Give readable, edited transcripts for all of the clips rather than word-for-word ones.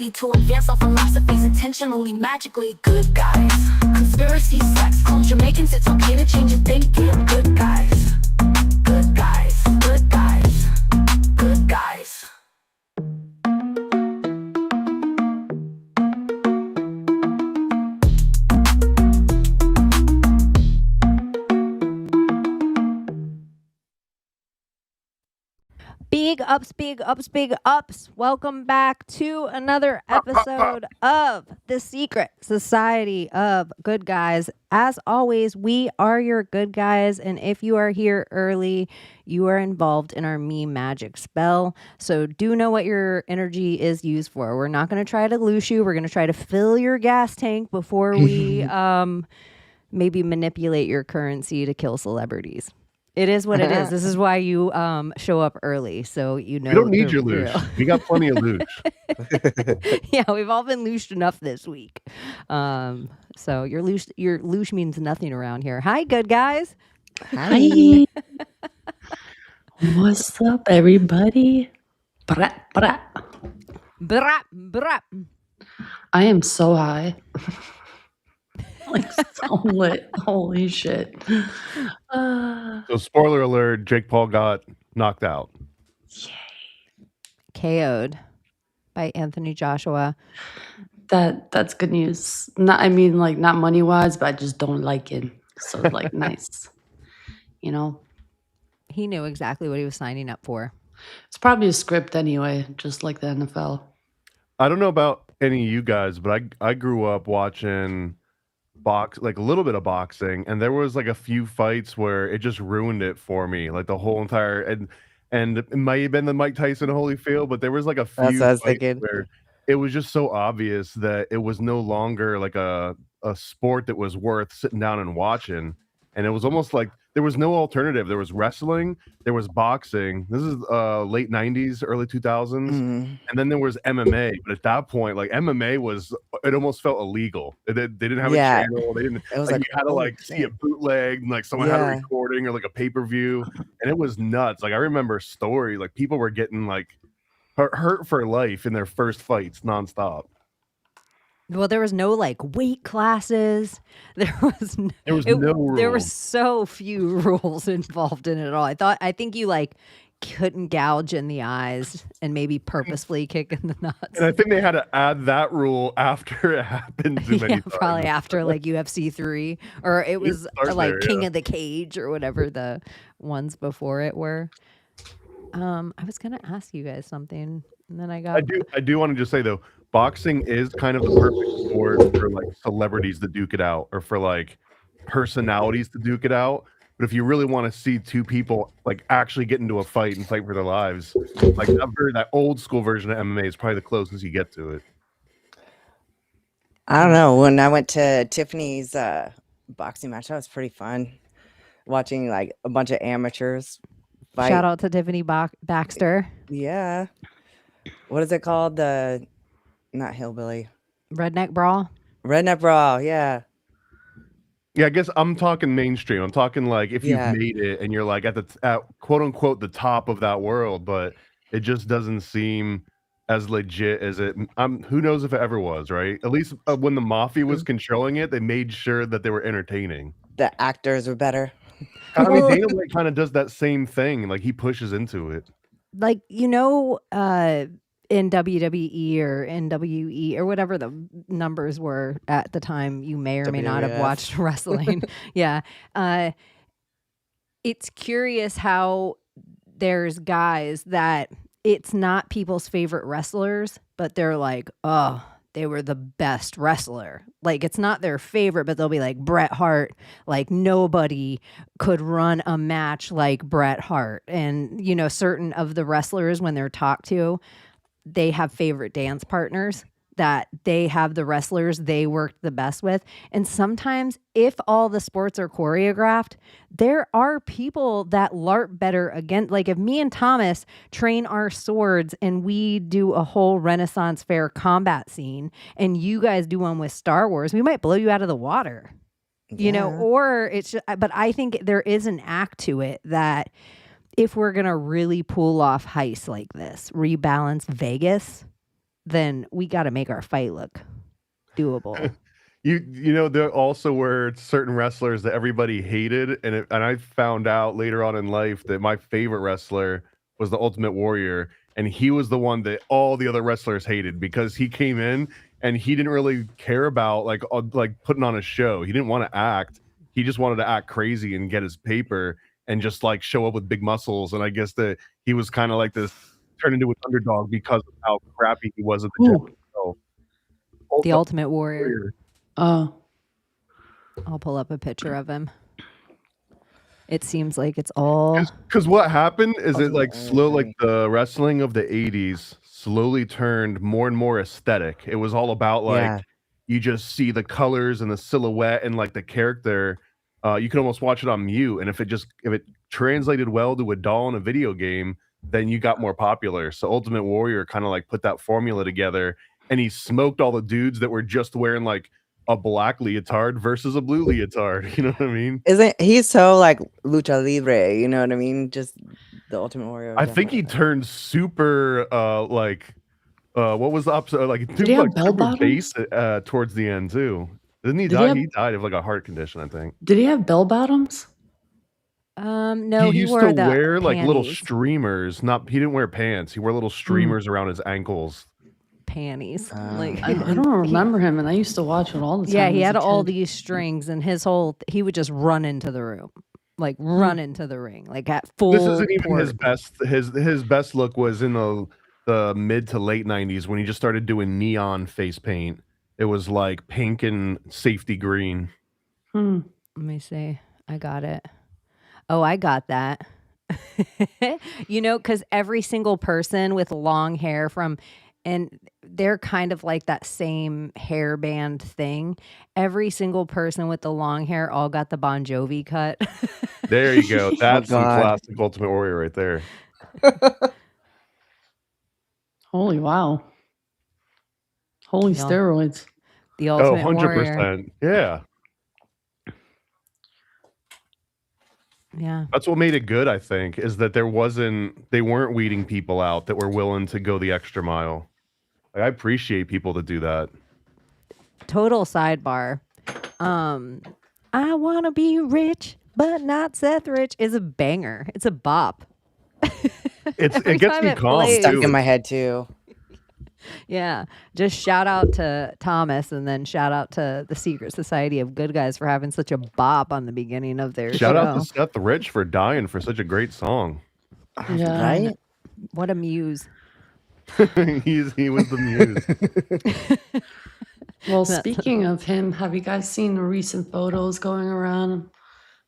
ability to advance our philosophies intentionally, magically. Good guys. Conspiracy, sex, culture, makings. It's okay to change your thinking. Good guys. Good guys. Good guys. Good guys. Big ups, big ups, big ups. Welcome back to another episode of The Secret Society of Good Guys. As always, we are your good guys, and if you are here early, you are involved in our meme magic spell. So do know what your energy is used for. We're not going to try to loose you. We're going to try to fill your gas tank before we maybe manipulate your currency to kill celebrities. It is what it is. This is why you show up early, so you know. We don't need your loosh. We got plenty of loosh. Yeah, we've all been looshed enough this week. So your loosh means nothing around here. Hi, good guys. Hi. What's up, everybody? Brat, brat. Brap, brap. I am so high. Like so lit. Holy shit. So spoiler alert, Jake Paul got knocked out. KO'd by Anthony Joshua. That's good news. Not not money wise, but I just don't like it. So like nice. You know? He knew exactly what he was signing up for. It's probably a script anyway, just like the NFL. I don't know about any of you guys, but I grew up watching a little bit of boxing, and there was like a few fights where it just ruined it for me, like the whole entire and it might have been the Mike Tyson Holyfield, but there was like a few fights where it was just so obvious that it was no longer like a sport that was worth sitting down and watching, and it was almost like there was no alternative. There was wrestling, there was boxing. This is late 90s, early 2000s. And then there was MMA. But at that point, like MMA it almost felt illegal. They didn't have a channel. They didn't. It was you had to see a bootleg, and like someone had a recording or like a pay-per-view, and it was nuts. Like I remember stories, like people were getting like hurt for life in their first fights nonstop. Well, there was no like weight classes. There was no rules. There were so few rules involved in it at all. I think you like couldn't gouge in the eyes and maybe purposefully kick in the nuts. And I think they had to add that rule after it happened too many times. Probably after like UFC 3, or it was like King of the Cage or whatever the ones before it were. I was gonna ask you guys something, and then I do want to just say though, boxing is kind of the perfect sport for like celebrities to duke it out, or for like personalities to duke it out. But if you really want to see two people like actually get into a fight and fight for their lives, like that old school version of MMA is probably the closest you get to it. I don't know. When I went to Tiffany's boxing match, that was pretty fun. Watching like a bunch of amateurs fight. Shout out to Tiffany Baxter. Yeah. What is it called? Not hillbilly. Redneck Brawl. Redneck Brawl, yeah. Yeah, I guess I'm talking mainstream. I'm talking like if you've made it and you're like at quote unquote the top of that world, but it just doesn't seem as legit as it. Who knows if it ever was, right? At least when the Mafia was controlling it, they made sure that they were entertaining. The actors were better. I mean, Dana White kind of does that same thing. Like he pushes into it. Like in WWE or NWE or whatever the numbers were at the time, you may or may not have watched wrestling. Yeah. It's curious how there's guys that it's not people's favorite wrestlers, but they're like, oh, they were the best wrestler. Like it's not their favorite, but they'll be like Bret Hart. Like nobody could run a match like Bret Hart. And, certain of the wrestlers, when they're talked to, they have favorite dance partners that they have the wrestlers they worked the best with. And sometimes if all the sports are choreographed, there are people that LARP better again. Like if me and Thomas train our swords and we do a whole Renaissance fair combat scene and you guys do one with Star Wars, we might blow you out of the water, or it's just, but I think there is an act to it that if we're going to really pull off heists like this, rebalance Vegas, then we got to make our fight look doable. You know, there also were certain wrestlers that everybody hated, and I found out later on in life that my favorite wrestler was the Ultimate Warrior, and he was the one that all the other wrestlers hated because he came in and he didn't really care about like putting on a show. He didn't want to act. He just wanted to act crazy and get his paper and just like show up with big muscles. And I guess that he was kind of like this turned into an underdog because of how crappy he was at the gym himself. The Ultimate Warrior. Oh, I'll pull up a picture of him. It seems like it's all because what happened is it like slow, like the wrestling of the 80s slowly turned more and more aesthetic. It was all about like you just see the colors and the silhouette and like the character. You can almost watch it on mute, and if it translated well to a doll in a video game, then you got more popular. So Ultimate Warrior kind of like put that formula together, and he smoked all the dudes that were just wearing like a black leotard versus a blue leotard. You know what I mean? Isn't he's so like lucha libre? You know what I mean? Just the Ultimate Warrior. I think he turned super what was the opposite? Like Did he have like bell super bass bottoms? towards the end too. Didn't he Did die? he have- He died of like a heart condition, I think. Did he have bell bottoms? no, he used wore to the wear like little panties. streamers. He didn't wear pants. He wore little streamers around his ankles. Panties. Like I don't remember him, and I used to watch it all the time. yeah, he as had a all kid. these strings, and he would just run into the room, like run into the ring, like at full. This isn't even his port. best. His best look was in the mid to late 90s when he just started doing neon face paint. It was like pink and safety green. Let me see. I got it. Oh, I got that. You know, because every single person with long hair and they're kind of like that same hairband thing. Every single person with the long hair all got the Bon Jovi cut. There you go. That's some God. classic Ultimate Warrior right there. Holy wow! Holy Yeah. steroids! The Oh, Ultimate Warrior. 100%. Yeah. Yeah. That's what made it good, I think, is that they weren't weeding people out that were willing to go the extra mile. Like, I appreciate people that do that. Total sidebar. I want to be rich, but not Seth Rich is a banger. It's a bop. It Every gets time me it calm plays. Stuck too. in my head too. Yeah. Just shout out to Thomas and then shout out to the Secret Society of Good Guys for having such a bop on the beginning of their Shout show. out to Seth Rich for dying for such a great song. Yeah. Right? What a muse. He was the muse. Well, speaking of him, have you guys seen the recent photos going around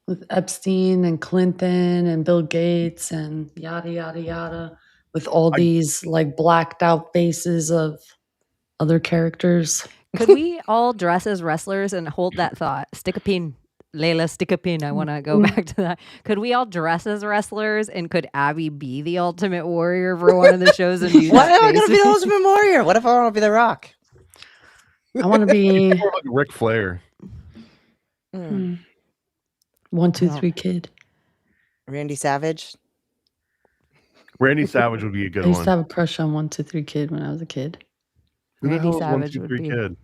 with Epstein and Clinton and Bill Gates and yada yada yada, with all these like blacked out faces of other characters? Could we all dress as wrestlers and hold that thought? Stick a pin. Layla, stick a pin. I want to go back to that. Could we all dress as wrestlers and could Abbie be the Ultimate Warrior for one of the shows and do What that am I gonna be the face? Ultimate Warrior? What if I want to be the Rock? I want to be More like Ric Flair. 1, 2, 3 kid. Randy Savage. Randy Savage would be a good I used to one. have a crush on 1, 2, 3 kid when I was a kid. Who the Randy hell is One, Savage Two, would Three be- Kid?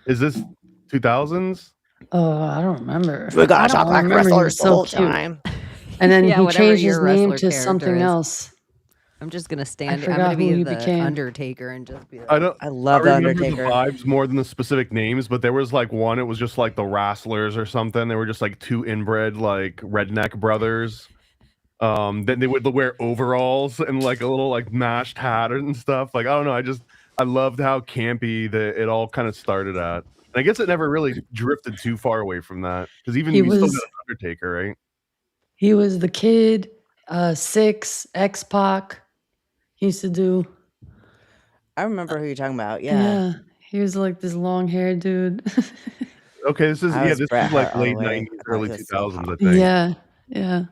Is this 2000s? I don't remember. We got I shot don't like remember. He wrestlers was the so whole cute. time. And then Yeah, he whatever changed his your name wrestler to something character is. else. I'm just gonna stand. I'm forgot gonna who be he the became. Undertaker and just be like, I don't. I love the remember Undertaker. the vibes more than the specific names, but there was like one. It was just like the Wrestlers or something. They were just like two inbred like redneck brothers. Then they would wear overalls and like a little like mashed hat and stuff. Like I don't know. I loved how campy it all kind of started at. And I guess it never really drifted too far away from that because even He we still was- got Undertaker, right? He was the kid, Six, X-Pac. He used to do. I remember who you're talking about. Yeah. He was like this long haired dude. Okay, this is I was this Bret is like Hart all the late way. 90s, I early was so 2000s, I hot. think. yeah.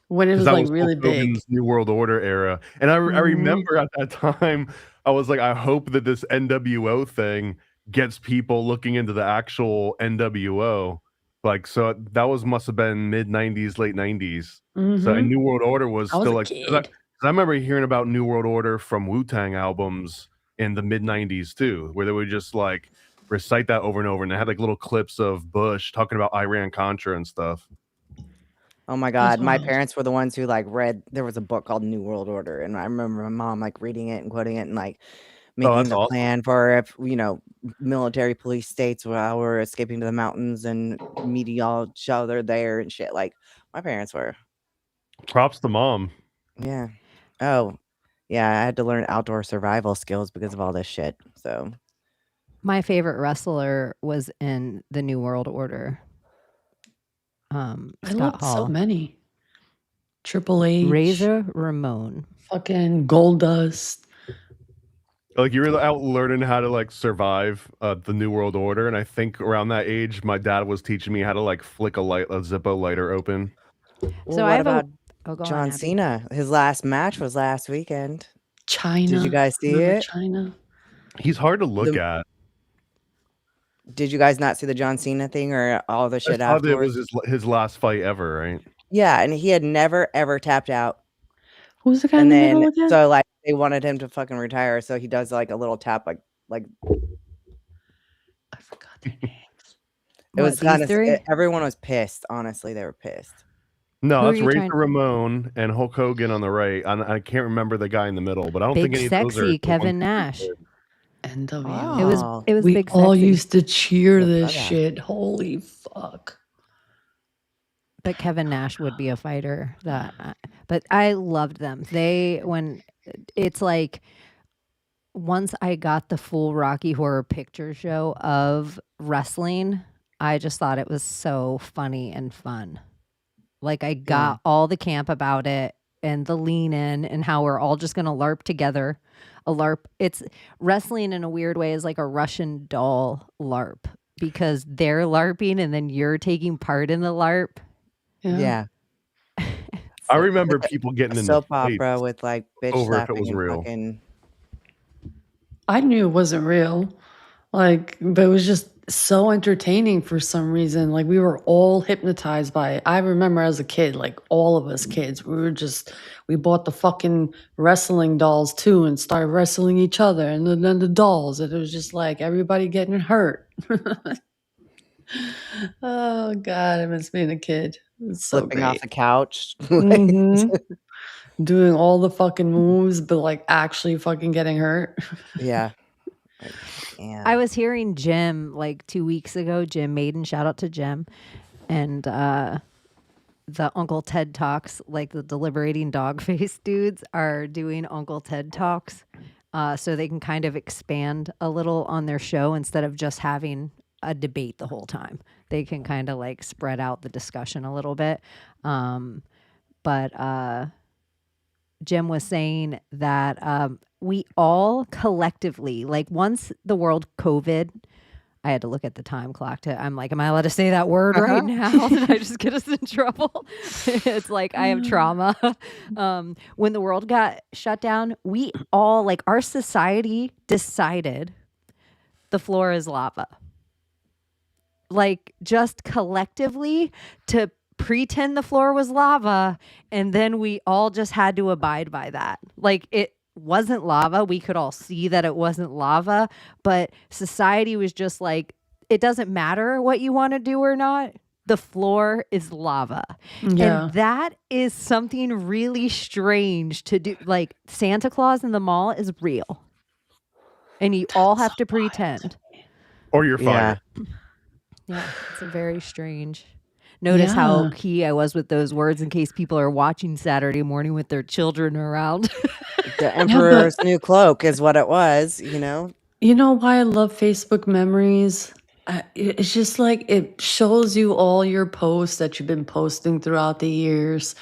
When it 'Cause was that like was really Hulk big. Hogan's New World Order era. And I remember at that time, I was like, I hope that this NWO thing gets people looking into the actual NWO. Like, so that must have been mid 90s, late 90s. So Mhm. and New World Order was I was still a like, kid. 'cause I remember hearing about New World Order from Wu-Tang albums in the mid 90s too, where they would just like recite that over and over, and they had like little clips of Bush talking about Iran Contra and stuff. Oh my That's God. My wild. parents were the ones who like read, there was a book called New World Order. And I remember my mom like reading it and quoting it and like Oh, making that's the awesome. plan for if, military police states while we're escaping to the mountains and meeting all each other there and shit. Like my parents were. Props to mom. Yeah. Oh, yeah. I had to learn outdoor survival skills because of all this shit. So My favorite wrestler was in the New World Order. I Scott loved so Hall. many. Triple H, Razor Ramon. fucking Goldust. Like you were out learning how to like survive the New World Order, and I think around that age, my dad was teaching me how to like flick a Zippo lighter open. well, So what I have about go on, John Abbie. Cena? His last match was last weekend. China. Did you guys see Remember it? China? He's hard to look at. Did you guys not see the John Cena thing or all the I shit saw that it afterwards? was his last fight ever, right? Yeah, and he had never ever tapped out. Who's the guy And in the middle then again? so like they wanted him to fucking retire, so he does like a little tap like I forgot their names. it was What, these kind of three? everyone was pissed. Honestly, they were pissed. No, Who are that's you Razor trying- Ramon and Hulk Hogan on the right. I can't remember the guy in the middle, but I don't Big think any of those are Sexy the Kevin ones that Nash. did. NWO. Oh, It was We Big all Sexy. used to cheer Never this saw that. shit. Holy fuck. But Kevin Nash would be a fighter but I loved them. It's like once I got the full Rocky Horror Picture Show of wrestling, I just thought it was so funny and fun. Like I got all the camp about it and the lean in and how we're all just going to LARP together. A LARP, it's wrestling in a weird way is like a Russian doll LARP because they're LARPing and then you're taking part in the LARP. Yeah. I remember people getting A in soap the fights opera with like bitch over if it slapping was and real. fucking I knew it wasn't real. Like, but it was just so entertaining for some reason. Like, we were all hypnotized by it. I remember as a kid, like all of us kids, we bought the fucking wrestling dolls too and started wrestling each other and then the dolls. And it was just like everybody getting hurt. Oh, God, I miss being a kid. It's so flipping off great. the couch. Mhm. Doing all the fucking moves, but like actually fucking getting hurt. Yeah. Like, yeah. I was hearing Jim like 2 weeks ago, Jim Maiden, shout out to Jim, and the Uncle Ted Talks, like the deliberating dog face dudes are doing Uncle Ted Talks so they can kind of expand a little on their show instead of just having a debate the whole time. They can kind of like spread out the discussion a little bit. But Jim was saying that we all collectively, like once the world COVID, I had to look at the time clock I'm like, am I allowed to say that word right now? Did I just get us in trouble? It's like I have trauma. When the world got shut down, we all, like our society decided the floor is lava. Like just collectively to pretend the floor was lava, and then we all just had to abide by that. Like it wasn't lava. We could all see that it wasn't lava, but society was just like, it doesn't matter what you want to do or not. The floor is lava. Yeah. And that is something really strange to do. Like Santa Claus in the mall is real. And you all have to pretend. Or you're fired. Yeah, it's a very strange. Notice how key I was with those words in case people are watching Saturday morning with their children around. The Emperor's New Cloak is what it was, you know? You know why I love Facebook Memories? It's just like it shows you all your posts that you've been posting throughout the years.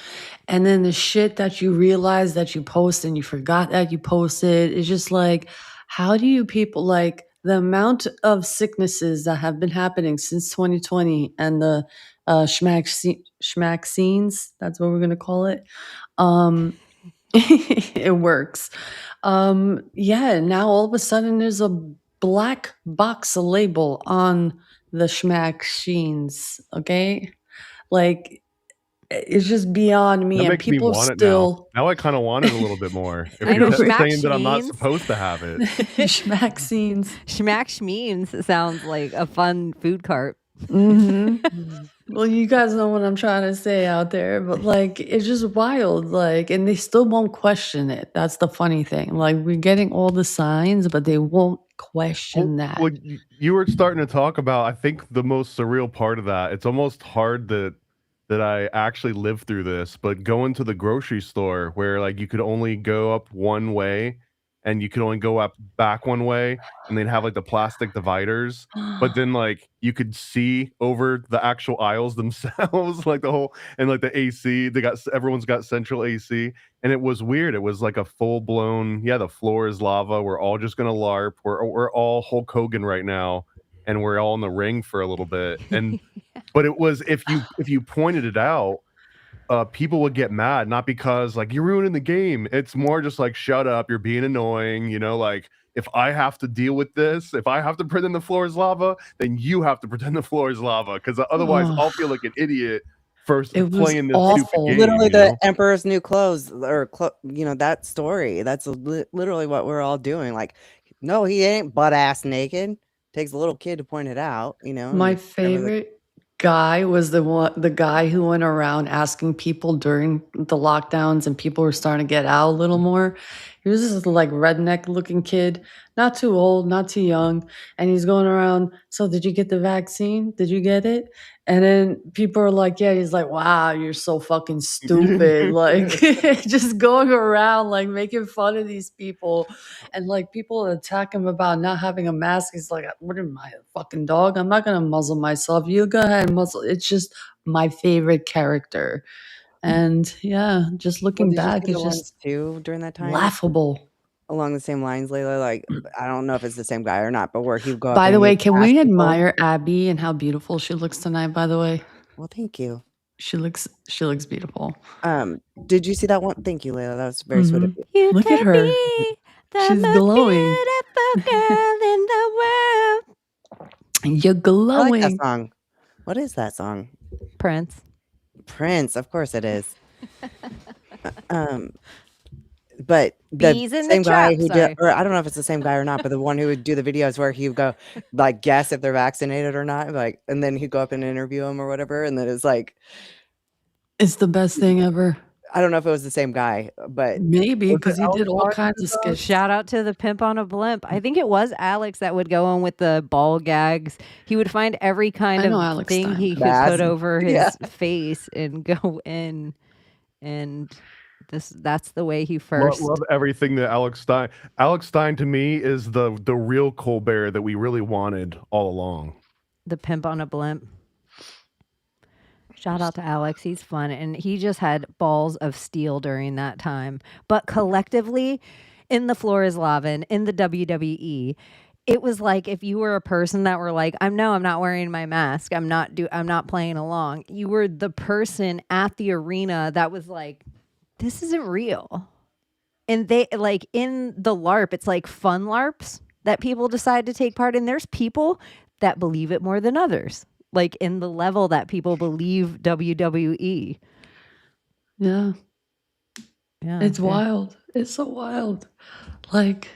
And then the shit that you realize that you post and you forgot that you posted. It's just like, how do you people, like the amount of sicknesses that have been happening since 2020 and the schmack scenes, that's what we're going to call it. It works. Yeah, now all of a sudden there's a black box label on the schmack sheens, okay? Like It's just beyond me, That and makes me people want it now. still Now I kind of want it a little bit more. If I you're know Schmack saying that I'm not Schmeens. supposed to have it, schmack scenes. Schmack Schmeens sounds like a fun food cart. Hmm Well, you guys know what I'm trying to say out there, but like it's just wild. Like, and they still won't question it. That's the funny thing. Like, we're getting all the signs, but they won't question that. well, you were starting to talk about. I think the most surreal part of that. It's almost hard that I actually lived through this, but going to the grocery store where like you could only go up one way and you could only go up back one way, and they'd have like the plastic dividers, but then like you could see over the actual aisles themselves, like the whole and like the AC. Everyone's got central AC, and it was weird. It was like a full blown, yeah, the floor is lava. We're all just gonna LARP. We're all Hulk Hogan right now, and we're all in the ring for a little bit. And but it was if you pointed it out, people would get mad, not because like you're ruining the game. It's more just like, shut up, you're being annoying. Like if I have to deal with this, if I have to pretend the floor is lava, then you have to pretend the floor is lava, because otherwise I'll feel like an idiot for It was playing this awful. stupid game. Literally, the Emperor's New Clothes, or that story. That's literally what we're all doing. Like, no, he ain't butt ass naked. Takes a little kid to point it out. My and whatever favorite guy was the guy who went around asking people during the lockdowns, and people were starting to get out a little more. He was this like redneck looking kid, not too old, not too young, and he's going around. So, did you get the vaccine? Did you get it? And then people are like, yeah. He's like, wow, you're so fucking stupid. Like, just going around like making fun of these people, and like people attack him about not having a mask. He's like, what am I, a fucking dog? I'm not gonna muzzle myself. You go ahead and muzzle. It's just my favorite character. And yeah, just looking did you back, see it's the ones just too during that time? laughable. Along the same lines, Layla. Like, I don't know if it's the same guy or not, but where he would go up By and the he way, would can ask we people- admire Abbie and how beautiful she looks tonight? By the way, Well, thank you. she looks beautiful. Did you see that one? Thank you, Layla. That was very sweet of you. You Look at could her. be the She's most glowing. beautiful girl in the world. You're I like glowing. that song. What is that song? Prince. Prince, of course it is. But the Bees in the same guy trap, who sorry. did, or I don't know if it's the same guy or not, but the one who would do the videos where he would go like guess if they're vaccinated or not, like, and then he'd go up and interview him or whatever, and then it's like, It's the best thing ever. I don't know if it was the same guy, but Maybe Was it because he Alex did all Stein kinds who of did that? skits. Shout out to the pimp on a blimp. I think it was Alex that would go on with the ball gags. He would find every kind I know of Alex thing Stein. he could Mask. put over his Yeah. face and go in. And that's the way he first. Love everything that Alex Stein to me is the real Colbert that we really wanted all along. The pimp on a blimp. Shout out to Alex. He's fun. And he just had balls of steel during that time. But collectively, in the floor is lava and in the WWE, it was like if you were a person that were like, I'm not wearing my mask. I'm not playing along. You were the person at the arena that was like, this isn't real. And they like in the LARP, it's like fun LARPs that people decide to take part in. There's people that believe it more than others. Like in the level that people believe WWE. Yeah, Yeah. it's wild. It's so wild. Like,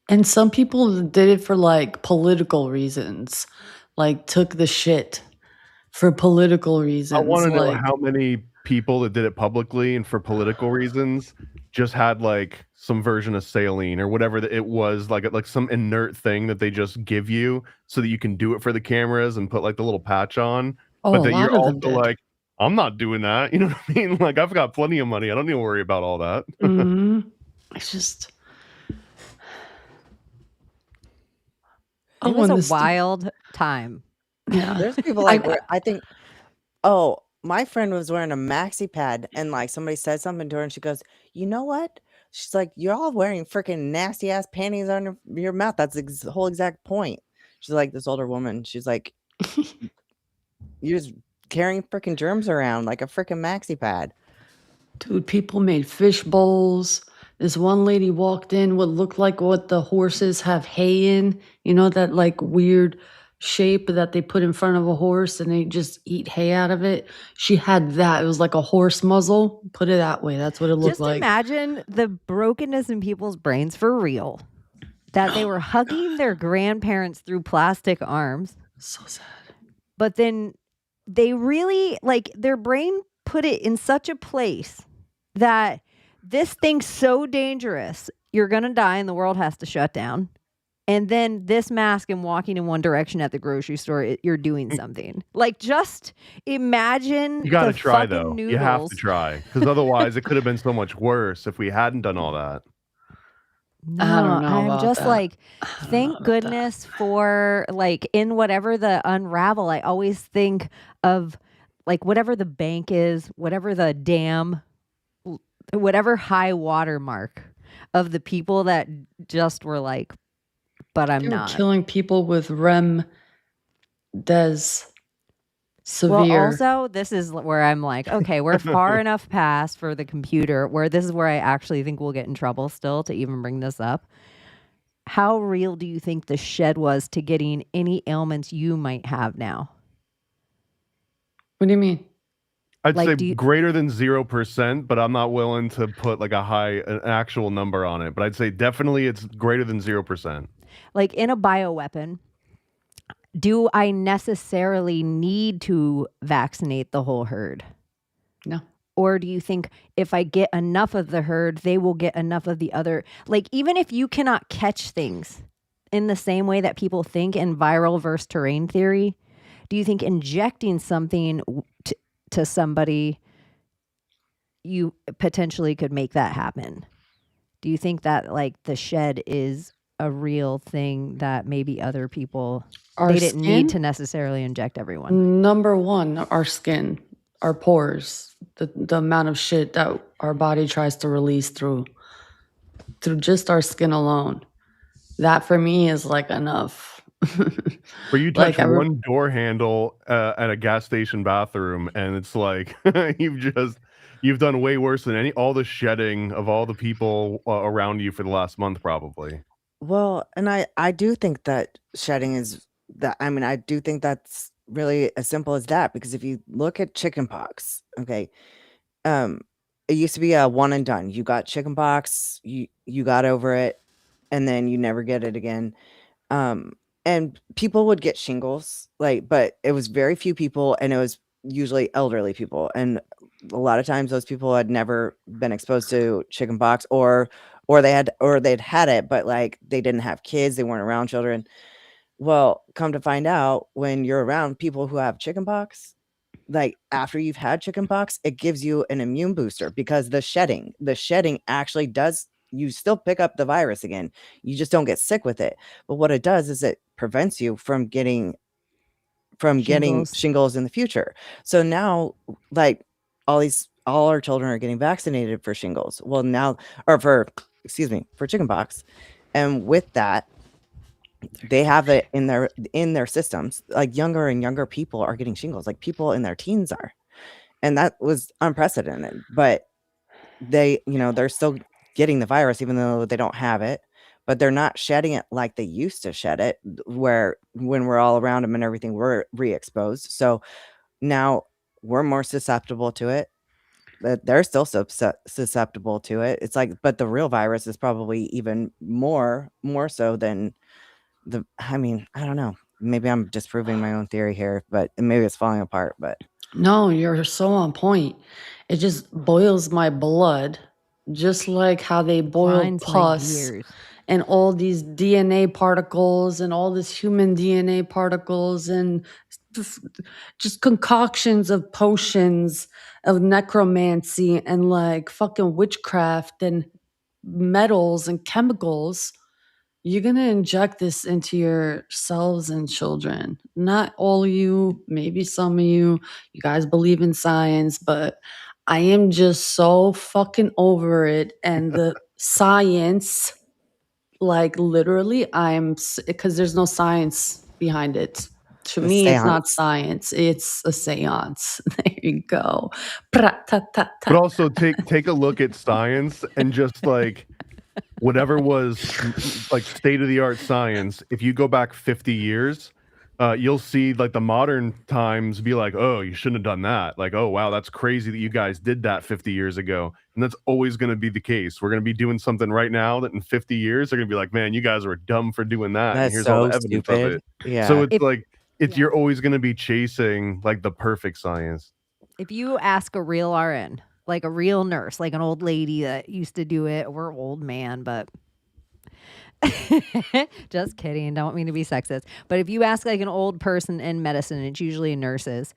and some people did it for like political reasons, like took the shit for political reasons. I want to know like, how many people that did it publicly and for political reasons just had like some version of saline or whatever it was, like some inert thing that they just give you so that you can do it for the cameras and put like the little patch on. Oh, But a that lot you're of them also did. like, I'm not doing that. You know what I mean? Like I've got plenty of money. I don't need to worry about all that. Mhm. It's just. I It was want a this to- wild time. Yeah. there's people like where I think, oh, my friend was wearing a maxi pad and like somebody said something to her and she goes, you know what? She's like, you're all wearing freaking nasty ass panties on your mouth. That's the whole exact point. She's like, this older woman. She's like, you're just carrying freaking germs around like a freaking maxi pad. Dude, people made fish bowls. This one lady walked in what looked like what the horses have hay in. You know, that like weird shape that they put in front of a horse and they just eat hay out of it. She had that. It was like a horse muzzle. Put it that way. That's what it looked Just like. imagine the brokenness in people's brains for real. That they were hugging their grandparents through plastic arms. So sad. But then they really, like, their brain put it in such a place that this thing's so dangerous, you're going to die and the world has to shut down. And then this mask and walking in one direction at the grocery store, you're doing something. Like, just imagine. You got to the try, fucking though. noodles. You have to try. Because otherwise, it could have been so much worse if we hadn't done all that. No, I don't know I'm about just that. like, I don't know thank about goodness for, like, in whatever the unravel, I always think of, like, whatever the bank is, whatever the dam, whatever high water mark of the people that just were like, but I'm They were not. killing people with REM des severe. Well, also, this is where I'm like, okay, we're far enough past for the computer where this is where I actually think we'll get in trouble still to even bring this up. How real do you think the shed was to getting any ailments you might have now? What do you mean? I'd Like, say do you- greater than 0%, but I'm not willing to put like an actual number on it. But I'd say definitely it's greater than 0%. Like, in a bioweapon, do I necessarily need to vaccinate the whole herd? No. Or do you think if I get enough of the herd, they will get enough of the other? Like, even if you cannot catch things in the same way that people think in viral versus terrain theory, do you think injecting something to somebody, you potentially could make that happen? Do you think that, like, the shed is a real thing that maybe other people, they didn't need to necessarily inject everyone? Number one, our skin, our pores, the amount of shit that our body tries to release through just our skin alone. That for me is like enough. Where you touch Like, one door handle at a gas station bathroom, and it's like you've done way worse than all the shedding of all the people around you for the last month, probably. Well, and I do think that shedding is that. I mean, I do think that's really as simple as that, because if you look at chickenpox, okay, it used to be a one and done. You got chickenpox, you got over it, and then you never get it again. And people would get shingles, like, but it was very few people, and it was usually elderly people, and a lot of times those people had never been exposed to chickenpox, or they'd had it, but like they didn't have kids, they weren't around children. Well, come to find out, when you're around people who have chickenpox, like after you've had chickenpox, it gives you an immune booster, because the shedding actually does, you still pick up the virus again. You just don't get sick with it. But what it does is it prevents you from getting shingles in the future. So now, like, all our children are getting vaccinated for shingles. Well, now, or for chickenpox. And with that, they have it in their systems. Like, younger and younger people are getting shingles, like people in their teens are. And that was unprecedented. But they're still getting the virus even though they don't have it, but they're not shedding it like they used to shed it, where when we're all around them and everything, we're re-exposed. So now we're more susceptible to it, but they're still susceptible to it. It's like, but the real virus is probably even more so than I mean, I don't know. Maybe I'm disproving my own theory here, but maybe it's falling apart. But no, you're so on point. It just boils my blood, just like how they boil Grinds my pus gears. and all these DNA particles and all this human DNA particles and just concoctions of potions of necromancy and like fucking witchcraft and metals and chemicals. You're going to inject this into yourselves and children. Not all of you, maybe some of you. You guys believe in science, but I am just so fucking over it. And the science, like literally, because there's no science behind it. To A me, it's not seance. science. It's a seance. There you go. But also take a look at science and just like whatever was like state of the art science. If you go back 50 years, you'll see like the modern times be like, oh, you shouldn't have done that. Like, oh, wow, that's crazy that you guys did that 50 years ago. And that's always going to be the case. We're going to be doing something right now that in 50 years, they're going to be like, man, you guys were dumb for doing that. And That's here's all so the evidence of stupid. it. Yeah. So it's If- like, yeah. you're always going to be chasing like the perfect science. If you ask a real RN, like a real nurse, like an old lady that used to do it, or old man, but just kidding. Don't mean to be sexist. But if you ask like an old person in medicine, it's usually nurses,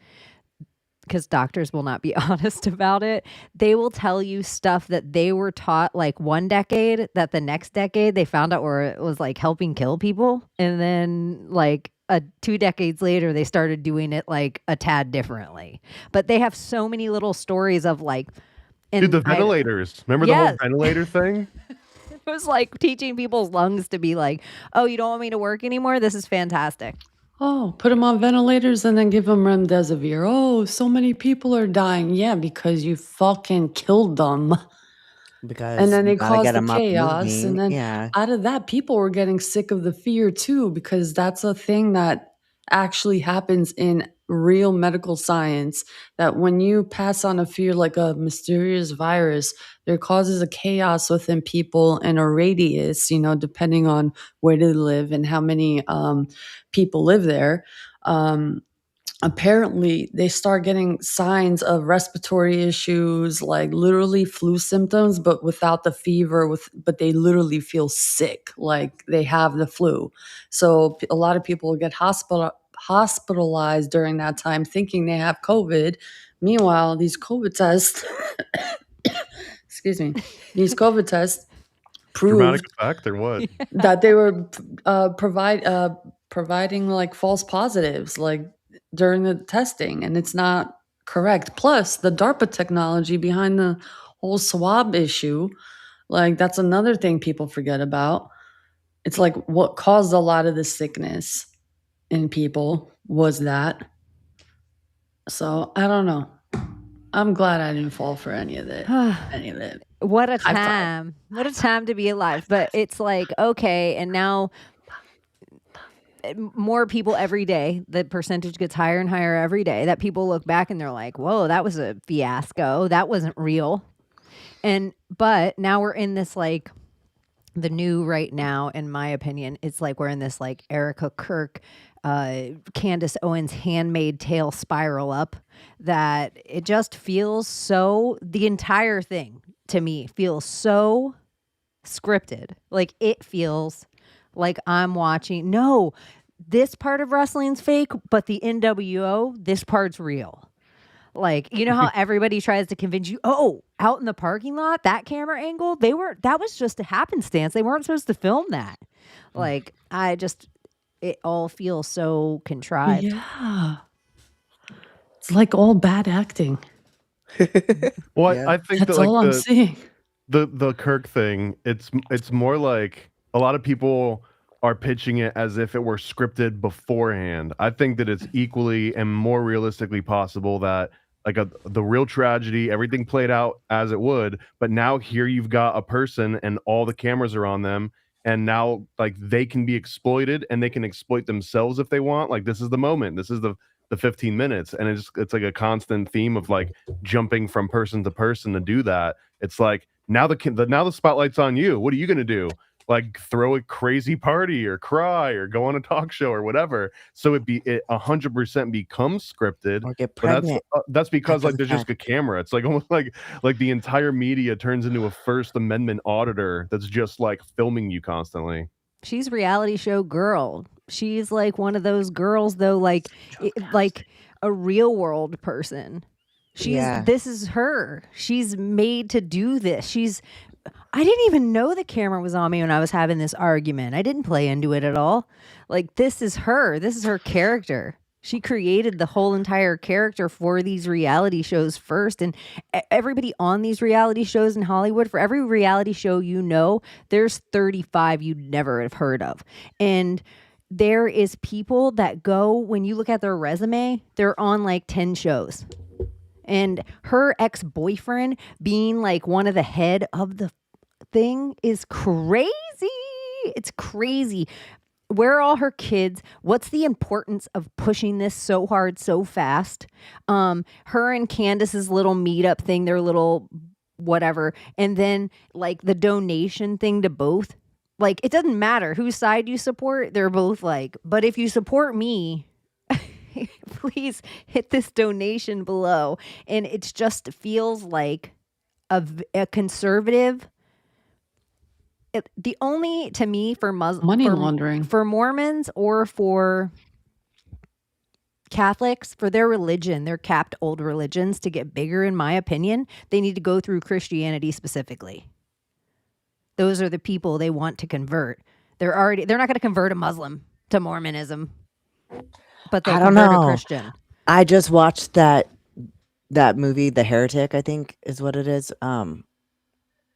because doctors will not be honest about it. They will tell you stuff that they were taught like one decade, that the next decade they found out where it was like helping kill people. And then like 2 decades later, they started doing it like a tad differently. But they have so many little stories of like, and Dude, the ventilators. Remember the Yes. whole ventilator thing? It was like teaching people's lungs to be like, oh, you don't want me to work anymore? This is fantastic. Oh, put them on ventilators and then give them remdesivir. Oh, so many people are dying. Yeah, because you fucking killed them. Because And then you they gotta caused get the 'em up chaos. moving. And then Yeah. out of that, people were getting sick of the fear too, because that's a thing that actually happens in real medical science, that when you pass on a fear like a mysterious virus, there causes a chaos within people in a radius, depending on where they live and how many people live there. Apparently they start getting signs of respiratory issues, like literally flu symptoms, but without the fever, but they literally feel sick, like they have the flu. So a lot of people get hospitalized during that time thinking they have COVID. Meanwhile, these COVID tests excuse me, these COVID tests Dramatic proved effect or what? that they were providing like false positives, like during the testing, and it's not correct. Plus, the DARPA technology behind the whole swab issue, like that's another thing people forget about. It's like what caused a lot of the sickness in people was that. So I don't know. I'm glad I didn't fall for any of it. What a High five. time. What a time to be alive. But it's like, okay, and now more people every day, the percentage gets higher and higher every day, that people look back and they're like, whoa, that was a fiasco. That wasn't real. But now we're in this like the new right now, in my opinion, it's like we're in this like Erica Kirk, Candace Owens Handmaid's Tale spiral up, that it just feels so, the entire thing to me feels so scripted. Like it feels like I'm watching, no, this part of wrestling's fake, but the NWO, this part's real. Like, you know how everybody tries to convince you, oh, out in the parking lot, that camera angle, that was just a happenstance. They weren't supposed to film that. Like, it all feels so contrived. Yeah. It's like all bad acting. Well, Yeah. I think That's that all I'm seeing. the Kirk thing, it's more like a lot of people are pitching it as if it were scripted beforehand. I think that it's equally and more realistically possible that like the real tragedy, everything played out as it would, but now here you've got a person and all the cameras are on them, and now like they can be exploited and they can exploit themselves if they want. Like this is the moment. This is the 15 minutes, and it's like a constant theme of like jumping from person to person to do that. It's like now the spotlight's on you. What are you going to do? Like throw a crazy party or cry or go on a talk show or whatever. So it 100% becomes scripted. Or get But pregnant. that's because after like the there's just a fact. camera. It's like almost like the entire media turns into a First Amendment auditor that's just like filming you constantly. She's reality show girl. She's like one of those girls though, like like a real world person. Yeah. This is her. She's made to do this. I didn't even know the camera was on me when I was having this argument. I didn't play into it at all. Like this is her. This is her character. She created the whole entire character for these reality shows first. And everybody on these reality shows in Hollywood, for every reality show there's 35 you'd never have heard of. And there is people that go, when you look at their resume, they're on like 10 shows. And her ex-boyfriend being like one of the head of the thing is crazy. It's crazy. where are all her kids? What's the importance of pushing this so hard, so fast? Her and Candace's little meetup thing, their little whatever, and then like the donation thing to both. Like, it doesn't matter whose side you support. They're both like, but if you support me, please hit this donation below. And it just feels like a conservative. The only, to me, for Money laundering. for Mormons or for Catholics, for their religion, their capped old religions to get bigger, in my opinion, they need to go through Christianity specifically. Those are the people they want to convert. They're not going to convert a Muslim to Mormonism, but they'll I don't convert a know. Christian. I just watched that movie, The Heretic, I think is what it is.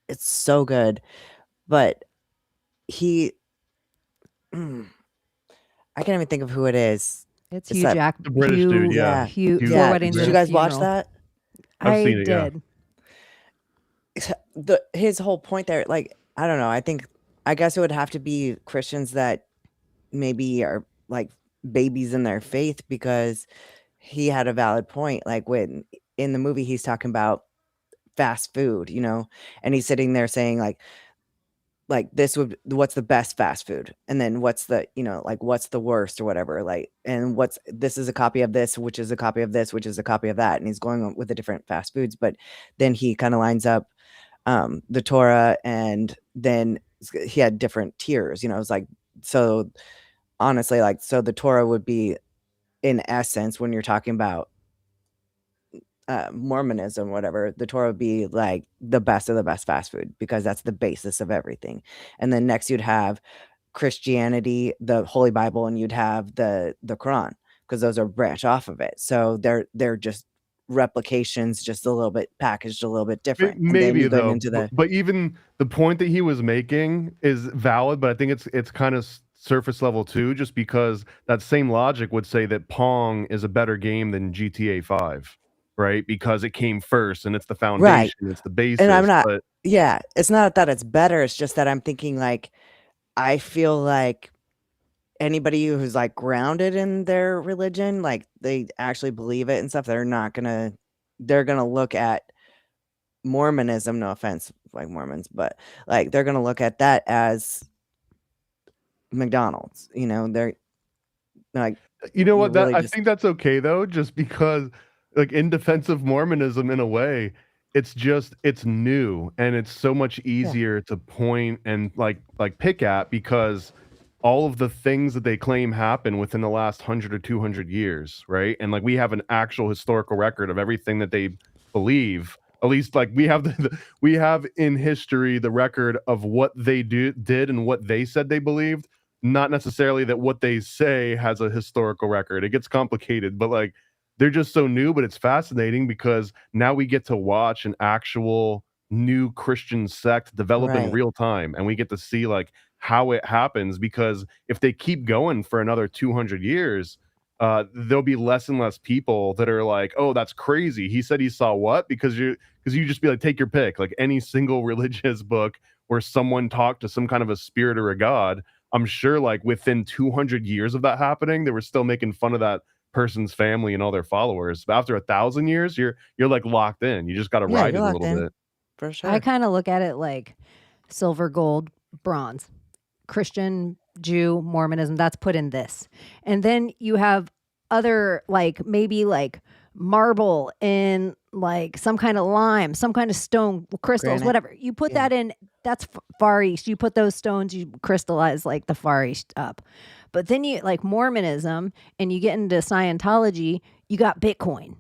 It's so good, but I can't even think of who it is. It's It's Hugh that- Jack. The British dude, yeah. Hugh, Hugh- Four Yeah, Weddings did and you a guys watch Funeral. that? I've I seen it, yeah. did. His whole point there, like, I don't know. I guess it would have to be Christians that maybe are like babies in their faith, because he had a valid point. Like, when in the movie he's talking about fast food, and he's sitting there saying like what's the best fast food, and then what's the like what's the worst or whatever, like, and this is a copy of this, which is a copy of this, which is a copy of that, and he's going on with the different fast foods. But then he kind of lines up the Torah, and then he had different tiers. It's like, so honestly, like, so the Torah would be, in essence, when you're talking about Mormonism, whatever, the Torah would be like the best of the best fast food, because that's the basis of everything. And then next you'd have Christianity, the Holy Bible, and you'd have the Quran, because those are branch off of it. So they're just replications, just a little bit packaged a little bit different. And then Maybe you go though, into the but even the point that he was making is valid, but I think it's kind of surface level too, just because that same logic would say that Pong is a better game than GTA 5, right? Because it came first and it's the foundation, it's the basis. And I'm not, but yeah, it's not that it's better. It's just that I'm thinking, like, I feel like anybody who's like grounded in their religion, like they actually believe it and stuff, they're gonna look at Mormonism, no offense, like Mormons, but like they're gonna look at that as McDonald's. They're like, you know what? you really I just- think that's okay though, just because, like, in defense of Mormonism, in a way, it's new and it's so much easier to point and like pick at, because all of the things that they claim happen within the last 100 or 200 years, right? And like we have an actual historical record of everything that they believe. At least, like, we have we have in history the record of what they did and what they said they believed. Not necessarily that what they say has a historical record. It gets complicated, but like they're just so new. But it's fascinating because now we get to watch an actual new Christian sect develop in Right. real time, and we get to see like how it happens. Because if they keep going for another 200 years, there'll be less and less people that are like, oh, that's crazy. He said he saw what? Because you just be like, take your pick. Like any single religious book where someone talked to some kind of a spirit or a god, I'm sure like within 200 years of that happening, they were still making fun of that person's family and all their followers. But after 1,000 years, you're like locked in. You just got to Yeah, ride it you're a locked little in. bit. For sure. I kind of look at it like silver, gold, bronze, Christian, Jew, Mormonism. That's put in this, and then you have other, like, maybe like marble and like some kind of lime, some kind of stone, crystals, Granite. whatever. You put that in. That's Far East. You put those stones, you crystallize like the Far East up. But then you like Mormonism, and you get into Scientology. You got Bitcoin.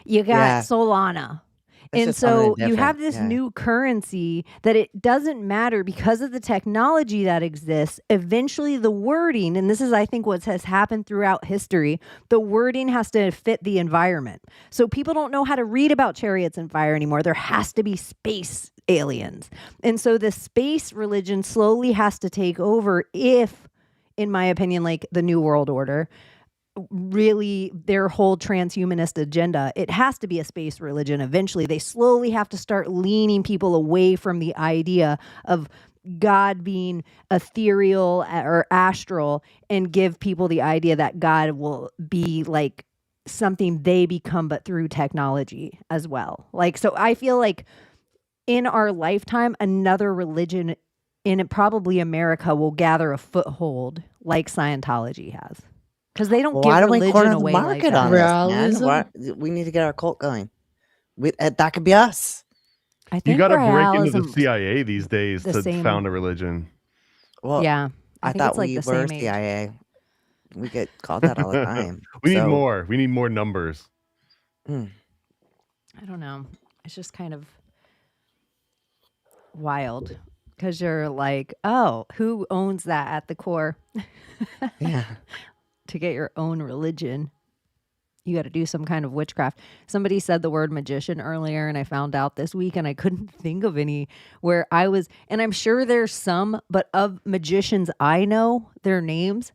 You got Yeah. Solana. It's And just something so you have different, this yeah. new currency that it doesn't matter because of the technology that exists. Eventually the wording, and this is, I think, what has happened throughout history, the wording has to fit the environment. So people don't know how to read about chariots and fire anymore. There has to be space aliens. And so the space religion slowly has to take over if, in my opinion, like the New World Order, really their whole transhumanist agenda, it has to be a space religion eventually. They slowly have to start leaning people away from the idea of God being ethereal or astral and give people the idea that God will be like something they become, but through technology as well. Like, so I feel like in our lifetime, another religion in probably America will gather a foothold like Scientology has. Because they don't Well, give why don't we religion corner the away like market that. on this, man? Realism? Why, we need to get our cult going. That could be us. I You think got to break into the realism CIA these days the to same. found a religion. Well, Yeah, I I think thought it's like we the were same age. CIA. We get called that all the time. We need So, more. We need more numbers. mm, I don't know. It's just kind of wild because you're like, oh, who owns that at the core? yeah. To get your own religion, you got to do some kind of witchcraft. Somebody said the word magician earlier, and I found out this week, and I couldn't think of any where I was, and I'm sure there's some, but of magicians I know, their names,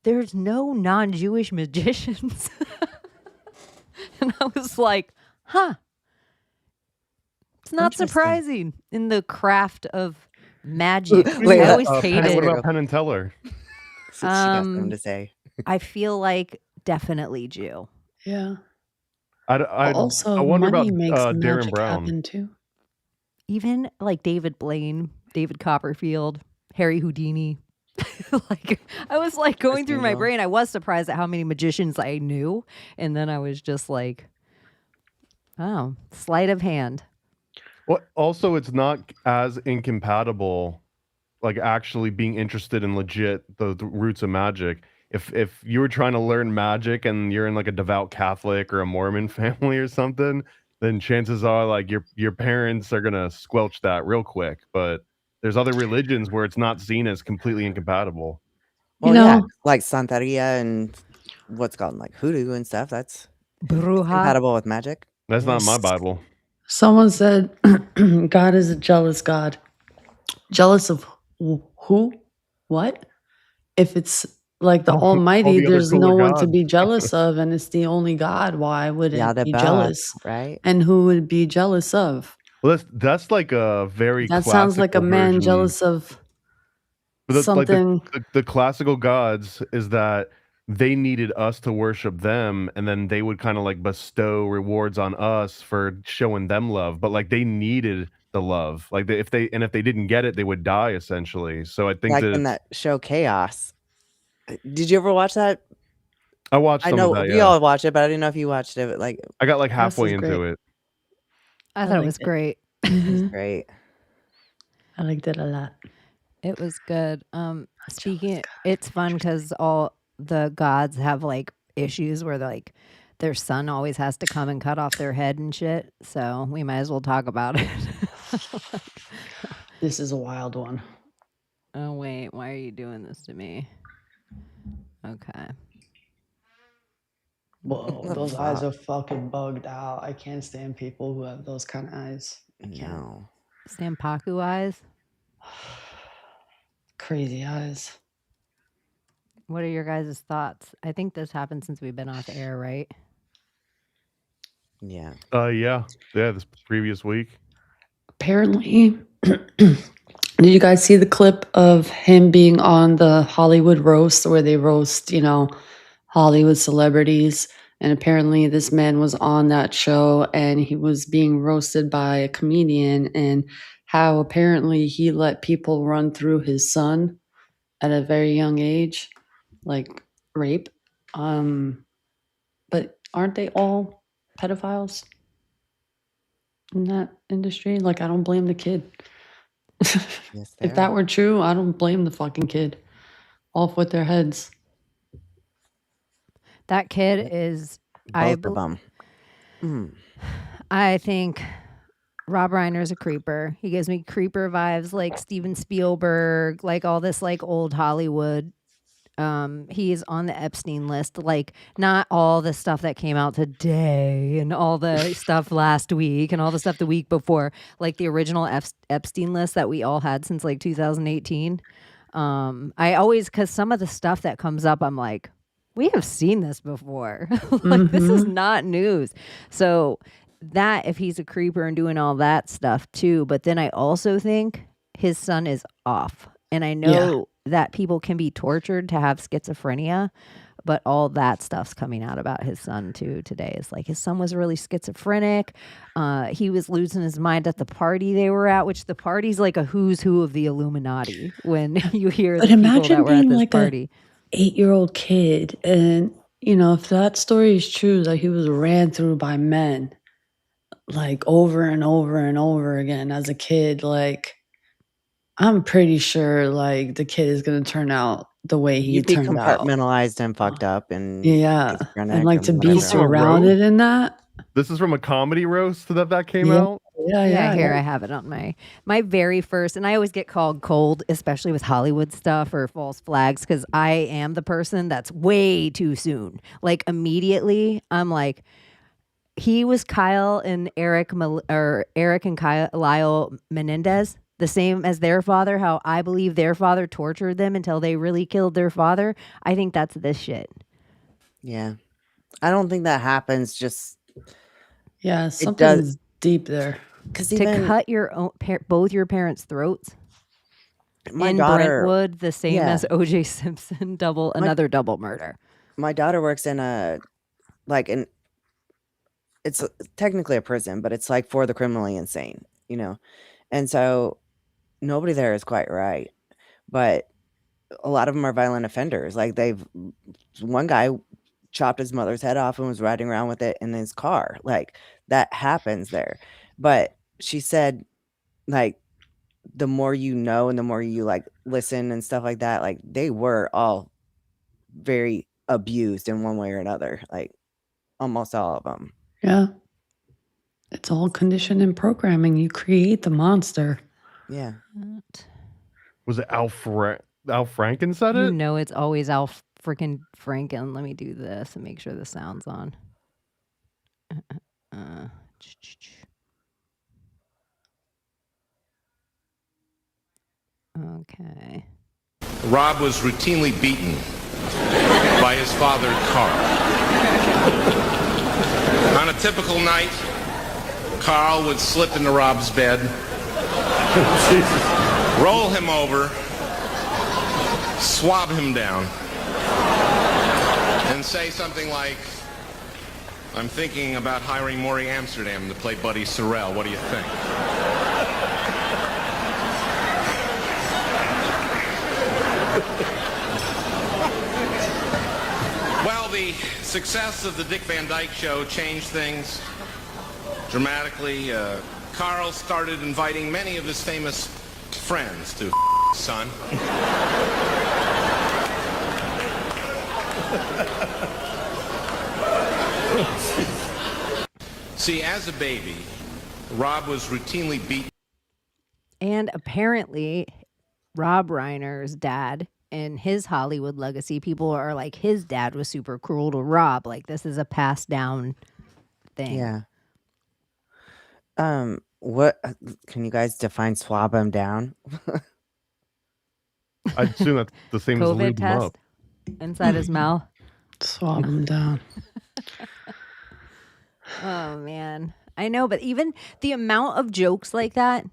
there's no non-Jewish magicians. And I was like, huh. It's not Interesting. surprising in the craft of magic. Wait, I always What hated. about Penn and Teller? She got something to say. I feel like definitely Jew. Yeah. I Also, wonder about money makes Darren magic Brown. happen too. Even like David Blaine, David Copperfield, Harry Houdini. Like I was like going through my brain. I was surprised at how many magicians I knew, and then I was just like, oh, sleight of hand. Well, also, it's not as incompatible, like actually being interested in legit the roots of magic. If you were trying to learn magic and you're in like a devout Catholic or a Mormon family or something, then chances are like your parents are gonna squelch that real quick. But there's other religions where it's not seen as completely incompatible. Well, You yeah, know- like Santeria and what's called like hoodoo and stuff. That's Bruja. compatible with magic. That's not my Bible. Someone said God is a jealous God. Jealous of who? What? If it's like the All Almighty, the other there's no cooler one to gods. be jealous of, and it's the only God. Why would it be Yaldabaoth, jealous? right? And who would be jealous of? Well, that's like a very That sounds like a classical man version. jealous of But that's like something. the classical gods is that they needed us to worship them, and then they would kind of like bestow rewards on us for showing them love. But like they needed the love. Like if they didn't get it, they would die essentially. So I think Like that in that show Chaos. Did you ever watch that? I watched I some know of that. we Yeah, all watched it, but I didn't know if you watched it. But like, I got like House halfway is into great. it. I I thought it liked was it. great. Mhm. great. I liked it a lot. It was good. Speaking, it's fun because all the gods have like issues where they're like their son always has to come and cut off their head and shit. So we might as well talk about it. This is a wild one. Oh wait, why are you doing this to me? Okay. Whoa, The those eyes fuck? are fucking bugged out. I can't stand people who have those kind of eyes. I can't. No. Sampaku eyes. Crazy eyes. What are your guys' thoughts? I think this happened since we've been off air, right? Yeah. Yeah. This previous week. Apparently, did you guys see the clip of him being on the Hollywood roast where they roast, Hollywood celebrities? And apparently, this man was on that show and he was being roasted by a comedian, and how apparently he let people run through his son at a very young age, like rape. But aren't they all pedophiles in that industry? Like, I don't blame the kid. Yes, If that were true, I don't blame the fucking kid. Off with their heads. That kid is. both of them. I think Rob Reiner's a creeper. He gives me creeper vibes, like Steven Spielberg, like all this like old Hollywood. He is on the Epstein list. Like not all the stuff that came out today and all the stuff last week and all the stuff the week before. Like the original Epstein list that we all had since like 2018. I always, because some of the stuff that comes up, I'm like, we have seen this before. Like this is not news. So that if he's a creeper and doing all that stuff too, but then I also think his son is off. And I know that people can be tortured to have schizophrenia, but all that stuff's coming out about his son too today. It's like his son was really schizophrenic. He was losing his mind at the party they were at, which the party's like a who's who of the Illuminati when you hear But the people imagine that were at being this like party. a 8-year-old kid, and if that story is true, like he was ran through by men, like over and over and over again as a kid, like I'm pretty sure like the kid is gonna turn out the way he You'd be turned out. compartmentalized and fucked up and Yeah, and schizophrenic like or to be whatever. From a surrounded in that. This is from a comedy roast that came Yeah, out. yeah. Here I have it on my very first, and I always get called cold, especially with Hollywood stuff or false flags, because I am the person that's way too soon. Like immediately, I'm like, he was Kyle and Eric and Lyle Menendez, the same as their father. How I believe their father tortured them until they really killed their father. I think that's this shit. Yeah, I don't think that happens. Just Yeah, something's deep there. because To cut your own both your parents' throats. my In daughter, Brentwood, the same yeah. as O.J. Simpson, another double murder. my daughter works in it's technically a prison, but it's like for the criminally insane, and so nobody there is quite right, but a lot of them are violent offenders. Like one guy chopped his mother's head off and was riding around with it in his car. Like that happens there. But she said, like, the more you know and the more you like listen and stuff like that, like they were all very abused in one way or another. Like almost all of them. Yeah. It's all conditioned programming. You create the monster. Yeah. Was it Al Franken said You it? know it's always Al freaking Franken. Let me do this and make sure the sound's on. Okay. Rob was routinely beaten by his father, Carl. On a typical night, Carl would slip into Rob's bed, roll him over, swab him down, and say something like, "I'm thinking about hiring Maury Amsterdam to play Buddy Sorrell. What do you think?" Well, the success of the Dick Van Dyke Show changed things dramatically. Carl started inviting many of his famous friends to son. See, as a baby, Rob was routinely beaten. And apparently, Rob Reiner's dad and his Hollywood legacy, people are like, his dad was super cruel to Rob. Like, this is a passed down thing. Yeah. What can you guys define swab him down? I assume that's the same as COVID lube him test up. inside his mouth. Swab him down. Oh, man. I know, but even the amount of jokes like that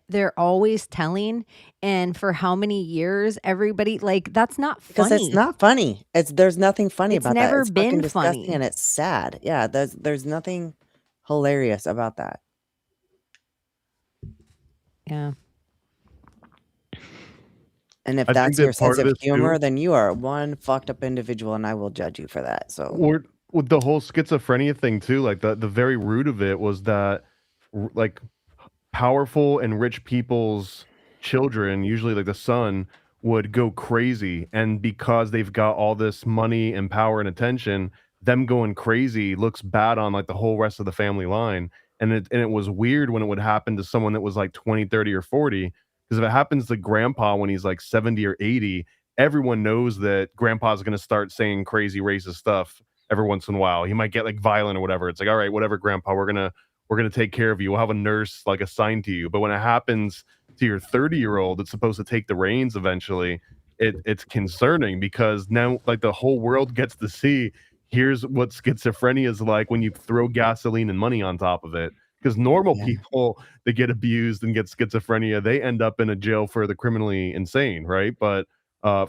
they're always telling, and for how many years everybody, like, that's not funny. Because it's not funny. There's nothing funny It's about that. never It's fucking been disgusting funny. and it's sad. Yeah, there's nothing hilarious about that. Yeah. And if I that's think your that part sense of of this too- humor, then you are one fucked up individual, and I will judge you for that. So Or with the whole schizophrenia thing too, like the very root of it was that like powerful and rich people's children, usually like the son, would go crazy, and because they've got all this money and power and attention, them going crazy looks bad on like the whole rest of the family line. And it was weird when it would happen to someone that was like 20, 30, or 40, because if it happens to grandpa when he's like 70 or 80, everyone knows that grandpa's going to start saying crazy racist stuff every once in a while. He might get like violent or whatever. It's like, all right, whatever, grandpa, we're gonna take care of you. We'll have a nurse like assigned to you. But when it happens to your 30-year-old that's supposed to take the reins eventually, it's concerning, because now like the whole world gets to see, here's what schizophrenia is like when you throw gasoline and money on top of it. because normal Yeah. people that get abused and get schizophrenia, they end up in a jail for the criminally insane, right? But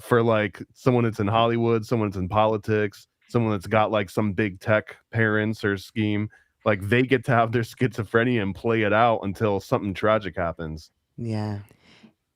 for like someone that's in Hollywood, someone that's in politics, someone that's got like some big tech parents or scheme, like they get to have their schizophrenia and play it out until something tragic happens. Yeah.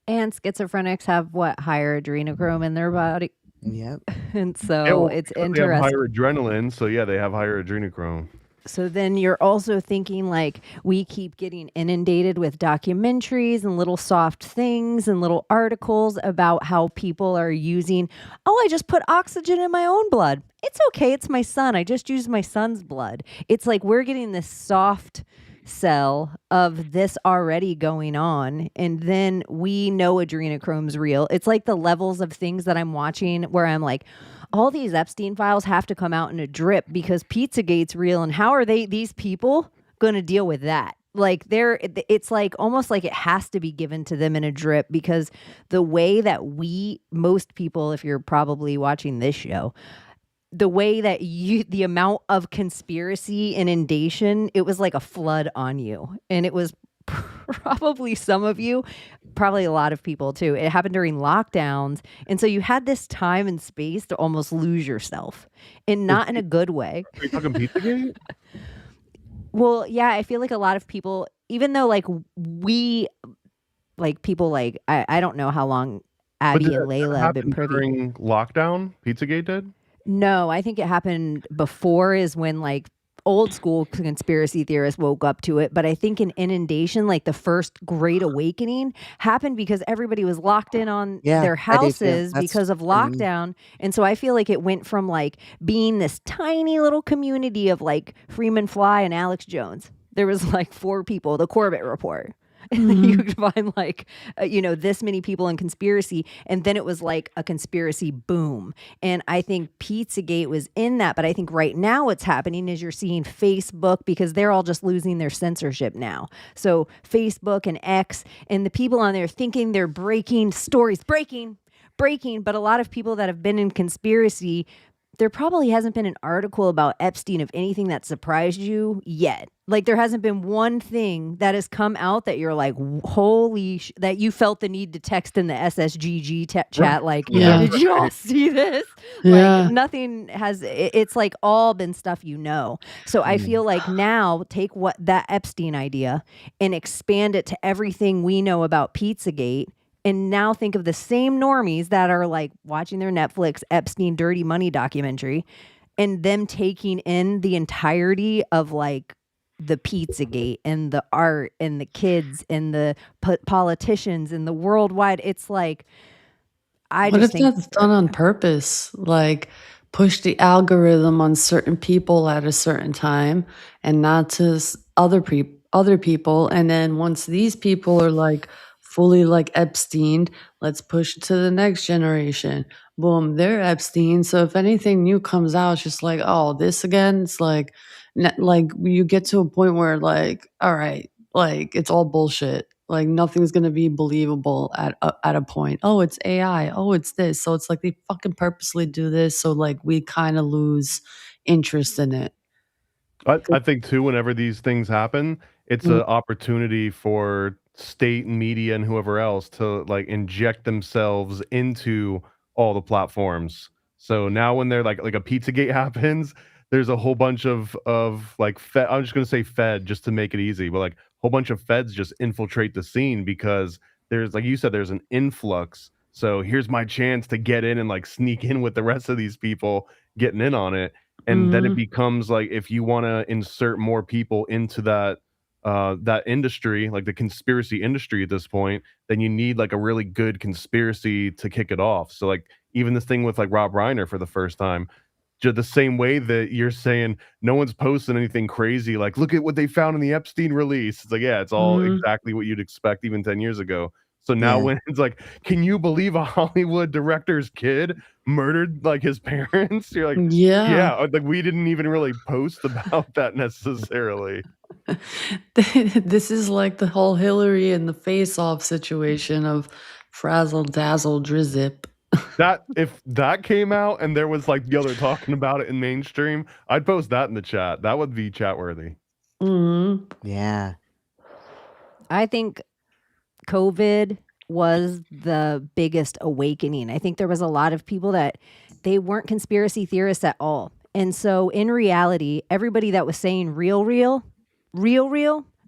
And schizophrenics have what? Higher adrenochrome in their body. Yep. And Yeah, so well, it's because they have interesting. higher adrenaline, so yeah, they have higher adrenochrome. So then you're also thinking like we keep getting inundated with documentaries and little soft things and little articles about how people are using, oh, I just put oxygen in my own blood. It's okay. It's my son. I just used my son's blood. It's like we're getting this soft sell of this already going on, and then we know adrenochrome's real. It's like the levels of things that I'm watching where I'm like, all these Epstein files have to come out in a drip because Pizzagate's real, and how are these people going to deal with that? Like it's like almost like it has to be given to them in a drip, because the way that most people, if you're probably watching this show, the way that the amount of conspiracy inundation, it was like a flood on you. And it was probably some of you, probably a lot of people too. It happened during lockdowns. And so you had this time and space to almost lose yourself, and not in a good way. Are you talking Pizzagate? Well, yeah, I feel like a lot of people, even though like people like, I don't know how long Abbie and Layla have been privy. During lockdown, Pizzagate did? No, I think it happened before, is when like old school conspiracy theorists woke up to it. But I think an inundation, like the first Great Awakening, happened because everybody was locked in on their houses because of lockdown. And so I feel like it went from like being this tiny little community of like Freeman Fly and Alex Jones. There was like 4 people, the Corbett Report. And you could find like, this many people in conspiracy. And then it was like a conspiracy boom. And I think Pizzagate was in that. But I think right now what's happening is you're seeing Facebook, because they're all just losing their censorship now. So Facebook and X and the people on there thinking they're breaking stories, breaking. But a lot of people that have been in conspiracy, there probably hasn't been an article about Epstein of anything that surprised you yet. Like there hasn't been one thing that has come out that you're like, holy, that you felt the need to text in the SSGG chat. Like, did you all see this? Like nothing has, it's like all been stuff, So I feel like now take that Epstein idea and expand it to everything we know about Pizzagate. And now think of the same normies that are like watching their Netflix Epstein Dirty Money documentary, and them taking in the entirety of like the Pizzagate and the art and the kids and the politicians and the worldwide. It's like, What if that's done on purpose? Like push the algorithm on certain people at a certain time and not to other people. And then once these people are like fully like Epstein, let's push it to the next generation. Boom, they're Epstein. So if anything new comes out, it's just like, oh, this again. It's like you get to a point where like, all right, like it's all bullshit. Like nothing's gonna be believable at a point. Oh, it's AI. Oh, it's this. So it's like they fucking purposely do this. So like we kind of lose interest in it. I think too, whenever these things happen, it's an opportunity for state media and whoever else to like inject themselves into all the platforms. So now when they're like a Pizzagate happens, there's a whole bunch of like I'm just gonna say Fed just to make it easy, but like a whole bunch of Feds just infiltrate the scene because there's, like you said, there's an influx. So here's my chance to get in and like sneak in with the rest of these people getting in on it. And then it becomes like, if you want to insert more people into that industry, like the conspiracy industry at this point, then you need like a really good conspiracy to kick it off. So like even this thing with like Rob Reiner for the first time, just the same way that you're saying no one's posting anything crazy, like look at what they found in the Epstein release. It's like, yeah, it's all exactly what you'd expect even 10 years ago. So now when it's like, can you believe a Hollywood director's kid murdered like his parents? You're like, yeah, like we didn't even really post about that necessarily. This is like the whole Hillary and the face-off situation of frazzle dazzle drizip. That if that came out and there was like the other talking about it in mainstream, I'd post that in the chat. That would be chat worthy. Yeah. I think COVID was the biggest awakening. I think there was a lot of people that they weren't conspiracy theorists at all. And so in reality, everybody that was saying real,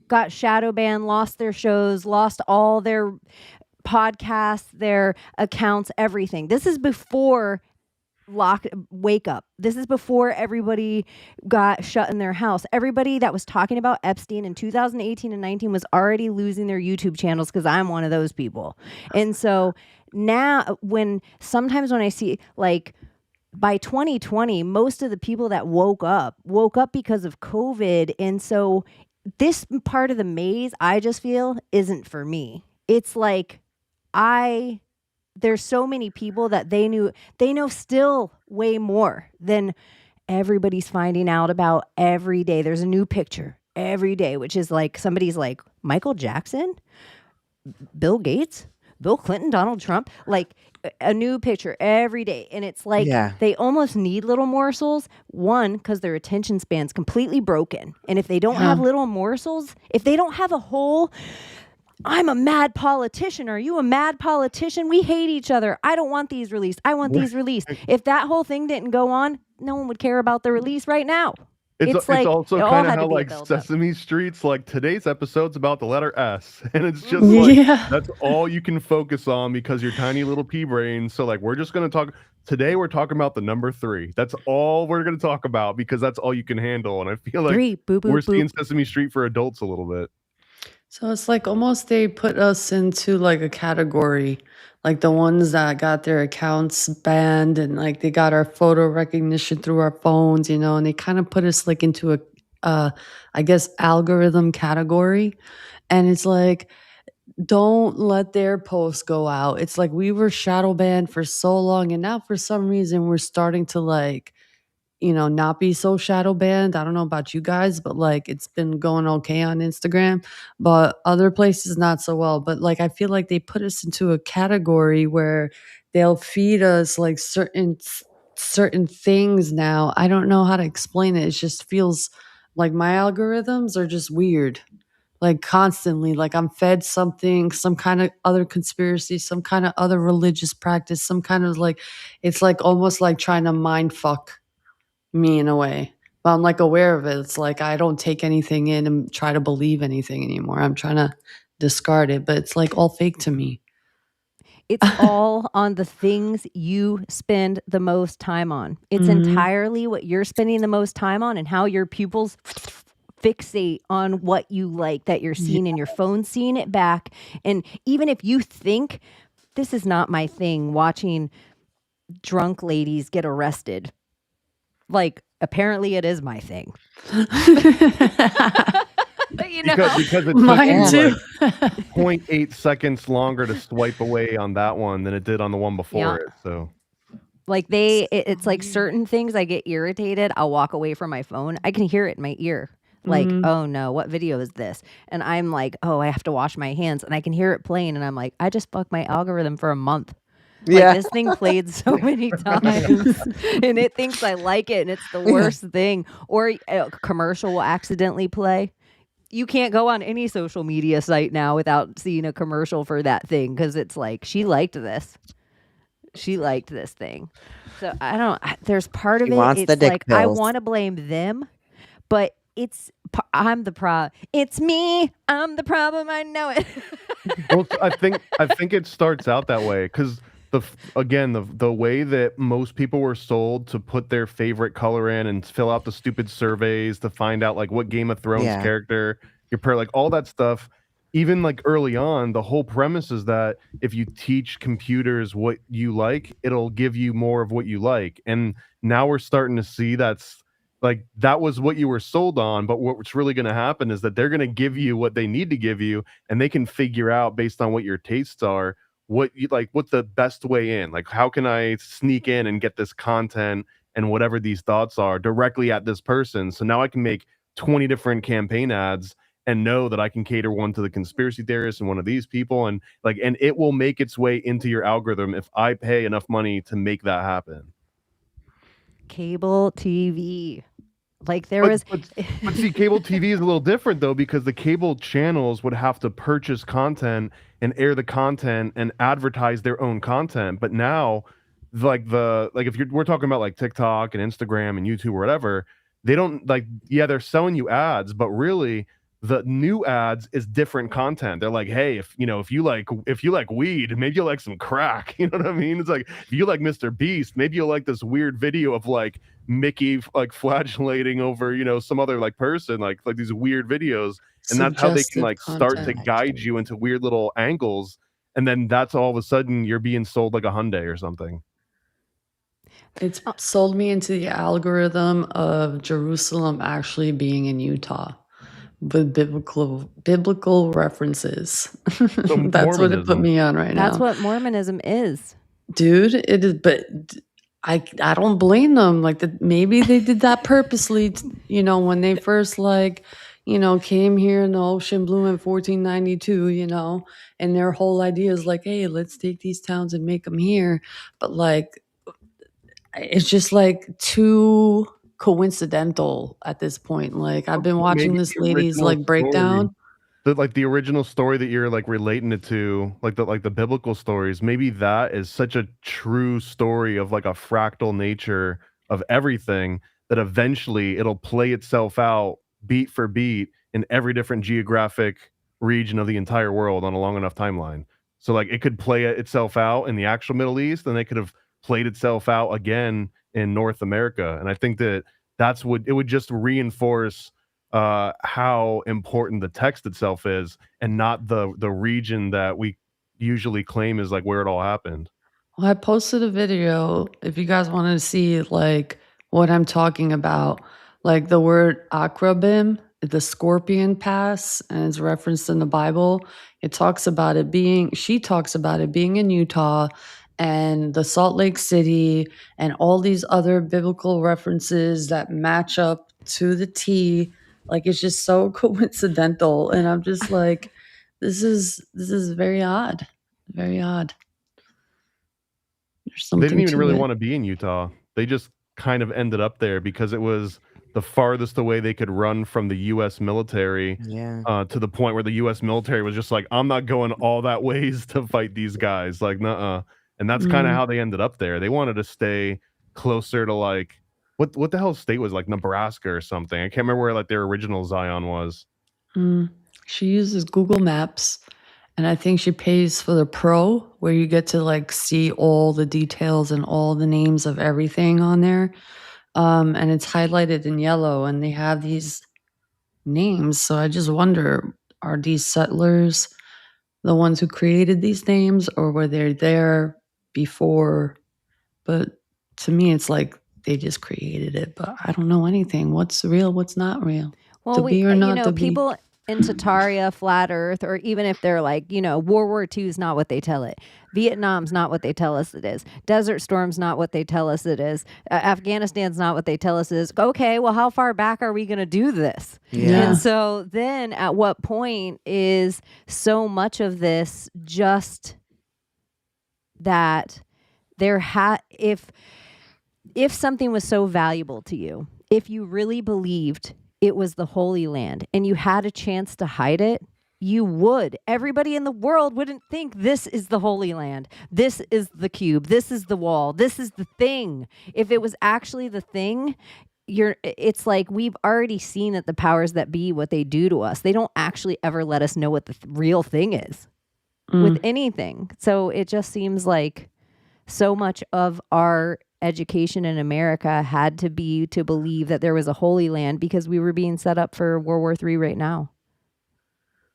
got shadow banned, lost their shows, lost all their podcasts, their accounts, everything. This is before wake up. This is before everybody got shut in their house. Everybody that was talking about Epstein in 2018 and 19 was already losing their YouTube channels, because I'm one of those people. And so now sometimes when I see, like, by 2020, most of the people that woke up because of COVID. And so this part of the maze, I just feel, isn't for me. It's like there's so many people that they know still way more than everybody's finding out about every day. There's a new picture every day, which is like somebody's like Michael Jackson, Bill Gates, Bill Clinton, Donald Trump, like a new picture every day. And it's like they almost need little morsels. One, because their attention span's completely broken. And if they don't have little morsels, if they don't have a whole, I'm a mad politician. Are you a mad politician? We hate each other. I don't want these released. I want these released. If that whole thing didn't go on, no one would care about the release right now. It's like, also it all kind of had to how be a like build-up. Sesame Street's like today's episode's about the letter S, and it's just like that's all you can focus on because your tiny little pea brain. So like we're just gonna talk today. We're talking about the number 3. That's all we're gonna talk about because that's all you can handle. And I feel like 3, boop, boop, we're boop. seeing Sesame Street for adults a little bit. So it's like almost they put us into like a category, like the ones that got their accounts banned and like they got our photo recognition through our phones, and they kind of put us like into a, I guess, algorithm category. And it's like, don't let their posts go out. It's like we were shadow banned for so long, and now for some reason we're starting to like, not be so shadow banned. I don't know about you guys, but like it's been going okay on Instagram, but other places not so well. But like I feel like they put us into a category where they'll feed us like certain things now. I don't know how to explain it. It just feels like my algorithms are just weird. Like constantly, like I'm fed something, some kind of other conspiracy, some kind of other religious practice, some kind of like, it's like almost like trying to mind fuck me in a way, but I'm like aware of it. It's like I don't take anything in and try to believe anything anymore. I'm trying to discard it, but it's like all fake to me. It's all on the things you spend the most time on. It's entirely what you're spending the most time on and how your pupils fixate on what you like, that you're seeing in your phone, seeing it back. And even if you think this is not my thing, watching drunk ladies get arrested, like apparently it is my thing. Because it Mine took too. like 0.8 seconds longer to swipe away on that one than it did on the one before it. So like it's like certain things I get irritated. I'll walk away from my phone. I can hear it in my ear. Like, oh no, what video is this? And I'm like, oh, I have to wash my hands. And I can hear it playing. And I'm like, I just fucked my algorithm for a month. Like this thing played so many times and it thinks I like it and it's the worst thing. Or a commercial will accidentally play. You can't go on any social media site now without seeing a commercial for that thing because it's like, she liked this. She liked this thing. So there's part of it. It's like, I want to blame them, but I'm the problem. It's me. I'm the problem. I know it. well, I think it starts out that way because the way that most people were sold to put their favorite color in and fill out the stupid surveys to find out like what Game of Thrones character your pair, like all that stuff. Even like early on, the whole premise is that if you teach computers what you like, it'll give you more of what you like. And now we're starting to see that's like that was what you were sold on, but what's really going to happen is that they're going to give you what they need to give you, and they can figure out based on what your tastes are what you like, what's the best way in, like how can I sneak in and get this content and whatever these thoughts are directly at this person. So now I can make 20 different campaign ads and know that I can cater one to the conspiracy theorists and one of these people, and it will make its way into your algorithm if I pay enough money to make that happen. Cable TV. Like there was But see, cable TV is a little different though, because the cable channels would have to purchase content and air the content and advertise their own content. But now, like if we're talking about like TikTok and Instagram and YouTube or whatever, they don't like, yeah, they're selling you ads, but really the new ads is different content. They're like, hey, if you like weed, maybe you'll like some crack. You know what I mean? It's like, if you like Mr. Beast, maybe you'll like this weird video of like Mickey like flagellating over some other like person, like these weird videos, and that's how they can Suggestive like start to content. guide you into weird little angles, and then that's all of a sudden you're being sold like a Hyundai or something. It's sold me into the algorithm of Jerusalem actually being in Utah with biblical references. That's what it put Mormonism. me on right now. That's what Mormonism is. Dude, it is, but I don't blame them. Like maybe they did that purposely, when they first came here in the ocean blue in 1492, and their whole idea is like, hey, let's take these towns and make them here. But like, it's just like too coincidental at this point. Like I've been watching Maybe this the lady's original like breakdown. the original story that you're like relating it to, like the biblical stories, maybe that is such a true story of like a fractal nature of everything that eventually it'll play itself out beat for beat in every different geographic region of the entire world on a long enough timeline. So like it could play itself out in the actual Middle East, and they could have played itself out again in North America. And I think that's what it would just reinforce how important the text itself is, and not the region that we usually claim is like where it all happened. Well, I posted a video if you guys wanted to see like what I'm talking about, like the word Akrabim, the scorpion pass, and it's referenced in the Bible. She talks about it being in Utah and the Salt Lake City and all these other biblical references that match up to the T. Like it's just so coincidental, and I'm just like, this is very odd, very odd. There's They something didn't even to really it. want to be in Utah. They just kind of ended up there because it was the farthest away they could run from the U.S. military. Yeah. To the point where the U.S. military was just like, I'm not going all that ways to fight these guys. Like, nuh-uh. And that's kind of how they ended up there. They wanted to stay closer to like, what the hell state was like Nebraska or something. I can't remember where like their original Zion was. She uses Google Maps, and I think she pays for the Pro, where you get to like see all the details and all the names of everything on there. And it's highlighted in yellow, and they have these names. So I just wonder, are these settlers the ones who created these names, or were they there before? But to me, it's like they just created it, but I don't know anything. What's real? What's not real? Well, To be or not to be. people in Tataria, Flat Earth, or even if they're like, World War II is not what they tell it. Vietnam's not what they tell us it is. Desert Storm's not what they tell us it is. Afghanistan's not what they tell us it is. Okay, well, how far back are we going to do this? Yeah. And so then at what point is so much of this just that if something was so valuable to you, if you really believed it was the Holy Land and you had a chance to hide it, you would. Everybody in the world wouldn't think this is the Holy Land. This is the cube. This is the wall. This is the thing. If it was actually the thing, it's like we've already seen that the powers that be, what they do to us, they don't actually ever let us know what the real thing is with anything. So it just seems like so much of our education in America had to be to believe that there was a Holy Land because we were being set up for World War III right now.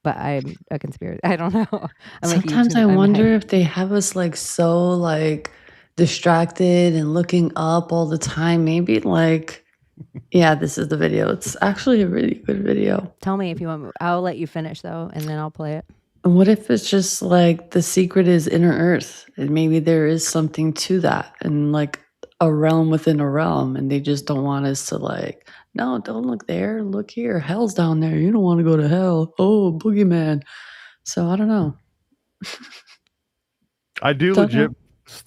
But I'm a conspiracy. I don't know. Sometimes I wonder if they have us like so like distracted and looking up all the time. Maybe like, yeah, this is the video. It's actually a really good video. Tell me if you want. I'll let you finish though, and then I'll play it. And what if it's just like the secret is inner Earth, and maybe there is something to that, and like a realm within a realm, and they just don't want us to like, no, don't look there, look here, hell's down there. You don't want to go to hell. Oh, boogeyman. So I don't know. I do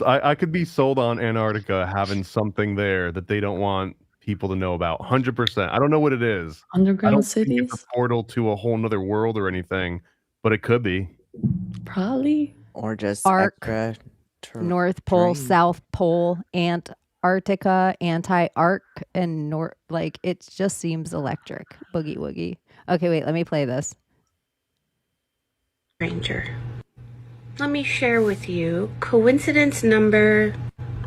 I could be sold on Antarctica having something there that they don't want people to know about. 100%. I don't know what it is. I Underground don't think it's a cities? portal to a whole nother world or anything, but it could be. Probably. Or just Arc, extra North Pole, terrain. South Pole, Antarctica, anti-arc, and like it just seems electric. Boogie woogie. Okay, wait, let me play this. Stranger. Let me share with you coincidence number.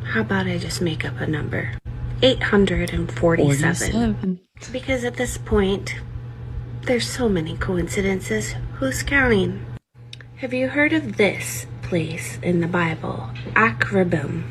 How about I just make up a number? 847. 47. Because at this point, there's so many coincidences. Who's counting? Have you heard of this place in the Bible? Akrabim.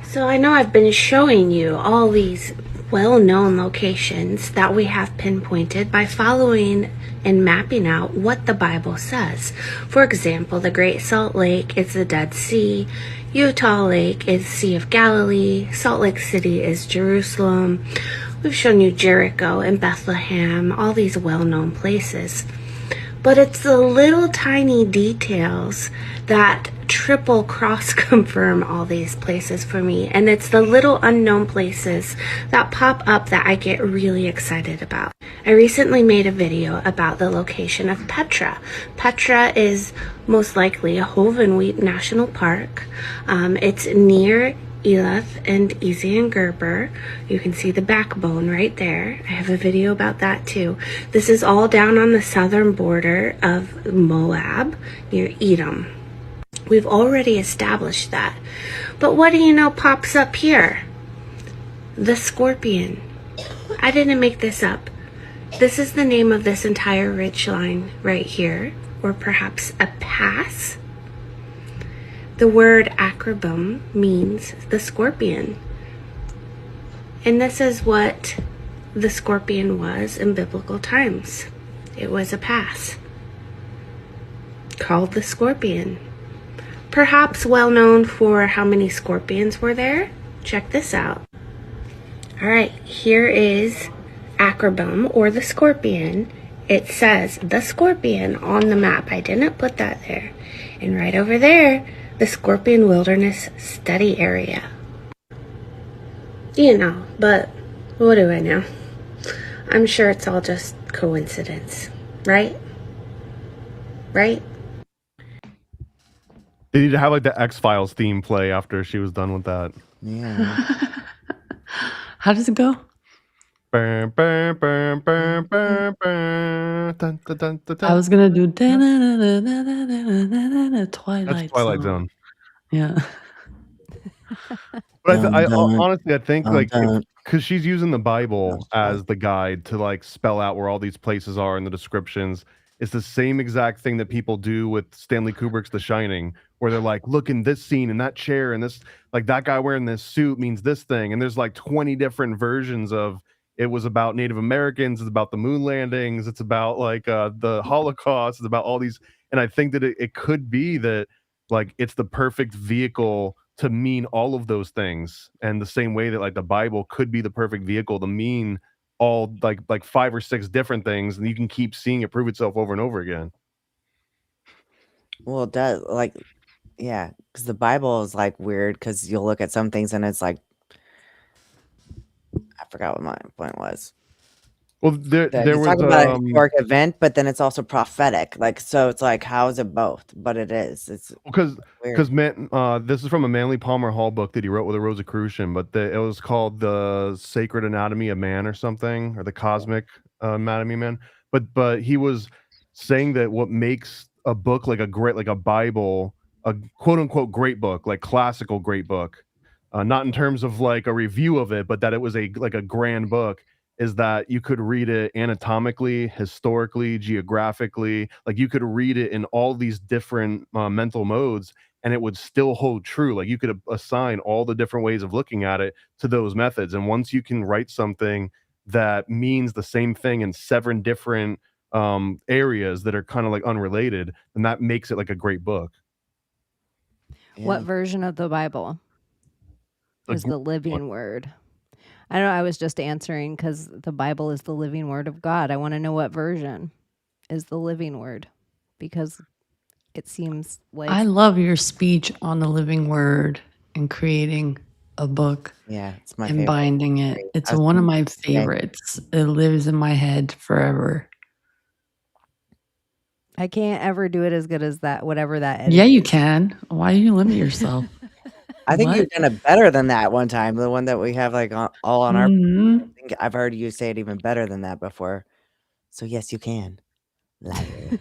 So I know I've been showing you all these well-known locations that we have pinpointed by following and mapping out what the Bible says. For example, the Great Salt Lake is the Dead Sea, Utah Lake is Sea of Galilee, Salt Lake City is Jerusalem. We've shown you Jericho and Bethlehem, all these well-known places. But it's the little tiny details that triple cross confirm all these places for me. And it's the little unknown places that pop up that I get really excited about. I recently made a video about the location of Petra. Petra is most likely a Hovenweep National Park. It's near Elath and Ezion Gerber. You can see the backbone right there. I have a video about that too. This is all down on the southern border of Moab near Edom. We've already established that. But what do you know pops up here? The scorpion. I didn't make this up. This is the name of this entire ridge line right here, or perhaps a pass. The word Akrabim means the scorpion. And this is what the scorpion was in biblical times. It was a pass called the scorpion. Perhaps well known for how many scorpions were there. Check this out. All right, here is Akrabim, or the scorpion. It says the scorpion on the map. I didn't put that there. And right over there, the Scorpion Wilderness Study Area. You know, but what do I know? I'm sure it's all just coincidence, right? Right? They need to have like the X-Files theme play after she was done with that. Yeah. How does it go? Burn, burn, burn, burn, burn, burn. Dun, dun, dun, dun, dun. I was gonna do Twilight That's Twilight Zone. Yeah. But I Dun, honestly, I think dun, like dun. because she's using the Bible That's as the guide to like spell out where all these places are in the descriptions. It's the same exact thing that people do with Stanley Kubrick's The Shining, where they're like, look in this scene in that chair and this, like that guy wearing this suit means this thing. And there's like 20 different versions of it was about Native Americans, it's about the moon landings, it's about like the Holocaust, it's about all these. And I think that it could be that like it's the perfect vehicle to mean all of those things. And the same way that like the Bible could be the perfect vehicle to mean all like 5 or 6 different things, and you can keep seeing it prove itself over and over again. Well, it does, like, yeah, because the Bible is like weird because you'll look at some things and it's like, I forgot what my point was. Well, there You was talk about a historic event, but then it's also prophetic. Like, so it's like, how is it both? But it is. It's because weird. this is from a Manly Palmer Hall book that he wrote with a Rosicrucian, but it was called The Sacred Anatomy of Man or something, or the Cosmic Anatomy of Man. But he was saying that what makes a book like a Bible, a quote unquote great book, like classical great book, not in terms of like a review of it, but that it was a grand book, is that you could read it anatomically, historically, geographically, like you could read it in all these different mental modes and it would still hold true. Like you could assign all the different ways of looking at it to those methods. And once you can write something that means the same thing in 7 different areas that are kind of like unrelated, then that makes it like a great book. Yeah. What version of the Bible is the living word? I don't know. I was just answering because the Bible is the living word of God. I want to know what version is the living word, because it seems like I love your speech on the living word and creating a book Yeah, it's my and favorite. binding it. Great. It's I was one of thinking my today. favorites. It lives in my head forever. I can't ever do it as good as that, whatever that edit Yeah, you is. can. Why do you limit yourself? I think What? you've done it better than that one time. The one that we have like all on our. I Mhm. think I've heard you say it even better than that before. So yes, you can. Layla.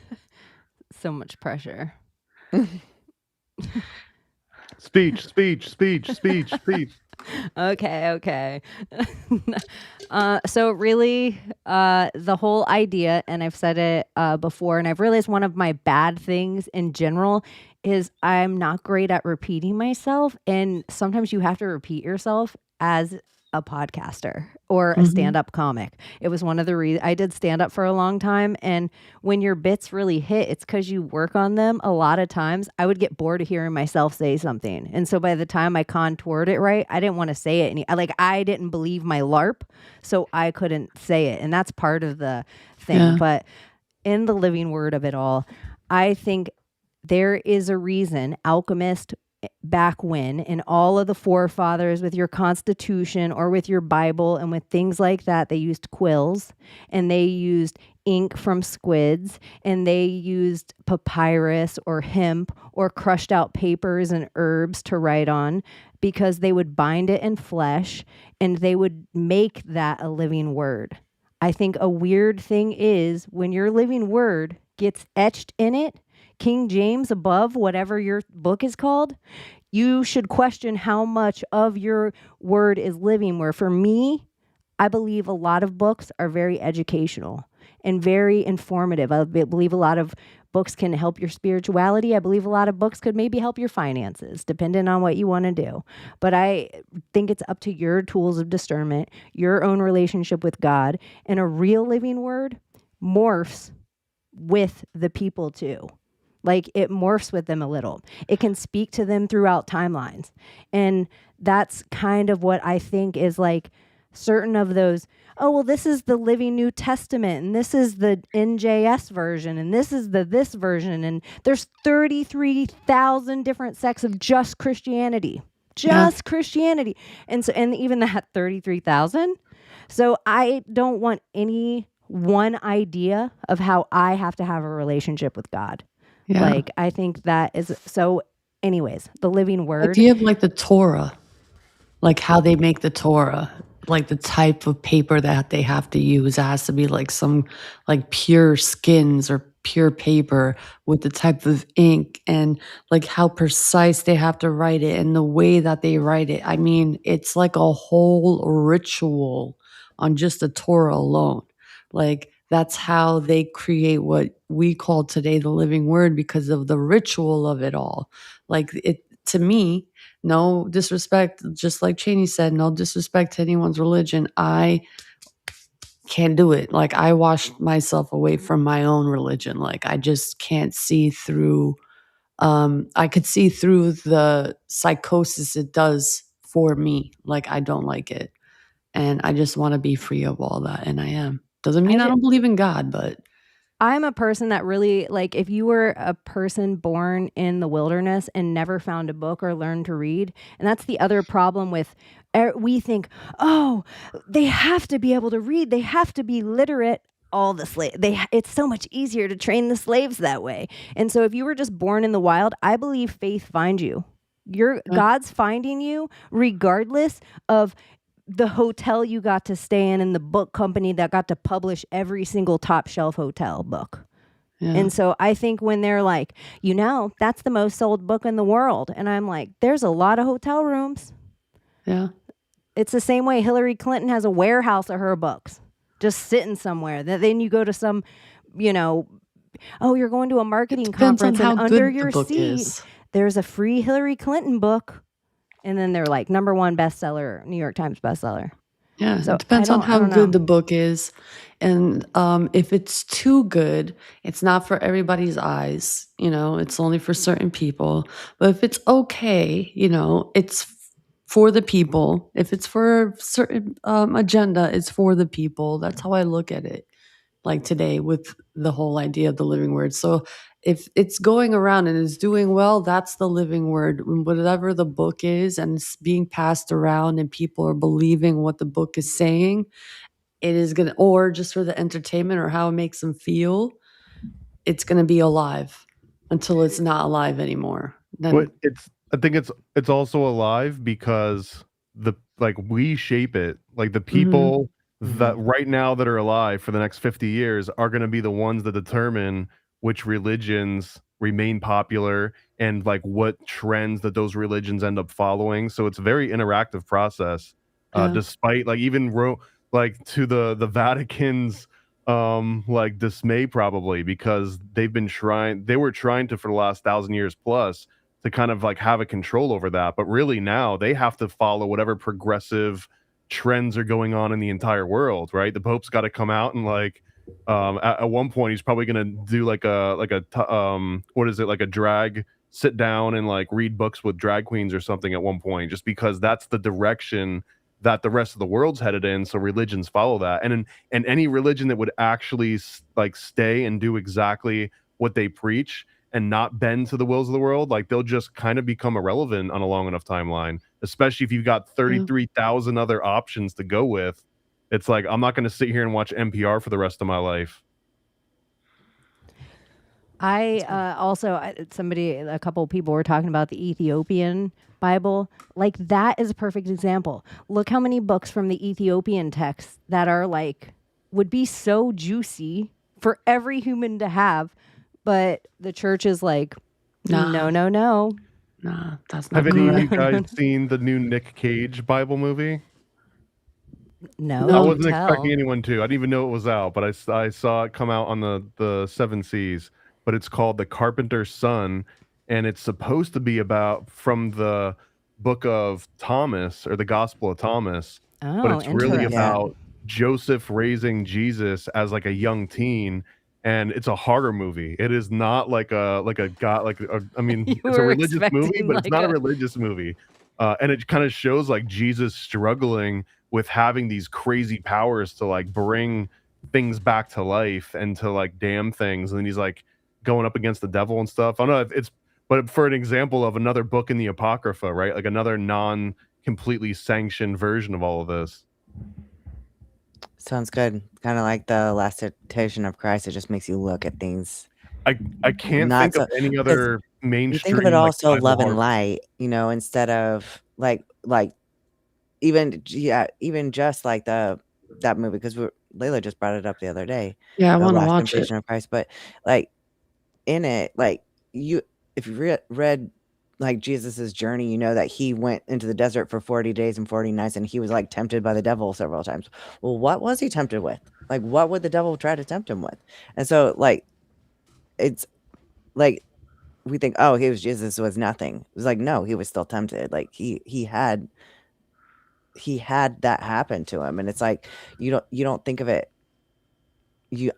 So much pressure. Speech, speech, speech, speech, speech. Okay. So really, the whole idea, and I've said it before, and I've realized one of my bad things in general is I'm not great at repeating myself, and sometimes you have to repeat yourself as a podcaster or a Mhm. stand-up comic. It was one of the reasons I did stand up for a long time, and when your bits really hit, it's because you work on them. A lot of times I would get bored of hearing myself say something, and so by the time I contoured it right, I didn't want to say it I didn't believe my LARP, so I couldn't say it, and that's part of the thing. Yeah. But in the living word of it all, I think there is a reason alchemists back when, in all of the forefathers with your constitution or with your Bible and with things like that, they used quills and they used ink from squids and they used papyrus or hemp or crushed out papers and herbs to write on, because they would bind it in flesh and they would make that a living word. I think a weird thing is when your living word gets etched in it, King James above whatever your book is called, you should question how much of your word is living. Where for me, I believe a lot of books are very educational and very informative. I believe a lot of books can help your spirituality. I believe a lot of books could maybe help your finances, depending on what you want to do. But I think it's up to your tools of discernment, your own relationship with God, and a real living word morphs with the people too. Like it morphs with them a little. It can speak to them throughout timelines. And that's kind of what I think is like certain of those, oh, well, this is the Living New Testament, and this is the NJS version, and this is the this version. And there's 33,000 different sects of just Christianity. Just Christianity. And so, and even that 33,000. So I don't want any one idea of how I have to have a relationship with God. Yeah. Like, I think that is so. Anyways, the living word. Do you have like the Torah, like how they make the Torah, like the type of paper that they have to use? It has to be like some like pure skins or pure paper with the type of ink and like how precise they have to write it and the way that they write it. I mean, it's like a whole ritual on just the Torah alone. Like that's how they create what we call today the living word, because of the ritual of it all. Like it, to me, no disrespect, just like Chaney said, no disrespect to anyone's religion. I can't do it. Like I washed myself away from my own religion. Like I just can't see through. I could see through the psychosis it does for me. Like I don't like it, and I just want to be free of all that, and I am. Doesn't mean I don't believe in God, but I'm a person that really, like, if you were a person born in the wilderness and never found a book or learned to read, and that's the other problem with, we think, oh, they have to be able to read, they have to be literate. All the it's so much easier to train the slaves that way. And so if you were just born in the wild, I believe faith finds you. God's finding you regardless of the hotel you got to stay in and the book company that got to publish every single top shelf hotel book. Yeah. And so I think when they're like, that's the most sold book in the world. And I'm like, there's a lot of hotel rooms. Yeah. It's the same way Hillary Clinton has a warehouse of her books just sitting somewhere. Then you go to some, you're going to a marketing conference and under your seat, there's a free Hillary Clinton book. And then they're like #1 bestseller, New York Times bestseller. Yeah, So it depends on how good know. the book is. And if it's too good, it's not for everybody's eyes. It's only for certain people. But if it's okay, it's for the people. If it's for a certain agenda, it's for the people. That's how I look at it. Like today with the whole idea of the living word. So if it's going around and it's doing well, that's the living word. Whatever the book is and it's being passed around and people are believing what the book is saying, it is going to, or just for the entertainment or how it makes them feel, it's going to be alive until it's not alive anymore. But I think it's also alive because we shape it. Like the people that right now that are alive for the next 50 years are going to be the ones that determine which religions remain popular and like what trends that those religions end up following. So it's a very interactive process. Despite like even to the Vatican's like dismay probably, because they were trying to for the last 1,000 years plus to kind of like have a control over that, but really now they have to follow whatever progressive trends are going on in the entire world, right? The Pope's got to come out and like at one point he's probably going to do like a drag sit down and like read books with drag queens or something at one point, just because that's the direction that the rest of the world's headed in. So religions follow that, and any religion that would actually like stay and do exactly what they preach and not bend to the wills of the world, like they'll just kind of become irrelevant on a long enough timeline, especially if you've got 33,000 other options to go with. It's like, I'm not going to sit here and watch NPR for the rest of my life. A couple people were talking about the Ethiopian Bible. Like that is a perfect example. Look how many books from the Ethiopian text that are like, would be so juicy for every human to have. But the church is like, no. Nah, that's not. Have any of you guys seen the new Nick Cage Bible movie? No. I wasn't expecting anyone to. I didn't even know it was out, but I saw it come out on the 7 Seas. But it's called The Carpenter's Son, and it's supposed to be about from the book of Thomas or the Gospel of Thomas. But it's really about Joseph raising Jesus as like a young teen. And it's a horror movie. It is not like a it's a religious movie, but it's not a religious movie. And it kind of shows like Jesus struggling with having these crazy powers to like bring things back to life and to like damn things. And then he's like going up against the devil and stuff. I don't know but for an example of another book in the Apocrypha, right? Like another non-completely sanctioned version of all of this. Sounds good. Kind of like the last temptation of Christ. It just makes you look at things. I can't think of any other mainstream. You think of it also love and light, instead of like even just like that movie, because Layla just brought it up the other day. Yeah, I want to Last watch Temptation it. of Christ, but like in it, like if you read like Jesus's journey, you know that he went into the desert for 40 days and 40 nights and he was like tempted by the devil several times. Well, what was he tempted with? Like, what would the devil try to tempt him with? And so like, it's like, we think, oh, Jesus was nothing. It was like, no, he was still tempted. Like he had that happen to him. And it's like, you don't think of it.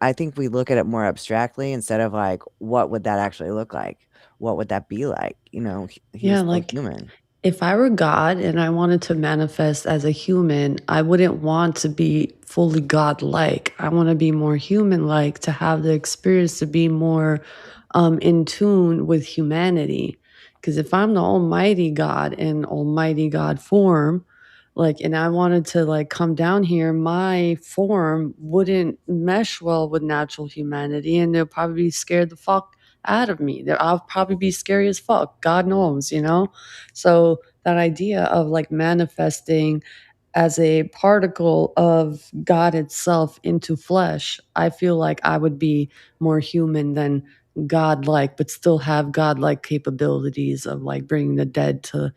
I think we look at it more abstractly instead of like, what would that actually look like? What would that be like? He's like human. If I were God and I wanted to manifest as a human, I wouldn't want to be fully God-like. I want to be more human-like, to have the experience to be more in tune with humanity. Because if I'm the Almighty God in Almighty God form, and I wanted to come down here, my form wouldn't mesh well with natural humanity, and they'll probably be scared the fuck out of me. I'll probably be scary as fuck. God knows, So that idea of manifesting as a particle of God itself into flesh, I feel like I would be more human than God-like, but still have God-like capabilities of bringing the dead to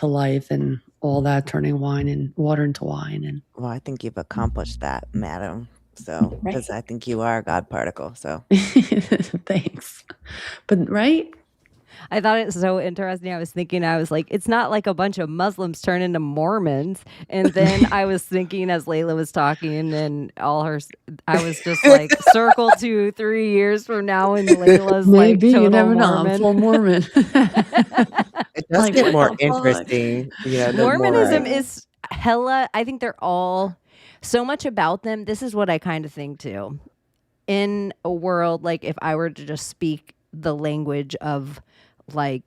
life and all that, turning wine and water into wine. And well, I think you've accomplished that, madam. So, because I think you are a God particle. So, thanks. But right. I thought it was so interesting. I was like, it's not like a bunch of Muslims turn into Mormons. And then I was thinking as Layla was talking and I was just like, circle 2-3 years from now and Layla's maybe, total you never Mormon. know, I'm full Mormon. It does get more interesting. Mormonism is hella, I think they're all so much about them. This is what I kind of think too. in a world, like if I were to just speak the language of like,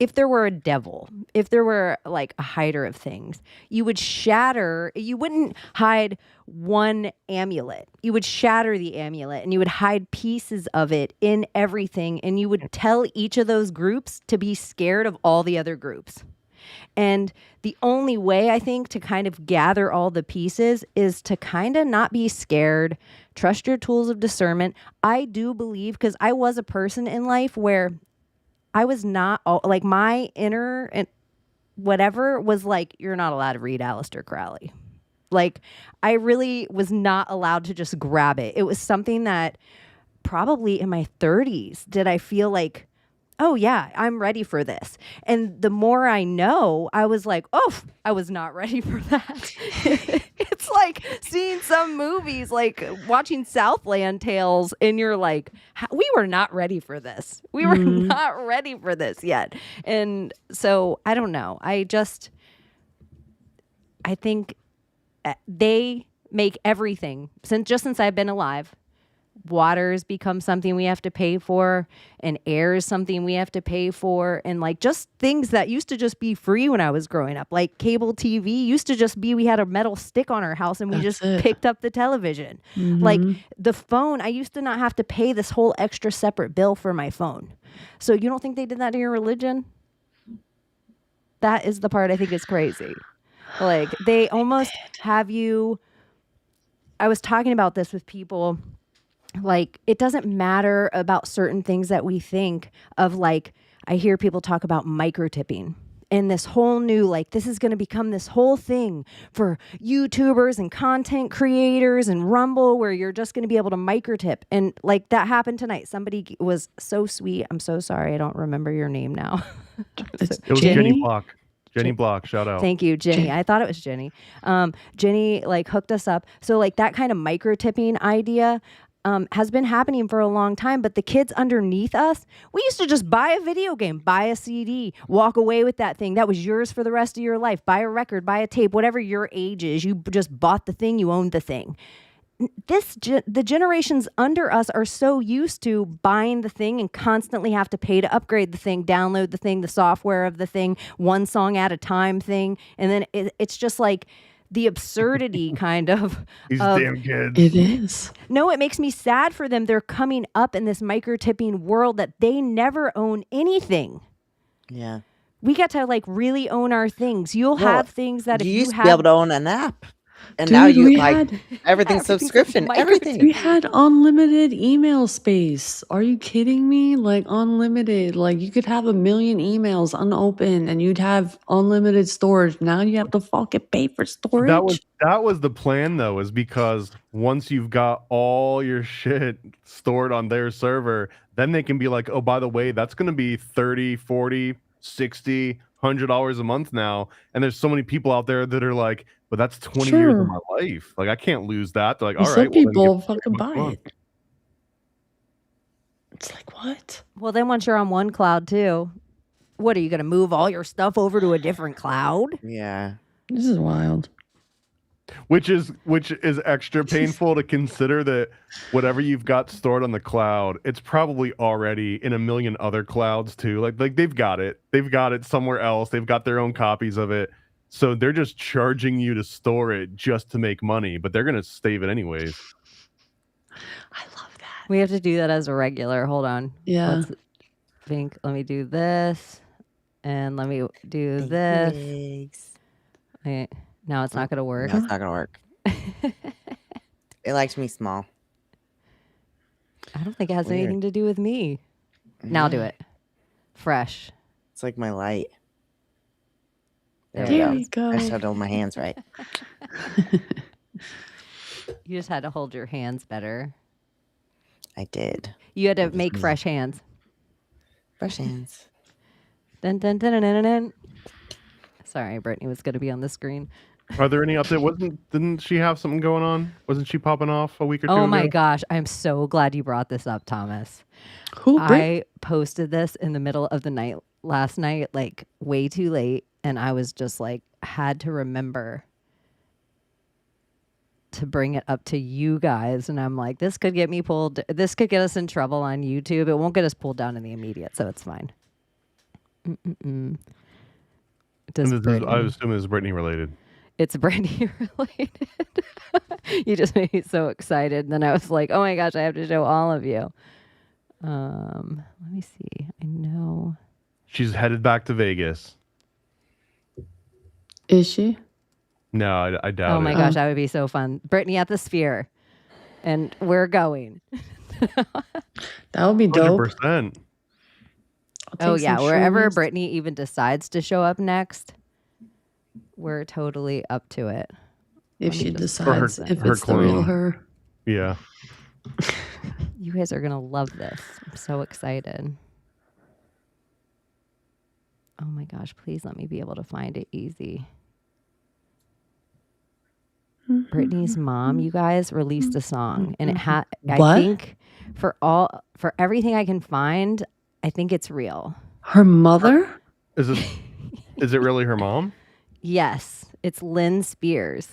if there were a devil, if there were like a hider of things, you wouldn't hide one amulet. You would shatter the amulet and you would hide pieces of it in everything. And you would tell each of those groups to be scared of all the other groups. And the only way I think to kind of gather all the pieces is to kind of not be scared, trust your tools of discernment. I do believe, because I was a person in life where I was not like my inner and whatever was like, you're not allowed to read Aleister Crowley. Like I really was not allowed to just grab it. It was something that probably in my 30s did I feel like, oh yeah, I'm ready for this. And the more I know, I was like, oh, I was not ready for that. It's like seeing some movies, like watching Southland Tales, and you're like, we were not ready for this. We were not ready for this yet. And so I don't know. I think they make everything since I've been alive. Water's become something we have to pay for, and air is something we have to pay for, and like just things that used to just be free when I was growing up, like cable TV used to just be, we had a metal stick on our house and we picked up the television. Like the phone, I used to not have to pay this whole extra separate bill for my phone. So you don't think they did that to your religion? That is the part I think is crazy. Like they almost have you, I was talking about this with people. Like, it doesn't matter about certain things that we think of. Like, I hear people talk about microtipping and this whole new, like, this is going to become this whole thing for YouTubers and content creators and Rumble, where you're just going to be able to microtip. And like that happened tonight. Somebody was so sweet. I'm so sorry. I don't remember your name now. It was Jenny Block. Jenny Block, shout out. Thank you, Jenny. I thought it was Jenny. Jenny like hooked us up. So like that kind of microtipping idea has been happening for a long time, but the kids underneath us, we used to just buy a video game, buy a CD, walk away with that thing. That was yours for the rest of your life. Buy a record, buy a tape, whatever your age is. You just bought the thing, you owned the thing. The generations under us are so used to buying the thing and constantly have to pay to upgrade the thing, download the thing, the software of the thing, one song at a time thing. And then it's just like the absurdity kind of. These damn kids. It is. No, it makes me sad for them. They're coming up in this microtipping world that they never own anything. Yeah. We get to like really own our things. You'll have things that if you used to have be able to own an app. And Dude, now you we like had- everything's subscription, everything. We had unlimited email space. Are you kidding me? Like unlimited. Like you could have 1 million emails unopened and you'd have unlimited storage. Now you have to fucking pay for storage. That was the plan though, is because once you've got all your shit stored on their server, then they can be like, oh, by the way, that's going to be 30, 40, 60, $100 a month now. And there's so many people out there that are like, but that's 20 years of my life. Like I can't lose that. They're like, all right, some people then fucking buy it. It's like, what? Well, then once you're on one cloud too, what are you going to move all your stuff over to a different cloud? Yeah. This is wild. Which is extra painful to consider that whatever you've got stored on the cloud, it's probably already in 1 million other clouds too. Like they've got it somewhere else. They've got their own copies of it. So they're just charging you to store it just to make money, but they're going to save it anyways. I love that. We have to do that as a regular. Hold on. Yeah. Let me do this. And let me do this. Wait, now it's not going to work. No, it's not going to work. It likes me small. I don't think it has Weird. anything to do with me. Now do it. Fresh. It's like my light. There we go. I just had to hold my hands right. You just had to hold your hands better. I did. You had to make fresh hands. Fresh hands. Dun, dun, dun, dun, dun, dun. Sorry, Brittany was going to be on the screen. Are there any update? Didn't she have something going on? Wasn't she popping off a week or two Oh my ago? gosh. I'm so glad you brought this up, Thomas. Who? I posted this in the middle of the night last night, like way too late. And I was just like, had to remember to bring it up to you guys, and I'm like, this could get me pulled. This could get us in trouble on YouTube. It won't get us pulled down in the immediate, so it's fine. Does And I assume this is Britney related. It's Britney related. You just made me so excited. And then I was like, oh my gosh, I have to show all of you. Let me see. I know. She's headed back to Vegas. Is she? No, I doubt it. Oh my gosh, that would be so fun. Britney at the Sphere. And we're going. That would be dope. 100%. Oh yeah, wherever Britney even decides to show up next, we're totally up to it. If she decides if it's the real her. Yeah. You guys are going to love this. I'm so excited. Oh my gosh, please let me be able to find it easy. Britney's mom, you guys, released a song, and it had. I think for everything I can find, I think it's real. Her mother? Is it really her mom? Yes, it's Lynn Spears.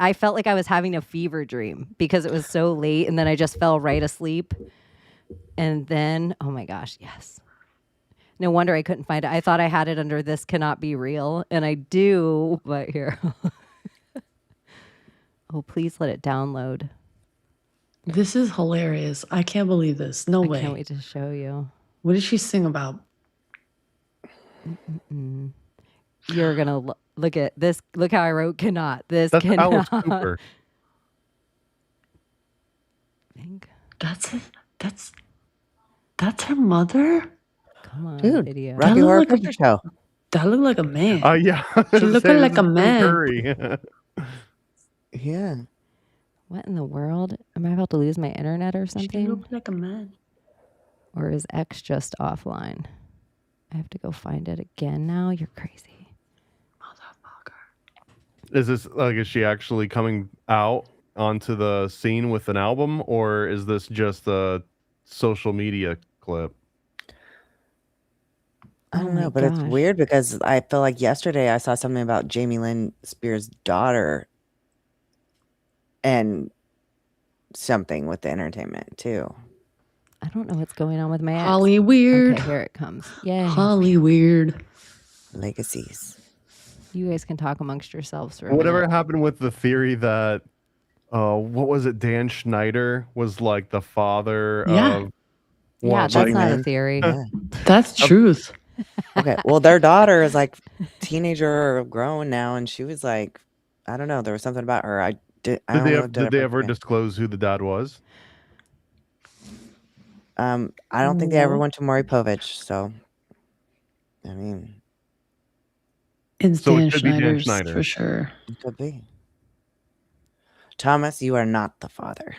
I felt like I was having a fever dream because it was so late, and then I just fell right asleep. And then, oh my gosh, yes. No wonder I couldn't find it. I thought I had it under "This Cannot Be Real," and I do, but here. Oh, please let it download. This is hilarious. I can't believe this. No way. I can't wait to show you. What did she sing about? You're going to look at this. Look how I wrote cannot. This That's cannot. Alice Cooper. That's her mother? Come on, Dude, video. Rocky Horror Picture Show. That looked like a man. Yeah. She looked like a man. Curry. Yeah. What in the world? Am I about to lose my internet or She something? looked like a man. Or is X just offline? I have to go find it again now. You're crazy. Is she actually coming out onto the scene with an album, or is this just a social media clip? I don't know, but it's weird because I feel like yesterday I saw something about Jamie Lynn Spears' daughter and something with the entertainment too. I don't know what's going on with my X. Holly Weird. Okay, here it comes. Yay. Holly Weird. Legacies. You guys can talk amongst yourselves for a Whatever minute. happened with the theory that what was it? Dan Schneider was like the father of. Yeah, that's not a theory. That's truth. Okay, well, their daughter is like teenager or grown now, and she was like, I don't know, there was something about her. Did they ever disclose who the dad was? I don't think they ever went to Maury Povich, so I mean, It's So it Dan could be Dan Schneider's Schneider. for sure. it could be. Thomas, you are not the father.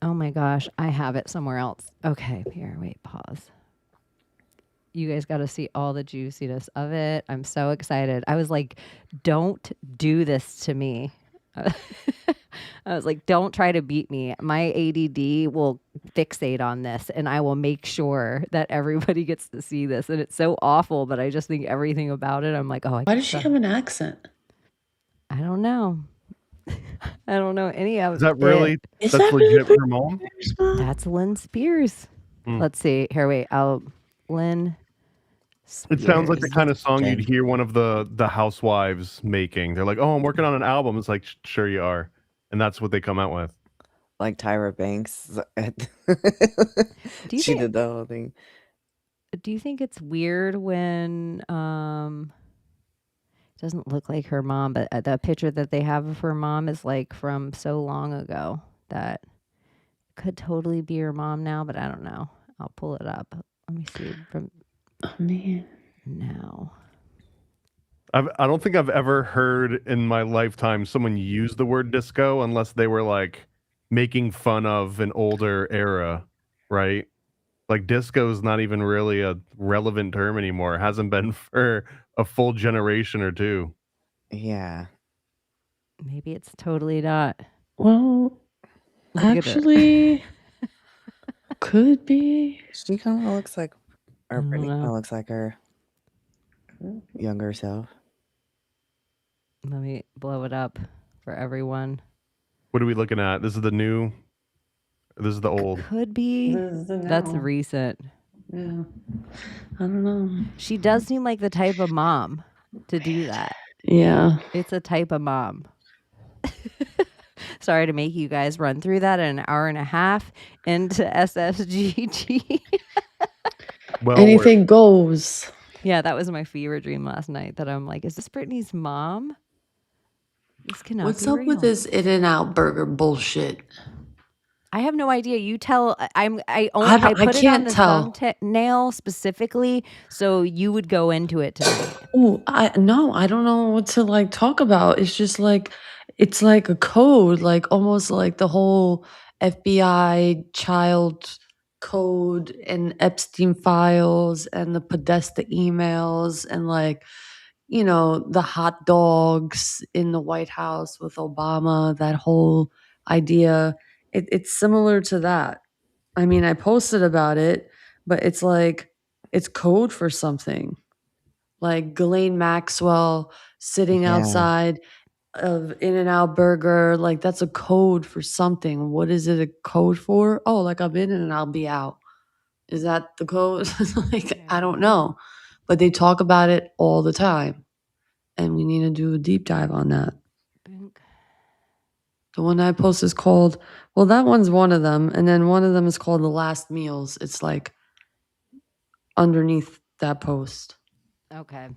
Oh my gosh, I have it somewhere else. Okay, here, wait, pause. You guys got to see all the juiciness of it. I'm so excited. I was like, don't do this to me. I was like, don't try to beat me. My ADD will fixate on this, and I will make sure that everybody gets to see this. And it's so awful, but I just think everything about it. I'm like, oh, Why does she have an accent? I don't know. I don't know any of it. Is that really? Is That's that legit really her mom? That's Lynn Spears. Let's see. Here, wait. Lynn It sounds like the Spears. kind of song you'd hear one of the housewives making. They're like, "Oh, I'm working on an album." It's like, "Sure you are," and that's what they come out with. Like Tyra Banks. Do you She think- did the whole thing. Do you think it's weird when it doesn't look like her mom, but the picture that they have of her mom is like from so long ago that could totally be her mom now, but I don't know. I'll pull it up. Let me see from now. I don't think I've ever heard in my lifetime someone use the word disco unless they were like making fun of an older era, right? Like disco is not even really a relevant term anymore. It hasn't been for a full generation or two. Yeah. Maybe it's totally not. Well, Look at her. actually, could be. She kind of looks like, or I don't Brittany kind know. of looks like her younger self. Let me blow it up for everyone. What are we looking at? This is the new. This is the old. Could be. That's now. recent. Yeah. I don't know. She does seem like the type of mom to do that. Yeah. It's a type of mom. Sorry to make you guys run through that in an hour and a half into SSGG. Well, Anything goes. Yeah, that was my fever dream last night. That I'm like, is this Brittany's mom? This cannot What's be up real. with this In-N-Out burger bullshit? I have no idea. You tell. I put I it on can't the tell. thumbnail specifically, so you would go into it tonight. Oh, I don't know what to like talk about. It's just like it's like a code, like almost like the whole FBI child code and Epstein files and the Podesta emails and like the hot dogs in the White House with Obama, that whole idea. It's similar to that. I mean, I posted about it, but it's like it's code for something. Like Ghislaine Maxwell sitting Yeah. outside of In-N-Out Burger, like that's a code for something. What is it a code for? Oh, like I'm in and I'll be out. Is that the code? Like, I don't know. But they talk about it all the time. And we need to do a deep dive on that. The one I post is called, well, that one's one of them. And then one of them is called The Last Meals. It's like underneath that post. Okay,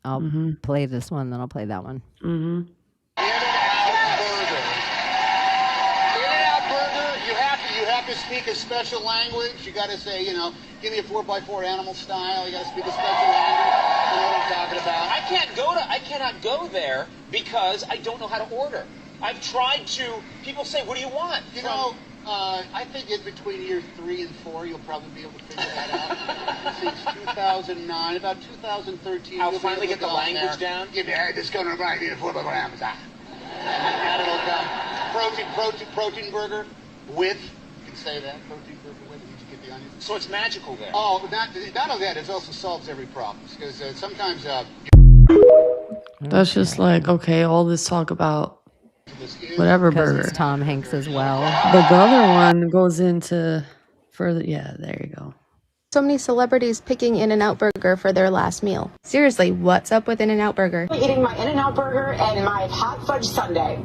I'll play this one, then I'll play that one. Mm-hmm. In-N-Out Burger, you have to speak a special language. You got to say, give me a 4x4 animal style. You got to speak a special language. You know what I'm talking about. I cannot go there because I don't know how to order. I've tried to. People say, "What do you want?" I think in between years 3 and 4, you'll probably be able to figure that out. Since 2009, about 2013, I'll you'll finally be able get to the go language there. down. Give me this going to buy me a 4x4 animal style. Protein burger with. You can say that protein burger with. Did you get the onions? So it's magical there. Oh, not only that, it also solves every problem. Because sometimes That's just like, okay, all this talk about whatever burger. It's Tom Hanks as well. But the other one goes into further. Yeah, there you go. So many celebrities picking In-N-Out Burger for their last meal. Seriously, what's up with In-N-Out Burger? Eating my In-N-Out Burger and my hot fudge sundae.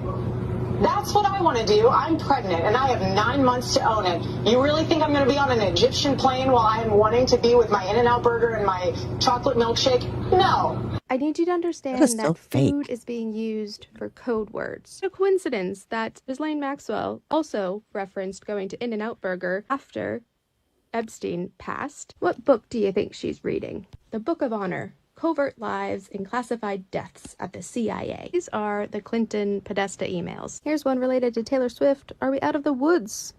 That's what I want to do. I'm pregnant and I have 9 months to own it. You really think I'm going to be on an Egyptian plane while I'm wanting to be with my In-N-Out Burger and my chocolate milkshake? No. I need you to understand that food is being used for code words. A coincidence that Ghislaine Maxwell also referenced going to In-N-Out Burger after Epstein passed. What book do you think she's reading? The Book of Honor. Covert Lives and Classified Deaths at the CIA. These are the Clinton Podesta emails. Here's one related to Taylor Swift. Are we out of the woods?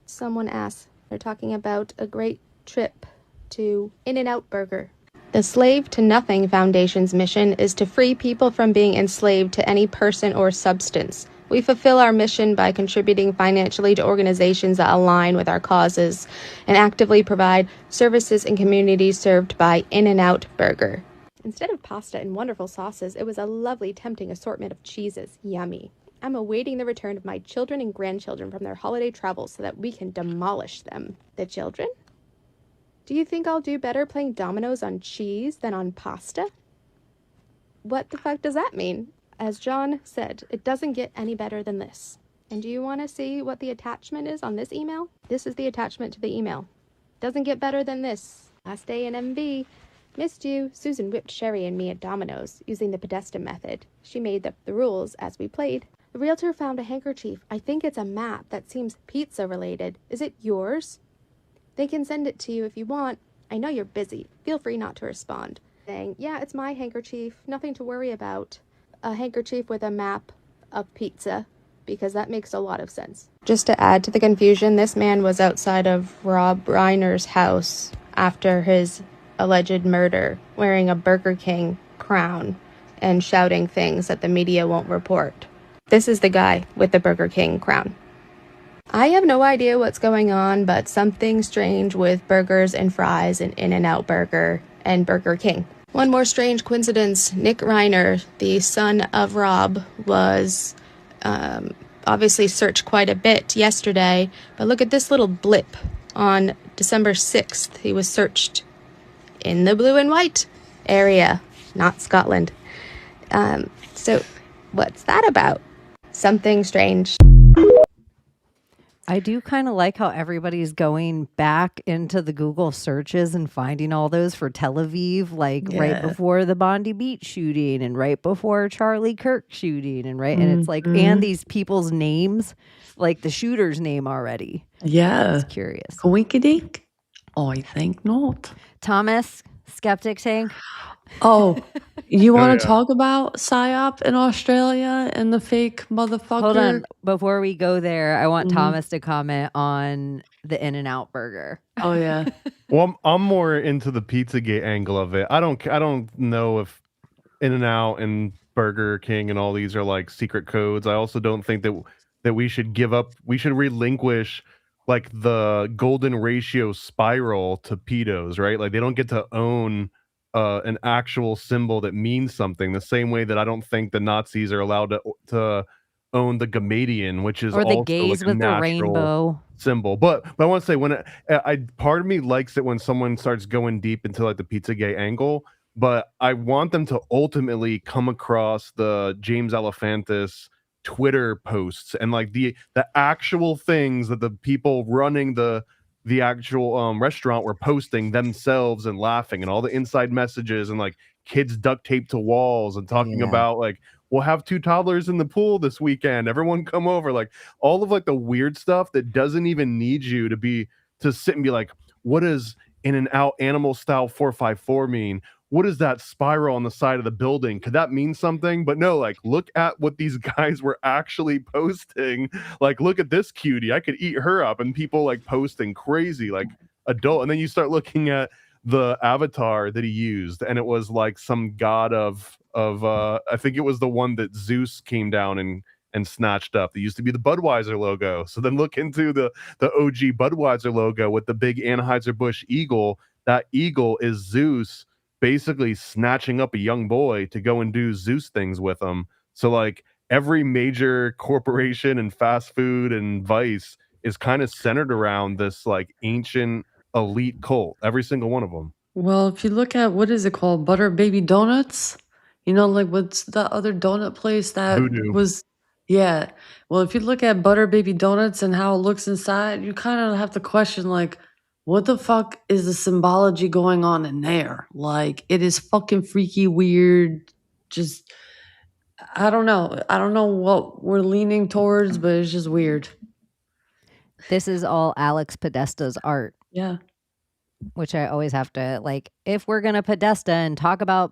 Someone asks. They're talking about a great trip to In-N-Out Burger. The Slave to Nothing Foundation's mission is to free people from being enslaved to any person or substance. We fulfill our mission by contributing financially to organizations that align with our causes and actively provide services in communities served by In-N-Out Burger. Instead of pasta and wonderful sauces, it was a lovely, tempting assortment of cheeses. Yummy. I'm awaiting the return of my children and grandchildren from their holiday travels so that we can demolish them. The children? Do you think I'll do better playing dominoes on cheese than on pasta? What the fuck does that mean? As John said, it doesn't get any better than this. And do you want to see what the attachment is on this email? This is the attachment to the email. Doesn't get better than this. Last day in MV. Missed you. Susan whipped Sherry and me at dominoes using the Podesta method. She made up the rules as we played. The realtor found a handkerchief. I think it's a map that seems pizza related. Is it yours? They can send it to you if you want. I know you're busy. Feel free not to respond. Saying, yeah, it's my handkerchief. Nothing to worry about. A handkerchief with a map of pizza, because that makes a lot of sense. Just to add to the confusion, this man was outside of Rob Reiner's house after his alleged murder, wearing a Burger King crown and shouting things that the media won't report. This is the guy with the Burger King crown. I have no idea what's going on, but something strange with burgers and fries and In-N-Out Burger and Burger King. One more strange coincidence. Nick Reiner, the son of Rob, was obviously searched quite a bit yesterday. But look at this little blip. On December 6th, he was searched in the blue and white area, not Scotland. So what's that about? Something strange. I do kind of like how everybody's going back into the Google searches and finding all those for Tel Aviv, like right before the Bondi Beach shooting and right before Charlie Kirk shooting and and it's like, and these people's names, like the shooter's name already. Yeah. It's curious. Coinkydink? I think not. Thomas, Skeptic Tank. Oh, you want to yeah. talk about PSYOP in Australia and the fake motherfucker? Hold on. Before we go there, I want Thomas to comment on the In-N-Out burger. Oh, yeah. Well, I'm more into the Pizzagate angle of it. I don't know if In-N-Out and Burger King and all these are like secret codes. I also don't think that we should give up. We should relinquish like the golden ratio spiral to pedos, right? Like they don't get to own an actual symbol that means something. The same way that I don't think the Nazis are allowed to own the Gamadian, which is or the also gays like a with the natural rainbow symbol. But I want to say when I part of me likes it when someone starts going deep into like the Pizzagate angle, but I want them to ultimately come across the James Alefantis Twitter posts and like the actual things that the people running the actual restaurant were posting themselves and laughing and all the inside messages and like kids duct taped to walls and talking about like, we'll have 2 toddlers in the pool this weekend, everyone come over, like all of like the weird stuff that doesn't even need you to sit and be like, what does In-N-Out animal style 454 mean? What does that spiral on the side of the building? Could that mean something? But no, like look at what these guys were actually posting. Like, look at this cutie. I could eat her up. And people like posting crazy, like adult. And then you start looking at the avatar that he used, and it was like some god of I think it was the one that Zeus came down and snatched up. That used to be the Budweiser logo. So then look into the OG Budweiser logo with the big Anheuser-Busch eagle. That eagle is Zeus basically snatching up a young boy to go and do Zeus things with him. So like every major corporation and fast food and vice is kind of centered around this like ancient elite cult, every single one of them. Well, if you look at, what is it called? Butter Baby Donuts? You know, like what's the other donut place that Voodoo. was, yeah. Well, if you look at Butter Baby Donuts and how it looks inside, you kind of have to question like, what the fuck is the symbology going on in there? Like, it is fucking freaky weird. Just, I don't know. I don't know what we're leaning towards, but it's just weird. This is all Alex Podesta's art. Yeah. Which I always have to, like, if we're going to Podesta and talk about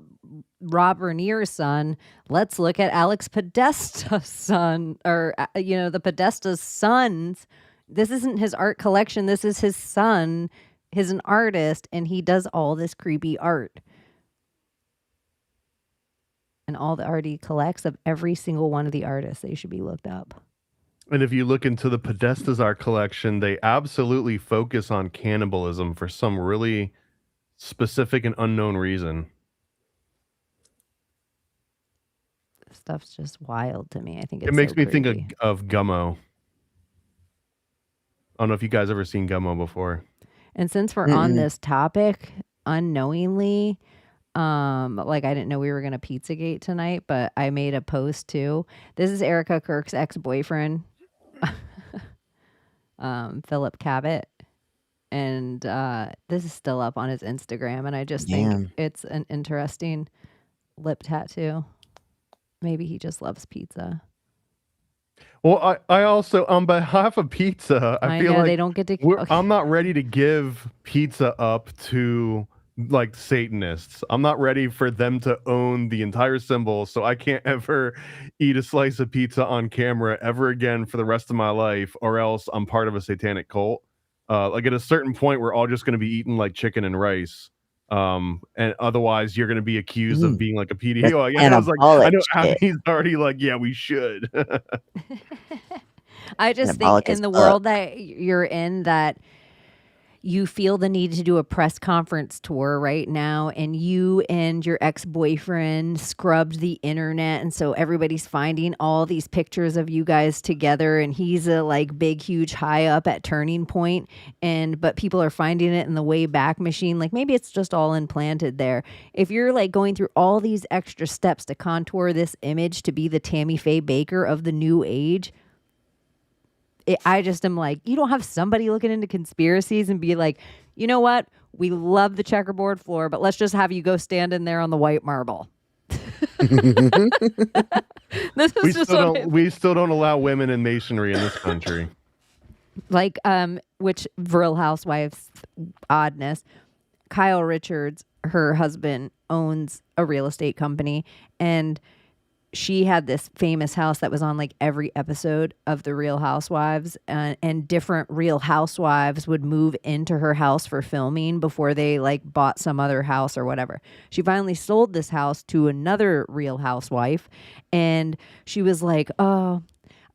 Rob Renier's son, let's look at Alex Podesta's son, or, the Podesta's sons. This isn't his art collection. This is his son. He's an artist, and he does all this creepy art. And all the art he collects of every single one of the artists, they should be looked up. And if you look into the Podesta's art collection, they absolutely focus on cannibalism for some really specific and unknown reason. This stuff's just wild to me. I think it's it makes so me creepy. think of Gummo. I don't know if you guys ever seen Gummo before. And since we're on this topic, unknowingly, like I didn't know we were gonna Pizzagate tonight, but I made a post too. This is Erica Kirk's ex-boyfriend, Philip Cabot, and this is still up on his Instagram, and I just think it's an interesting lip tattoo. Maybe he just loves pizza. Well, I also, on behalf of pizza, I feel know, like they don't get to. I'm not ready to give pizza up to like Satanists. I'm not ready for them to own the entire symbol, so I can't ever eat a slice of pizza on camera ever again for the rest of my life, or else I'm part of a satanic cult. Like at a certain point, we're all just going to be eating like chicken and rice. And otherwise you're going to be accused of being like a PDO. Yeah, I was like, I know Abbie's already like, yeah, we should. I just think in the world that you're in, that you feel the need to do a press conference tour right now, and you and your ex-boyfriend scrubbed the internet, and so everybody's finding all these pictures of you guys together, and he's a like big huge high up at Turning Point, but people are finding it in the Wayback Machine. Like maybe it's just all implanted there. If you're like going through all these extra steps to contour this image to be the Tammy Faye Baker of the new age, I just am like, you don't have somebody looking into conspiracies and be like, you know what? We love the checkerboard floor, but let's just have you go stand in there on the white marble. This is we still don't allow women in masonry in this country. Like, which Real Housewives oddness. Kyle Richards, her husband, owns a real estate company, and she had this famous house that was on like every episode of the Real Housewives, and different Real Housewives would move into her house for filming before they like bought some other house or whatever. She finally sold this house to another Real Housewife, and she was like, oh,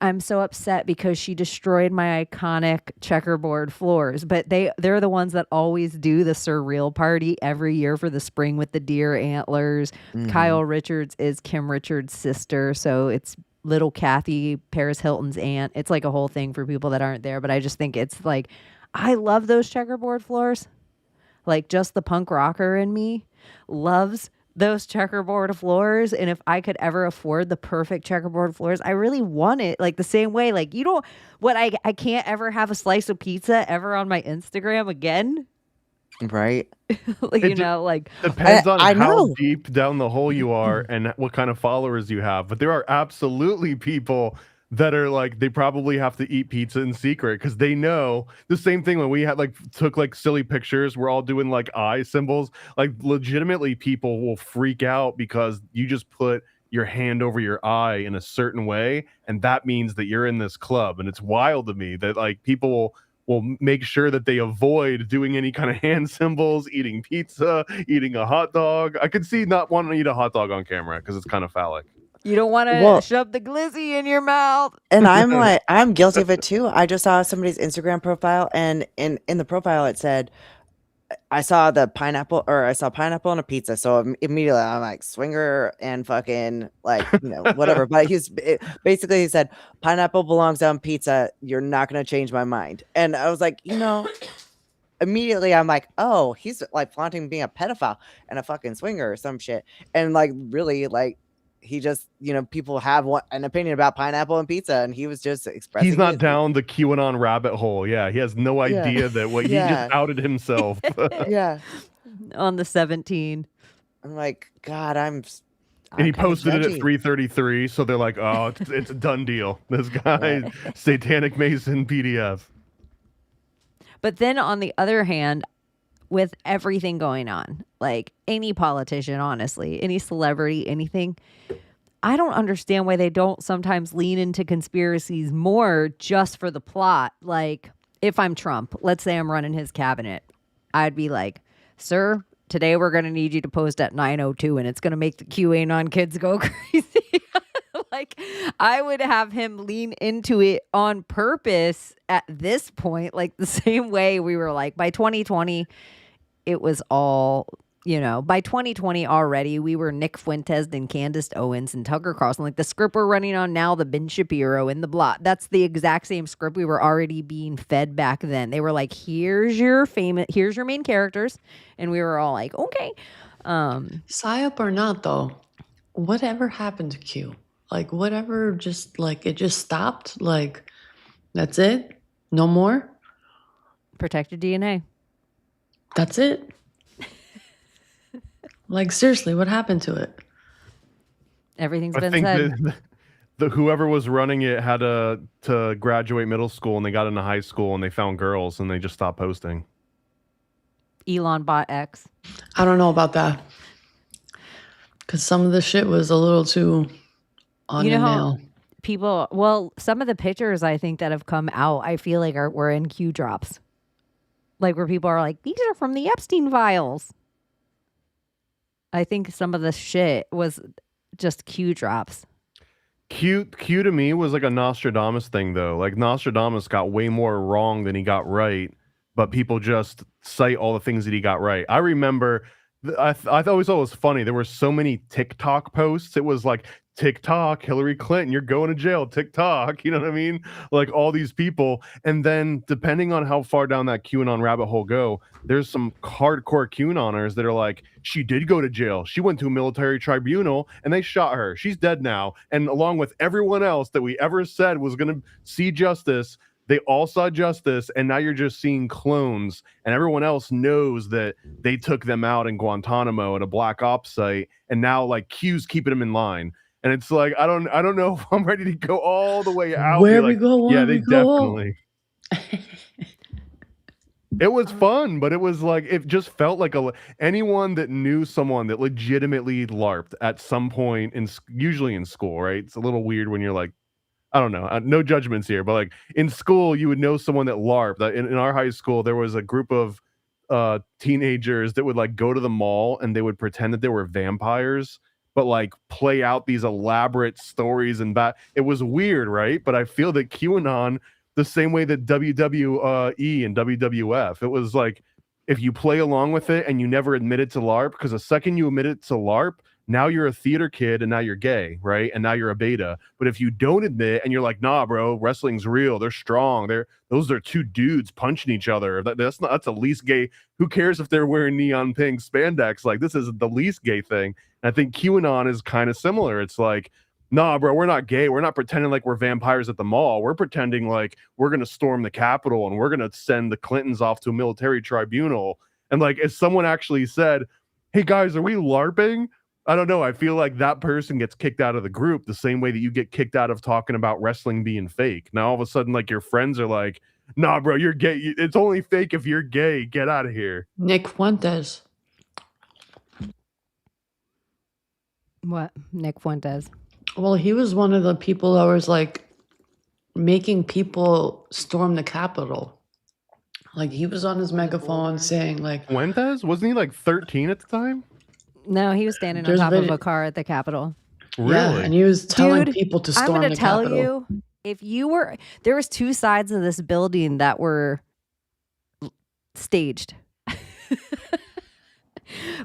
I'm so upset because she destroyed my iconic checkerboard floors. But they're the ones that always do the surreal party every year for the spring with the deer antlers. Mm-hmm. Kyle Richards is Kim Richards' sister, so it's little Kathy, Paris Hilton's aunt. It's like a whole thing for people that aren't there. But I just think it's like, I love those checkerboard floors. Like just the punk rocker in me loves those checkerboard floors, and if I could ever afford the perfect checkerboard floors, I really want it like the same way. Like I can't ever have a slice of pizza ever on my Instagram again. Right. Depends on how deep down the hole you are and what kind of followers you have. But there are absolutely people that are like, they probably have to eat pizza in secret because they know the same thing when we had took silly pictures. We're all doing like eye symbols. Like legitimately people will freak out because you just put your hand over your eye in a certain way. And that means that you're in this club. And it's wild to me that like people will make sure that they avoid doing any kind of hand symbols, eating pizza, eating a hot dog. I could see not wanting to eat a hot dog on camera because it's kind of phallic. You don't want to shove the glizzy in your mouth. And I'm like, I'm guilty of it too. I just saw somebody's Instagram profile, and in the profile it said, I saw pineapple on a pizza. So immediately I'm like, swinger and fucking like, whatever. But he said, pineapple belongs on pizza. You're not going to change my mind. And I was like, immediately I'm like, oh, he's like flaunting being a pedophile and a fucking swinger or some shit. And like, really, like, he just, people have an opinion about pineapple and pizza, and he was just expressing. He's not down the QAnon rabbit hole. Yeah, he has no idea that he just outed himself. Yeah, on the 17. I'm like, God, and he posted it at 3:33, so they're like, oh, it's a done deal. This guy, Satanic Mason PDF. But then on the other hand, with everything going on, like any politician, honestly, any celebrity, anything, I don't understand why they don't sometimes lean into conspiracies more just for the plot. Like if I'm Trump, let's say I'm running his cabinet, I'd be like, sir, today we're going to need you to post at 9:02 and it's going to make the QAnon kids go crazy. Like I would have him lean into it on purpose at this point, like the same way we were like by 2020, it was all, by 2020 already, we were Nick Fuentes and Candace Owens and Tucker Carlson. Like the script we're running on now, the Ben Shapiro and the blah. That's the exact same script we were already being fed back then. They were like, here's your main characters. And we were all like, okay. Psyop or not, though, whatever happened to Q? Like whatever, just like it just stopped? Like that's it? No more? Protected DNA. That's it. Like seriously, what happened to it? Everything's been said. The whoever was running it had to graduate middle school, and they got into high school, and they found girls, and they just stopped posting. Elon bought X. I don't know about that, because some of the shit was a little too on the nail. Some of the pictures I think that have come out, I feel like were in Q drops. Like where people are like, these are from the Epstein files. I think some of the shit was just Q drops. Q to me was like a Nostradamus thing though. Like Nostradamus got way more wrong than he got right. but people just cite all the things that he got right. I remember, I always thought it was funny. There were so many TikTok posts. It was like, TikTok, Hillary Clinton, you're going to jail. TikTok, you know what I mean? Like all these people. And then depending on how far down that QAnon rabbit hole go, there's some hardcore QAnoners that are like, she did go to jail. She went to a military tribunal and they shot her. She's dead now. And along with everyone else that we ever said was going to see justice, they all saw justice, and now you're just seeing clones, and everyone else knows that they took them out in Guantanamo at a black ops site, and now like Q's keeping them in line. And it's like, I don't know if I'm ready to go all the way out. Where like, we go, yeah, they definitely. It was fun, but it was like, it just felt like anyone that knew someone that legitimately LARPed at some point usually in school, right? It's a little weird when you're like, I don't know, no judgments here, but like in school, you would know someone that LARPed. In our high school, there was a group of teenagers that would like go to the mall and they would pretend that they were vampires, but like play out these elaborate stories and it was weird, right? But I feel that QAnon, the same way that WWE and WWF, it was like, if you play along with it and you never admit it to LARP, because the second you admit it to LARP, now you're a theater kid and now you're gay, right? And now you're a beta. But if you don't admit and you're like, nah, bro, wrestling's real. They're strong. Those are two dudes punching each other. That's the least gay. Who cares if they're wearing neon pink spandex? Like, this is the least gay thing. And I think QAnon is kind of similar. It's like, nah, bro, we're not gay. We're not pretending like we're vampires at the mall. We're pretending like we're going to storm the Capitol and we're going to send the Clintons off to a military tribunal. And like, if someone actually said, hey guys, are we LARPing? I don't know. I feel like that person gets kicked out of the group the same way that you get kicked out of talking about wrestling being fake. Now, all of a sudden, like your friends are like, nah, bro, you're gay. It's only fake if you're gay. Get out of here. Nick Fuentes. What? Nick Fuentes. Well, he was one of the people that was like making people storm the Capitol. Like he was on his megaphone saying like, Fuentes? Wasn't he like 13 at the time? No, he was standing on top of a car at the Capitol. Really? Yeah, and he was telling Dude, people to storm I'm the gonna tell Capitol. you, if you were, there was two sides of this building that were staged.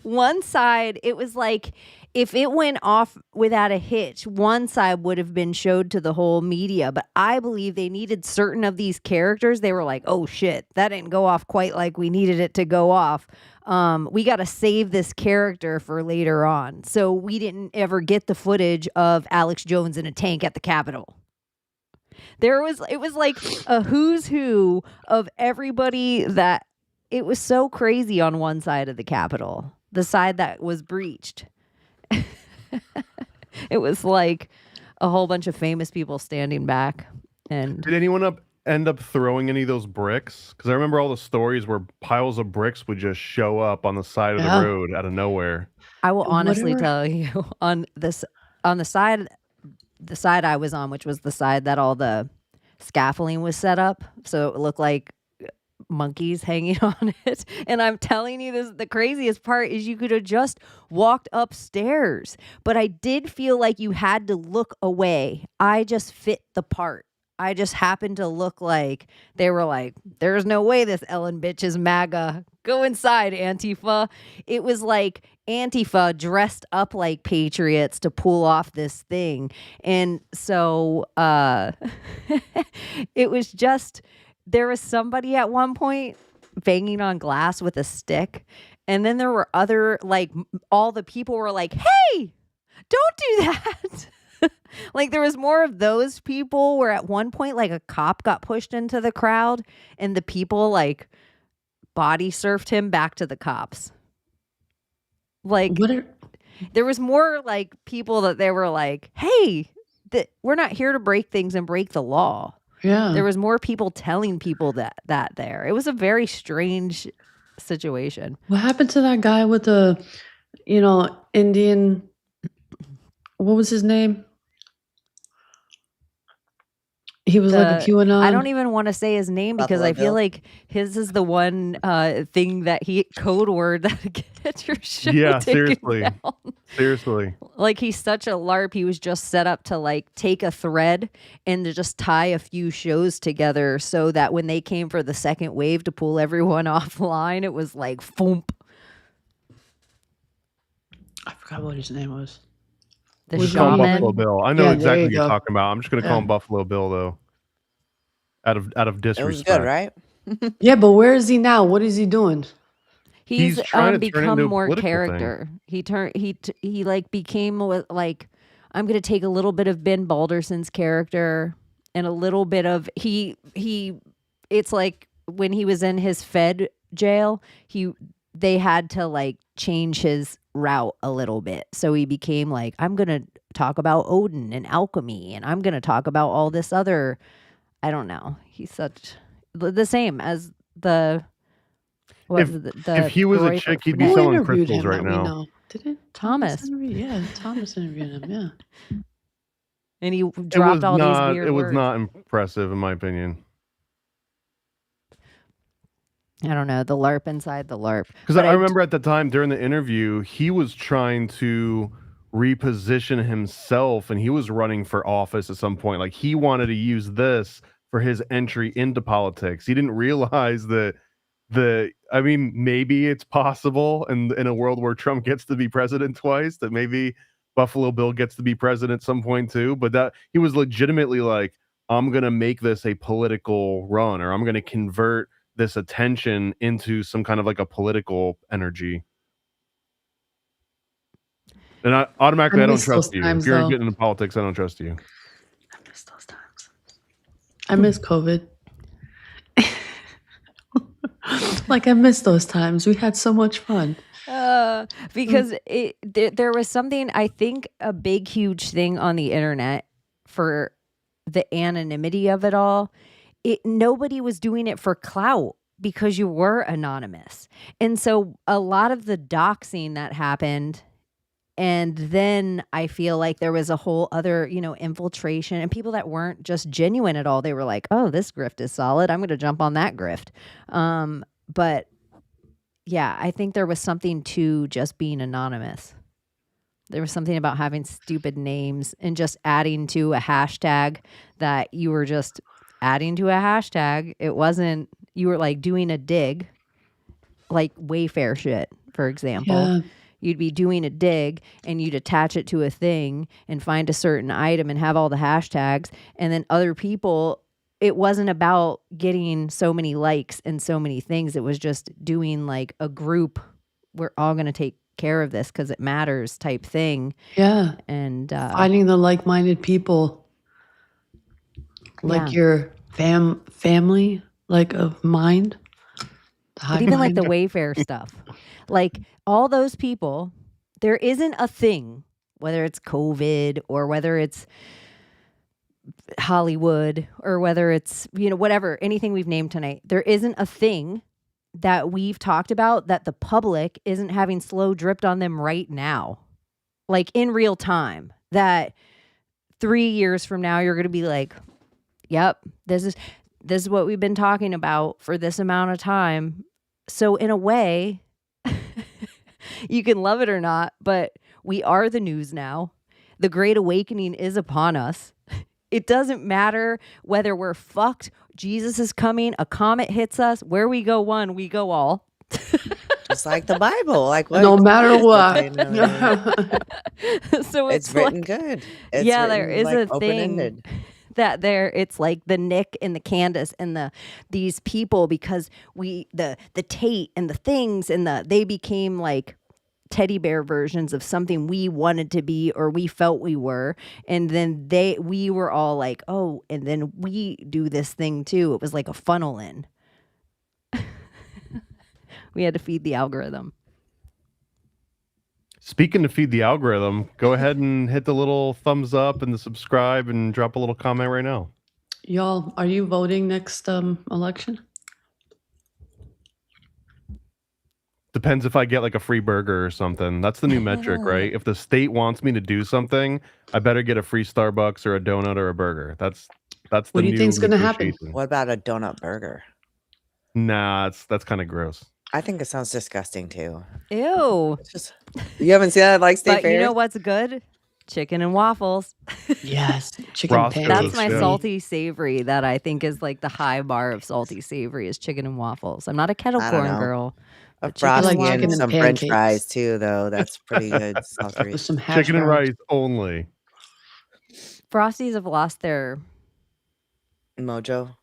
One side, it was like, if it went off without a hitch, one side would have been showed to the whole media. But I believe they needed certain of these characters. They were like, oh shit, that didn't go off quite like we needed it to go off. We got to save this character for later on. So we didn't ever get the footage of Alex Jones in a tank at the Capitol. It was like a who's who of everybody that it was so crazy on one side of the Capitol, the side that was breached. It was like a whole bunch of famous people standing back. And did anyone end up throwing any of those bricks? Because I remember all the stories where piles of bricks would just show up on the side of the road out of nowhere. I will honestly tell you, on the side I was on, which was the side that all the scaffolding was set up, so it looked like monkeys hanging on it. And I'm telling you, this, the craziest part is you could have just walked upstairs, but I did feel like you had to look away. I just fit the part. I just happened to look like they were like, there's no way this Ellen bitch is MAGA. Go inside, Antifa. It was like Antifa dressed up like patriots to pull off this thing. And so it was just, there was somebody at one point banging on glass with a stick. And then there were other, like, all the people were like, hey, don't do that. Like, there was more of those people where at one point, like, a cop got pushed into the crowd and the people, like, body surfed him back to the cops. Like, there was more, like, people that they were like, hey, we're not here to break things and break the law. Yeah. There was more people telling people that there. It was a very strange situation. What happened to that guy with the, Indian, what was his name? He was like a QAnon. I don't even want to say his name because Buffalo I feel Bill. like his is the one thing that code word that gets your show Yeah, taken seriously. down. Seriously. Like he's such a LARP. He was just set up to like take a thread and to just tie a few shows together so that when they came for the second wave to pull everyone offline, it was like foomp. I forgot what his name was. The Just call him shaman. Buffalo Bill. I know Yeah, there exactly you what you're go. talking about. I'm just gonna call Yeah. him Buffalo Bill though. Out of It was disrespect. good, right? Yeah, but where is he now? What is he doing? He's trying to turn become into a more political thing. character. He like became like I'm gonna take a little bit of Ben Balderson's character and a little bit of he. It's like when he was in his Fed jail, they had to like change his route a little bit, so he became like I'm gonna talk about Odin and alchemy, and I'm gonna talk about all this other. I don't know. He's such the same as the. If he was a chick, he'd be Who selling interviewed crystals him right that we now. know? Didn't Thomas. Yeah, Thomas interviewed him. Yeah. And he It was dropped all not. these weird It was words. not impressive, in my opinion. I don't know, the LARP inside the LARP. Because But I remember at the time during the interview, he was trying to reposition himself, and he was running for office at some point. Like he wanted to use this for his entry into politics. He didn't realize that I mean, maybe it's possible in a world where Trump gets to be president twice, that maybe Buffalo Bill gets to be president at some point too. But that he was legitimately like, I'm gonna make this a political run, or I'm gonna convert this attention into some kind of like a political energy. And I automatically I don't miss trust those you. times, If you're though. getting into politics, I don't trust you. I miss those times. I miss COVID. Like I miss those times. We had so much fun. because there was something, I think a big, huge thing on the internet for the anonymity of it all. Nobody was doing it for clout because you were anonymous. And so a lot of the doxing that happened, and then I feel like there was a whole other, infiltration and people that weren't just genuine at all. They were like, oh, this grift is solid. I'm going to jump on that grift. But yeah, I think there was something to just being anonymous. There was something about having stupid names and just adding to a hashtag that you were just adding to a hashtag. It wasn't, you were like doing a dig, like Wayfair shit, for example. Yeah. You'd be doing a dig and you'd attach it to a thing and find a certain item and have all the hashtags. And then other people, it wasn't about getting so many likes and so many things. It was just doing like a group. We're all going to take care of this because it matters type thing. Yeah. And Finding the like-minded people, like Yeah. your family, like of mind. But even like the Wayfair stuff, like all those people, there isn't a thing, whether it's COVID or whether it's Hollywood or whether it's, whatever, anything we've named tonight, there isn't a thing that we've talked about that the public isn't having slow dripped on them right now, like in real time, that 3 years from now, you're going to be like, yep, this is what we've been talking about for this amount of time. So in a way, you can love it or not, but we are the news now. The Great Awakening is upon us. It doesn't matter whether we're fucked, Jesus is coming, a comet hits us, where we go one, we go all. Just like the Bible. Like what? No matter what. So It's written good. It's there written, is like, a thing open-ended. that it's like the Nick and the Candace and these people, because the Tate and the things and they became like teddy bear versions of something we wanted to be or we felt we were, and then we were all like, oh, and then we do this thing too. It was like a funnel in. We had to feed the algorithm. Speaking to feed the algorithm, go ahead and hit the little thumbs up and the subscribe and drop a little comment right now. Y'all, are you voting next election? Depends if I get like a free burger or something. That's the new metric, right? If the state wants me to do something, I better get a free Starbucks or a donut or a burger. That's That's What the do you new think's gonna happen? negotiation. What about a donut burger? Nah, that's kind of gross. I think it sounds disgusting too. Ew. You haven't seen that like State But you know Fairs? what's good? Chicken and waffles. Yes, chicken Roscoe's, That's my yeah. salty savory that I think is like the high bar of salty savory is chicken and waffles. I'm not a kettle I don't corn know. girl. A but chicken and frosty like and chicken waffles. and some French pancakes. fries too, though. That's pretty good. Salty. With some hash Chicken and browns. rice only. Frosties have lost their. Mojo.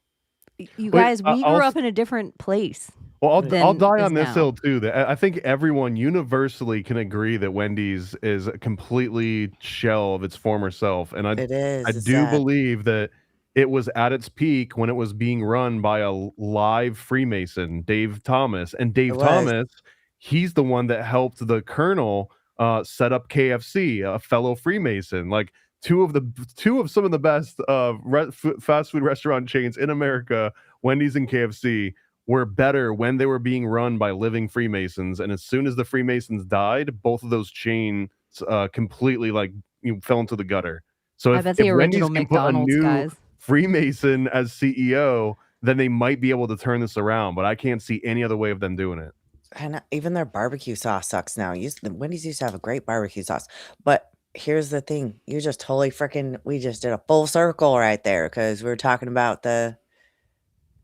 You Wait, guys, we I'll grew s- up in a different place. Well, I'll than die is on this now. hill too. That I think everyone universally can agree that Wendy's is a completely shell of its former self, and It is. I It's do sad. believe that it was at its peak when it was being run by a live Freemason, Dave Thomas, and Dave It was. Thomas, he's the one that helped the Colonel set up KFC, a fellow Freemason, like two of some of the best fast food restaurant chains in America, Wendy's and KFC, were better when they were being run by living Freemasons. And as soon as the Freemasons died, both of those chains completely fell into the gutter. So I if bet the Wendy's original can put a McDonald's new guys. Freemason as CEO, then they might be able to turn this around. But I can't see any other way of them doing it. And even their barbecue sauce sucks now. Wendy's used to have a great barbecue sauce. But here's the thing. You just totally we just did a full circle right there because we were talking about the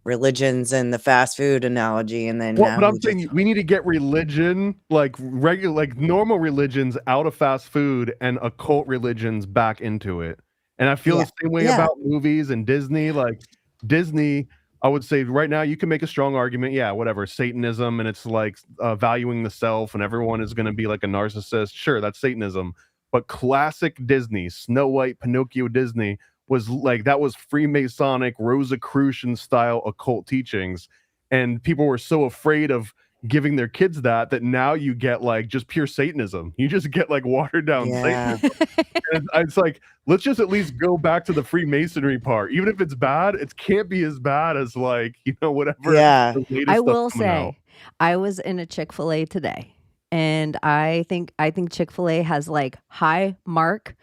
religions and the fast food analogy. And then Well, now but I'm we saying we need to get religion, like regular, like normal religions, out of fast food and occult religions back into it. And I feel Yeah. the same way Yeah. about movies and Disney. Like Disney, I would say right now you can make a strong argument. Yeah, whatever, Satanism, and it's like valuing the self, and everyone is going to be like a narcissist. Sure, that's Satanism. But classic Disney, Snow White, Pinocchio, Disney was like that was Freemasonic, Rosicrucian style occult teachings, and people were so afraid of giving their kids that now you get like just pure Satanism. You just get like watered down Yeah. Satanism. And it's like, let's just at least go back to the Freemasonry part. Even if it's bad, it can't be as bad as like, whatever. Yeah. the latest I stuff will coming out. say, I was in a Chick-fil-A today, and I think Chick-fil-A has like high mark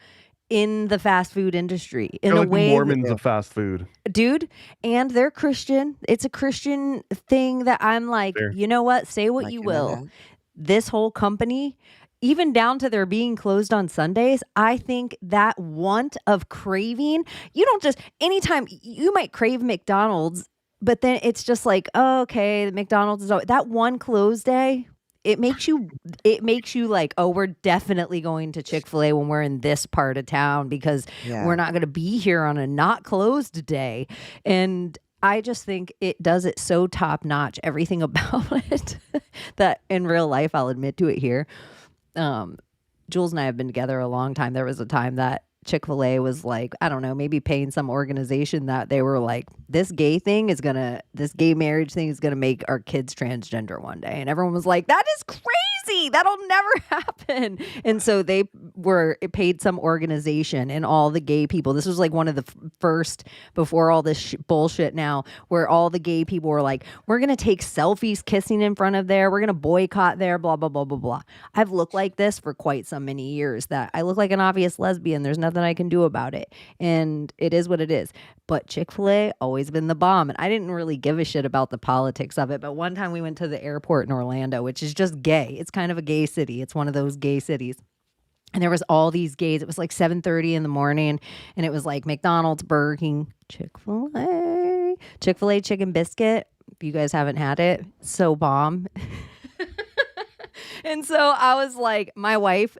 in the fast food industry in They're a like the way, Mormons of fast food. dude. And they're Christian. It's a Christian thing that I'm like, Fair. you know what? Say what Like you you know will. that. This whole company, even down to their being closed on Sundays, I think that want of craving, you don't just, anytime you might crave McDonald's, but then it's just like, oh, okay, the McDonald's is that one closed day. It makes you like, oh, we're definitely going to Chick-fil-A when we're in this part of town because Yeah. we're not going to be here on a not closed day. And I just think it does it so top notch, everything about it, that in real life, I'll admit to it here. Jules and I have been together a long time. There was a time that Chick-fil-A was like, I don't know, maybe paying some organization that they were like, this gay marriage thing is gonna make our kids transgender one day. And everyone was like, that is crazy. That'll never happen. And so they paid some organization, and all the gay people, this was like one of the first, before all this bullshit now, where all the gay people were like, we're gonna take selfies kissing in front of there. We're gonna boycott there, blah, blah, blah, blah, blah. I've looked like this for quite so many years that I look like an obvious lesbian. There's nothing I can do about it. And it is what it is. But Chick-fil-A always been the bomb. And I didn't really give a shit about the politics of it. But one time we went to the airport in Orlando, which is just gay. It's kind of a gay city. It's one of those gay cities. And there was all these gays. It was like 7:30 in the morning. And it was like McDonald's, Burger King, Chick-fil-A chicken biscuit. If you guys haven't had it, so bomb. And so I was like, my wife,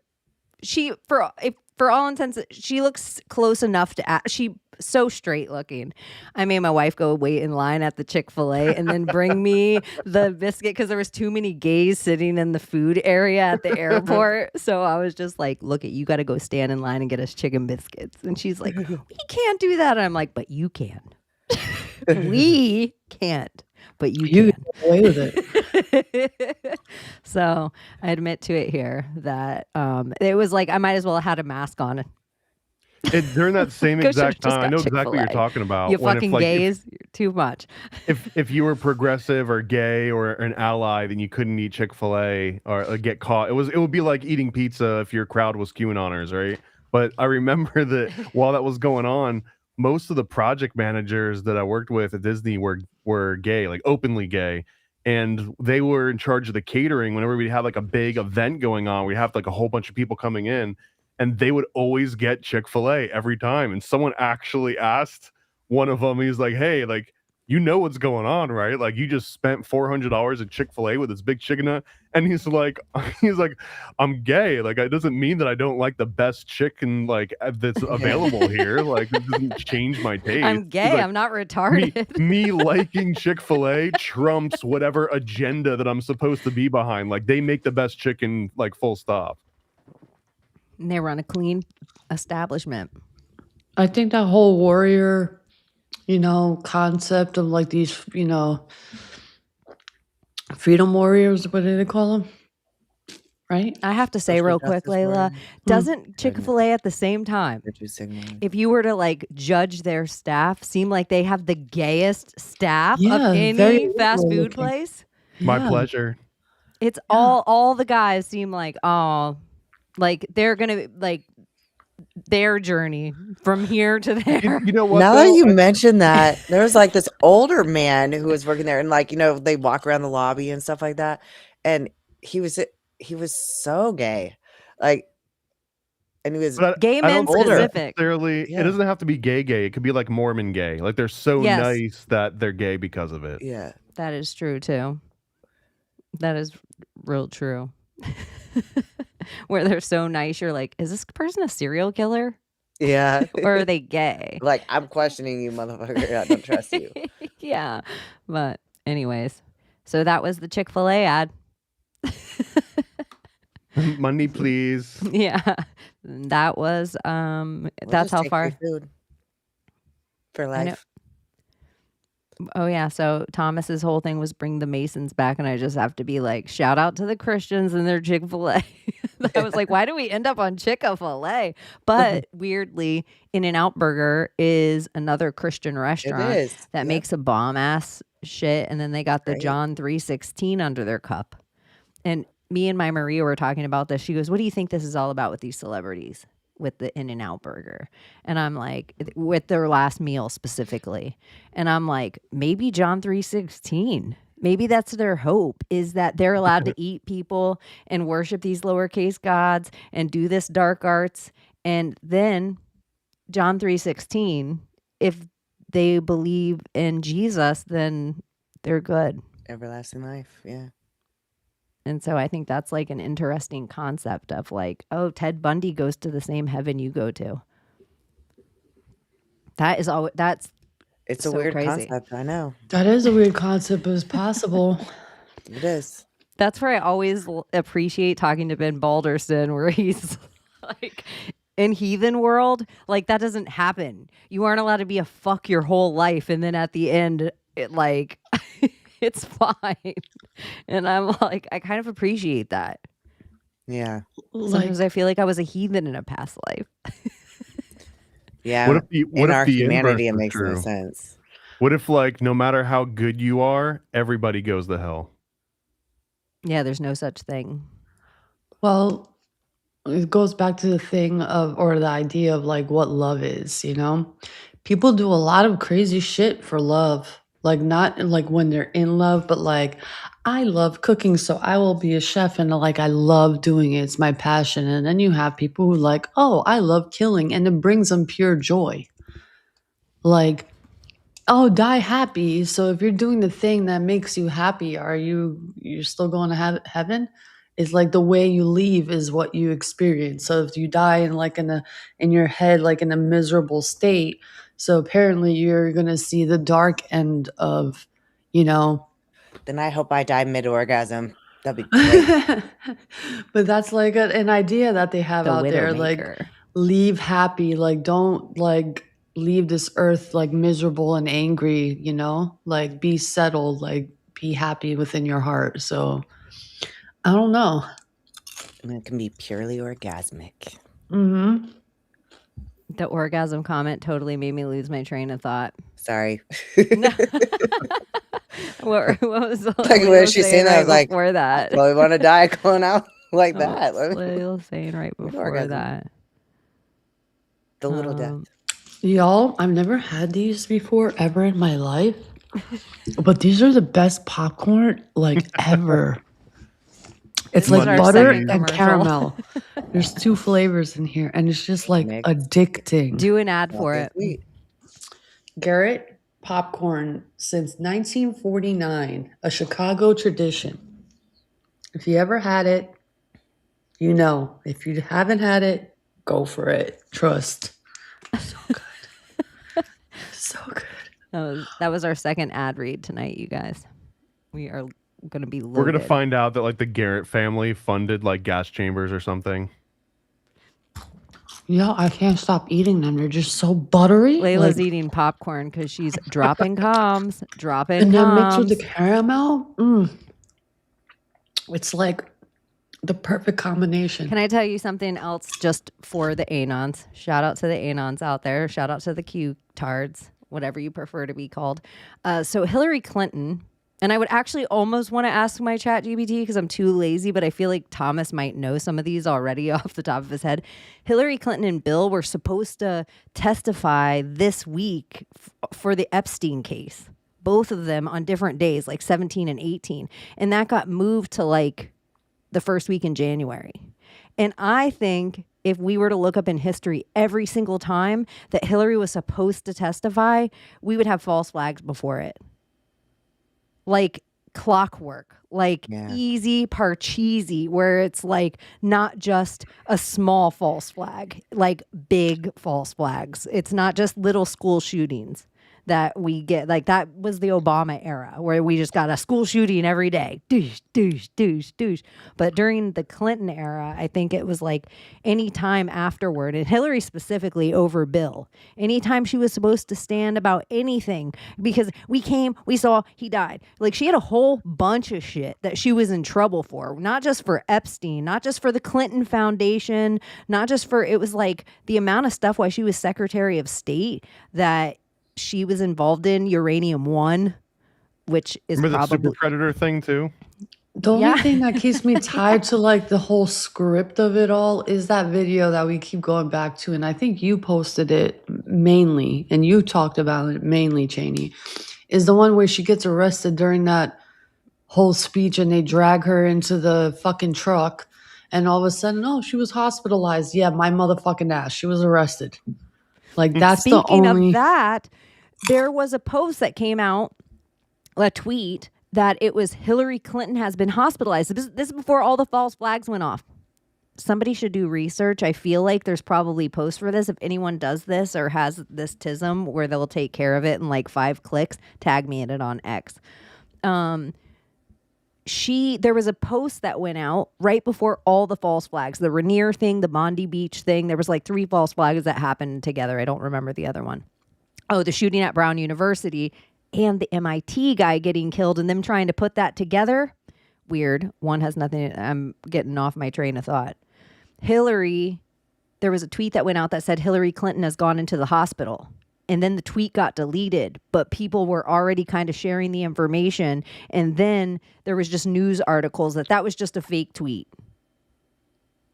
for all intents, she looks close enough to she so straight looking. I made my wife go wait in line at the Chick-fil-A and then bring me the biscuit because there was too many gays sitting in the food area at the airport. So I was just like, look, you got to go stand in line and get us chicken biscuits. And she's like, we can't do that. And I'm like, but you can. We can't, but you can. Get away with it. So I admit to it here that it was like I might as well have had a mask on. During that same Go exact should've just time, I got know exactly what you're Chick-fil-A. talking about. You when if, fucking like, gays, you're too much. if you were progressive or gay or an ally, then you couldn't eat Chick-fil-A or get caught. It would be like eating pizza if your crowd was QAnoners, right? But I remember that while that was going on, most of the project managers that I worked with at Disney were gay, like openly gay. And they were in charge of the catering whenever we had like a big event going on. We have like a whole bunch of people coming in, and they would always get Chick-fil-A every time. And someone actually asked one of them, he's like, hey, like, you know what's going on, right? Like, you just spent $400 at Chick-fil-A with this big chicken nut. And he's like, I'm gay. Like, it doesn't mean that I don't like the best chicken like that's available here. Like, it doesn't change my taste. I'm He's gay. like, I'm not retarded. me liking Chick-fil-A trumps whatever agenda that I'm supposed to be behind. Like, they make the best chicken, like, full stop. And they run a clean establishment. I think that whole warrior, concept of like these, freedom warriors, what do they call them? Right? I have to say real quick, Layla, doesn't Chick-fil-A at the same time, if you were to like judge their staff, seem like they have the gayest staff of any fast food place? My pleasure. It's all the guys seem like, like they're gonna like their journey from here to there. You know what? Now that you mention that, there was like this older man who was working there, and like they walk around the lobby and stuff like that, and he was so gay, like, and he was gay men specific. It doesn't have to be gay. It could be like Mormon gay. Like they're so nice that they're gay because of it. Yeah, that is true too. That is real true. Where they're so nice, you're like, is this person a serial killer? Yeah. Or are they gay? Like, I'm questioning you, motherfucker. I don't trust you. Yeah. But anyways, so that was the Chick-fil-A ad. Money, please. Yeah. That was that's how far food for life. Oh yeah, so Thomas's whole thing was bring the Masons back, and I just have to be like, shout out to the Christians and their Chick-fil-A. I was like, why do we end up on Chick-fil-A? But weirdly, In-N-Out Burger is another Christian restaurant that makes a bomb ass shit, and then they got the John 3:16 under their cup. And me and my Maria were talking about this. She goes, what do you think this is all about with these celebrities? With the In-N-Out Burger. And I'm like, with their last meal specifically. And I'm like, maybe John 3:16. Maybe that's their hope, is that they're allowed to eat people and worship these lowercase gods and do this dark arts. And then John 3:16, if they believe in Jesus, then they're good. Everlasting life, yeah. And so I think that's like an interesting concept of like, oh, Ted Bundy goes to the same heaven you go to. That is all. It's so a weird crazy. concept. I know. That is a weird concept, but it's possible. It is. That's where I always appreciate talking to Ben Balderson, where he's like, in heathen world, like that doesn't happen. You aren't allowed to be a fuck your whole life, and then at the end, it like. It's fine. And I'm like, I kind of appreciate that. Yeah. Sometimes I feel like I was a heathen in a past life. Yeah. What if in our the humanity, it inverse makes is no true? sense. What if like no matter how good you are, everybody goes to hell? Yeah, there's no such thing. Well, it goes back to the thing of, or the idea of like what love is, People do a lot of crazy shit for love. Like not like when they're in love, but like I love cooking, so I will be a chef, and like I love doing it. It's my passion. And then you have people who like, oh, I love killing, and it brings them pure joy. Like, oh, die happy. So if you're doing the thing that makes you happy, you're still going to heaven? It's like the way you leave is what you experience. So if you die in your head, like in a miserable state, so apparently you're going to see the dark end of, Then I hope I die mid-orgasm. That'd be great. But that's like an idea that they have out there. Like, leave happy. Like, don't like leave this earth like miserable and angry, Like, be settled. Like, be happy within your heart. So, I don't know. And it can be purely orgasmic. Mm-hmm. The orgasm comment totally made me lose my train of thought. Sorry. What was like when she saying that? I was like, before that. Well, we want to die going out like that. What was saying right before orgasm. that? The little death. Y'all, I've never had these before ever in my life, but these are the best popcorn like ever. It's This like is our butter second and commercial. caramel. There's 2 flavors in here, and it's just like addicting. Do an ad for it. Garrett popcorn since 1949, a Chicago tradition. If you ever had it, you know. If you haven't had it, go for it. Trust. So good. So good. That was our second ad read tonight, you guys. We are going to be loaded. We're gonna find out that like the Garrett family funded like gas chambers or something. Yeah, I can't stop eating them. They're just so buttery. Layla's eating popcorn because she's dropping comms. And then mixed with the caramel. It's like the perfect combination. Can I tell you something else just for the Anons? Shout out to the Anons out there. Shout out to the Q-tards, whatever you prefer to be called. So Hillary Clinton, and I would actually almost want to ask my chat GPT because I'm too lazy, but I feel like Thomas might know some of these already off the top of his head. Hillary Clinton and Bill were supposed to testify this week for the Epstein case. Both of them on different days, like 17 and 18. And that got moved to like the first week in January. And I think if we were to look up in history every single time that Hillary was supposed to testify, we would have false flags before it. Like clockwork, like easy parcheesi, where it's like not just a small false flag, like big false flags. It's not just little school shootings that we get. Like that was the Obama era where we just got a school shooting every day. Douche, douche, douche, douche. But during the Clinton era, I think it was like any time afterward, and Hillary specifically over Bill, anytime she was supposed to stand about anything, because we saw he died. Like she had a whole bunch of shit that she was in trouble for, not just for Epstein, not just for the Clinton Foundation, not just for, it was like the amount of stuff while she was Secretary of State that she was involved in, Uranium One, which is Remember probably the super predator thing too. The only thing that keeps me tied to like the whole script of it all is that video that we keep going back to. And I think you posted it mainly, and you talked about it mainly, Chaney, is the one where she gets arrested during that whole speech and they drag her into the fucking truck. And all of a sudden, oh, she was hospitalized. Yeah, my motherfucking ass. She was arrested. Like that's the only. Speaking of that, there was a post that came out, a tweet, that it was Hillary Clinton has been hospitalized. This is before all the false flags went off. Somebody should do research. I feel like there's probably posts for this. If anyone does this or has this tism where they'll take care of it in like 5 clicks, tag me in it on X. There was a post that went out right before all the false flags, the Rainier thing, the Bondi Beach thing. There was like 3 false flags that happened together. I don't remember the other one. Oh, the shooting at Brown University and the MIT guy getting killed and them trying to put that together. Weird. One has nothing. I'm getting off my train of thought. Hillary, there was a tweet that went out that said Hillary Clinton has gone into the hospital. And then the tweet got deleted, but people were already kind of sharing the information. And then there was just news articles that was just a fake tweet.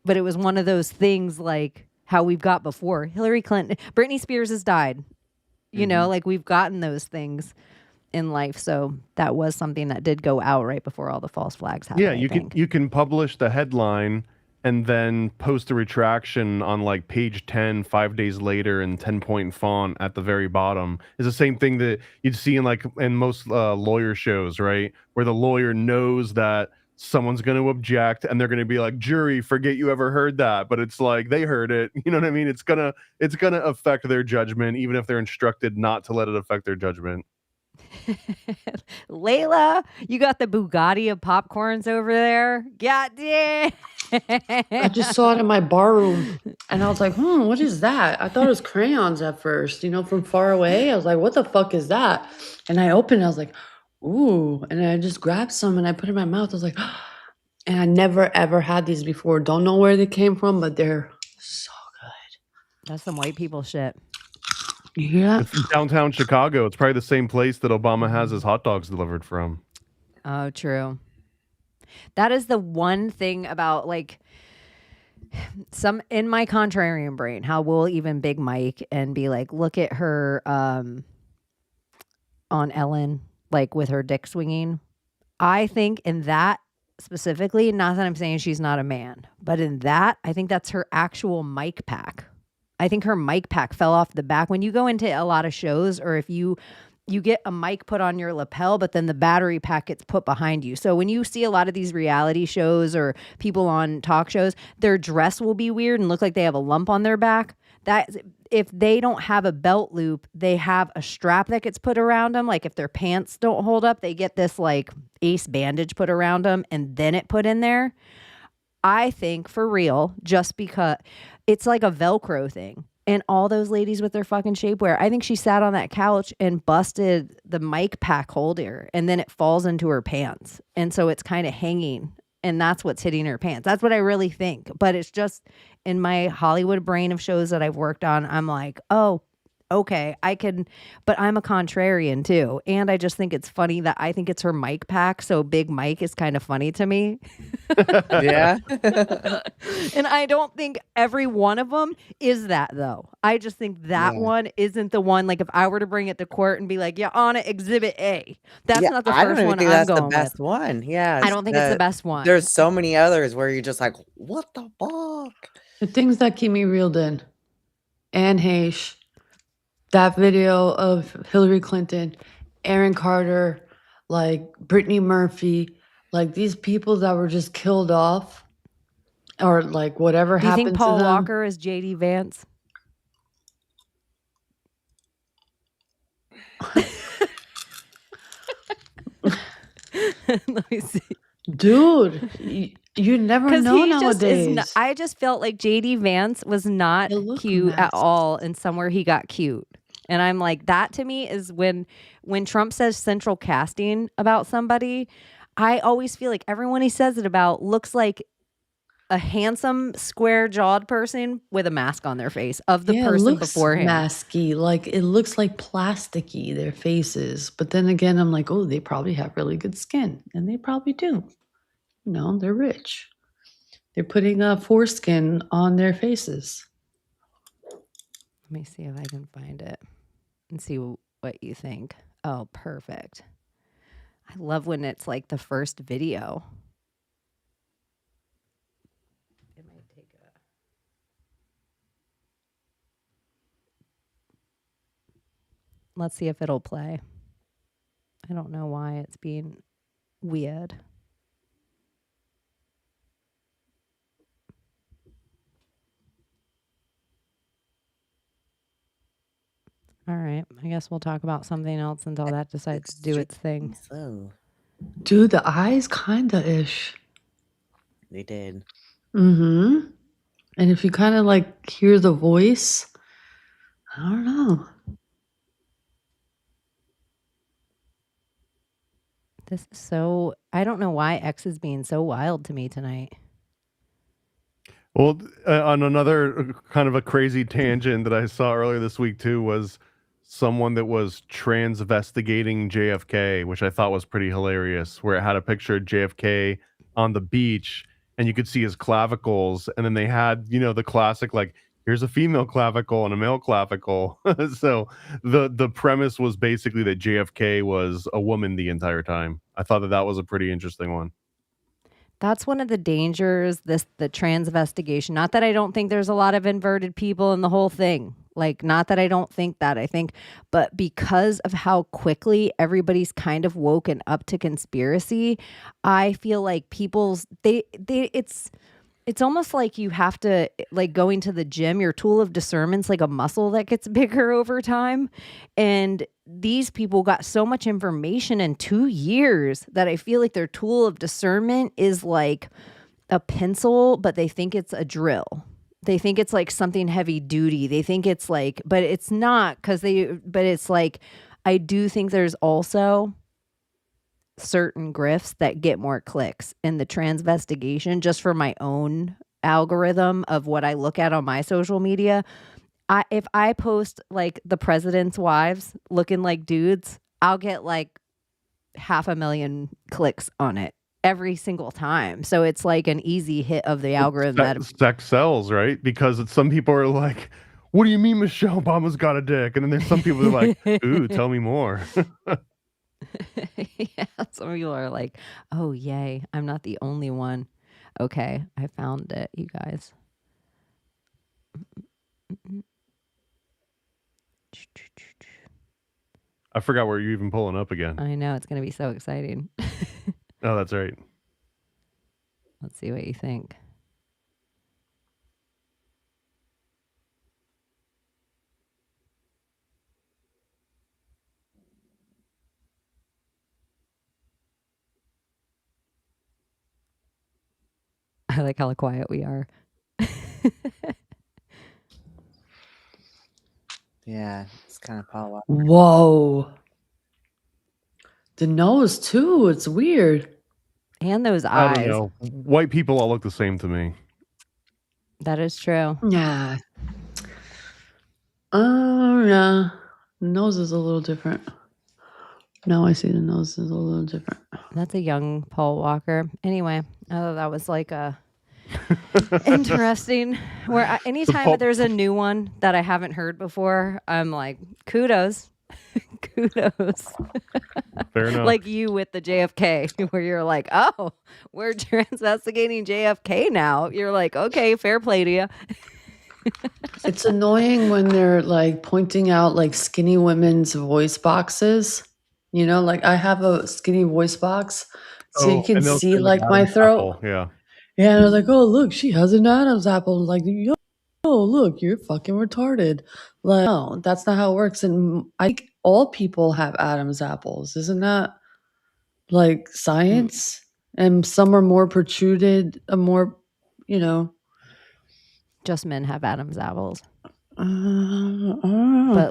But it was one of those things like how we've got before. Hillary Clinton, Britney Spears has died. You know, like we've gotten those things in life. So that was something that did go out right before all the false flags happened. Yeah, you can publish the headline and then post a retraction on like page 10 5 days later in 10-point font at the very bottom. Is the same thing that you'd see in like in most lawyer shows, right? Where the lawyer knows that someone's going to object and they're going to be like, jury, forget you ever heard that. But it's like they heard it. You know what I mean? It's gonna affect their judgment, even if they're instructed not to let it affect their judgment. Layla, you got the Bugatti of popcorns over there. God damn. I just saw it in my bar room and I was like, what is that? I thought it was crayons at first, from far away. I was like, what the fuck is that? And I opened it, I was like, ooh. And I just grabbed some and I put it in my mouth. I was like, and I never ever had these before. Don't know where they came from, but they're so good. That's some white people shit. Yeah. It's in downtown Chicago. It's probably the same place that Obama has his hot dogs delivered from. Oh, true. That is the one thing about like some in my contrarian brain, how will even Big Mike and be like, look at her on Ellen, like with her dick swinging. I think in that specifically, not that I'm saying she's not a man, but in that, I think that's her actual mic pack. I think her mic pack fell off the back. When you go into a lot of shows, or if you get a mic put on your lapel, but then the battery pack gets put behind you. So when you see a lot of these reality shows or people on talk shows, their dress will be weird and look like they have a lump on their back. That if they don't have a belt loop, they have a strap that gets put around them. Like if their pants don't hold up, they get this like ace bandage put around them and then it put in there. I think for real, just because it's like a Velcro thing. And all those ladies with their fucking shapewear, I think she sat on that couch and busted the mic pack holder and then it falls into her pants. And so it's kind of hanging and that's what's hitting her pants. That's what I really think. But it's just in my Hollywood brain of shows that I've worked on, I'm like, oh, okay, I can, but I'm a contrarian too. And I just think it's funny that I think it's her mic pack. So Big Mike is kind of funny to me. Yeah. And I don't think every one of them is that though. I just think that one isn't the one. Like if I were to bring it to court and be like, yeah, on it, exhibit A. That's not the I don't first even one think I'm that's going the best with. one. Yeah. I don't think it's the best one. There's so many others where you're just like, what the fuck? The things that keep me reeled in. Anne Heche. That video of Hillary Clinton, Aaron Carter, like Brittany Murphy, like these people that were just killed off or like whatever Do you happened think Paul to them. Walker is JD Vance? Let me see. Dude, you never know nowadays. I just felt like JD Vance was not cute at all, and somewhere he got cute. And I'm like, that to me is when Trump says central casting about somebody, I always feel like everyone he says it about looks like a handsome, square-jawed person with a mask on their face of the person before him. Masky, like it looks like plasticky, their faces. But then again, I'm like, oh, they probably have really good skin, and they probably do. You know, they're rich. They're putting foreskin on their faces. Let me see if I can find it and see what you think. Oh, perfect. I love when it's like the first video. It might take Let's see if it'll play. I don't know why it's being weird. All right. I guess we'll talk about something else until that decides to do its thing. Dude, the eyes kinda ish. They did. Mm-hmm. And if you kind of like hear the voice, I don't know. This is so, I don't know why X is being so wild to me tonight. Well, on another kind of a crazy tangent that I saw earlier this week too was someone that was transvestigating JFK, which I thought was pretty hilarious, where it had a picture of JFK on the beach and you could see his clavicles. And then they had, you know, the classic, like, here's a female clavicle and a male clavicle. So the premise was basically that JFK was a woman the entire time. I thought that was a pretty interesting one. That's one of the dangers, the transvestigation. Not that I don't think there's a lot of inverted people in the whole thing. Like, not that I don't think that. I think, but because of how quickly everybody's kind of woken up to conspiracy, I feel like it's almost like you have to, like going to the gym, your tool of discernment's like a muscle that gets bigger over time. And these people got so much information in 2 years that I feel like their tool of discernment is like a pencil, but they think it's a drill. They think it's like something heavy duty. They think it's like, but it's not but it's like, I do think there's also certain grifts that get more clicks in the transvestigation, just for my own algorithm of what I look at on my social media. If I post like the president's wives looking like dudes, I'll get like 500,000 clicks on it. every single time. So it's like an easy hit of the Well, algorithm that sex sells, right? Because some people are like, "What do you mean Michelle Obama's got a dick?" And then there's some people that are like, "Ooh, tell me more." yeah, some people are like, "Oh, yay, I'm not the only one." Okay, I found it, you guys. I forgot where you're even pulling up again. I know, it's going to be so exciting. Oh, that's right. Let's see what you think. I like how quiet we are. Yeah, it's kind of Paul Walker. Whoa. The nose too. It's weird. And those I eyes. don't know. White people all look the same to me. That is true. Yeah. Oh yeah. The nose is a little different. Now I see the nose is a little different. That's a young Paul Walker. Anyway, I thought that was like a interesting. Where anytime there's a new one that I haven't heard before, I'm like, kudos, kudos. Fair enough. Like you with the JFK, where you're like, oh, we're investigating JFK now. You're like, okay, fair play to you. It's annoying when they're like pointing out like skinny women's voice boxes. You know, like I have a skinny voice box, so you can and they'll see say, like my Adam's throat. apple. Yeah. Yeah, and I was like, oh look, she has an Adam's apple. Like, yo, look, you're fucking retarded. Like, no, that's not how it works. And I think all people have Adam's apples. Isn't that like science? And some are more protruded, more, you know. Just men have Adam's apples. But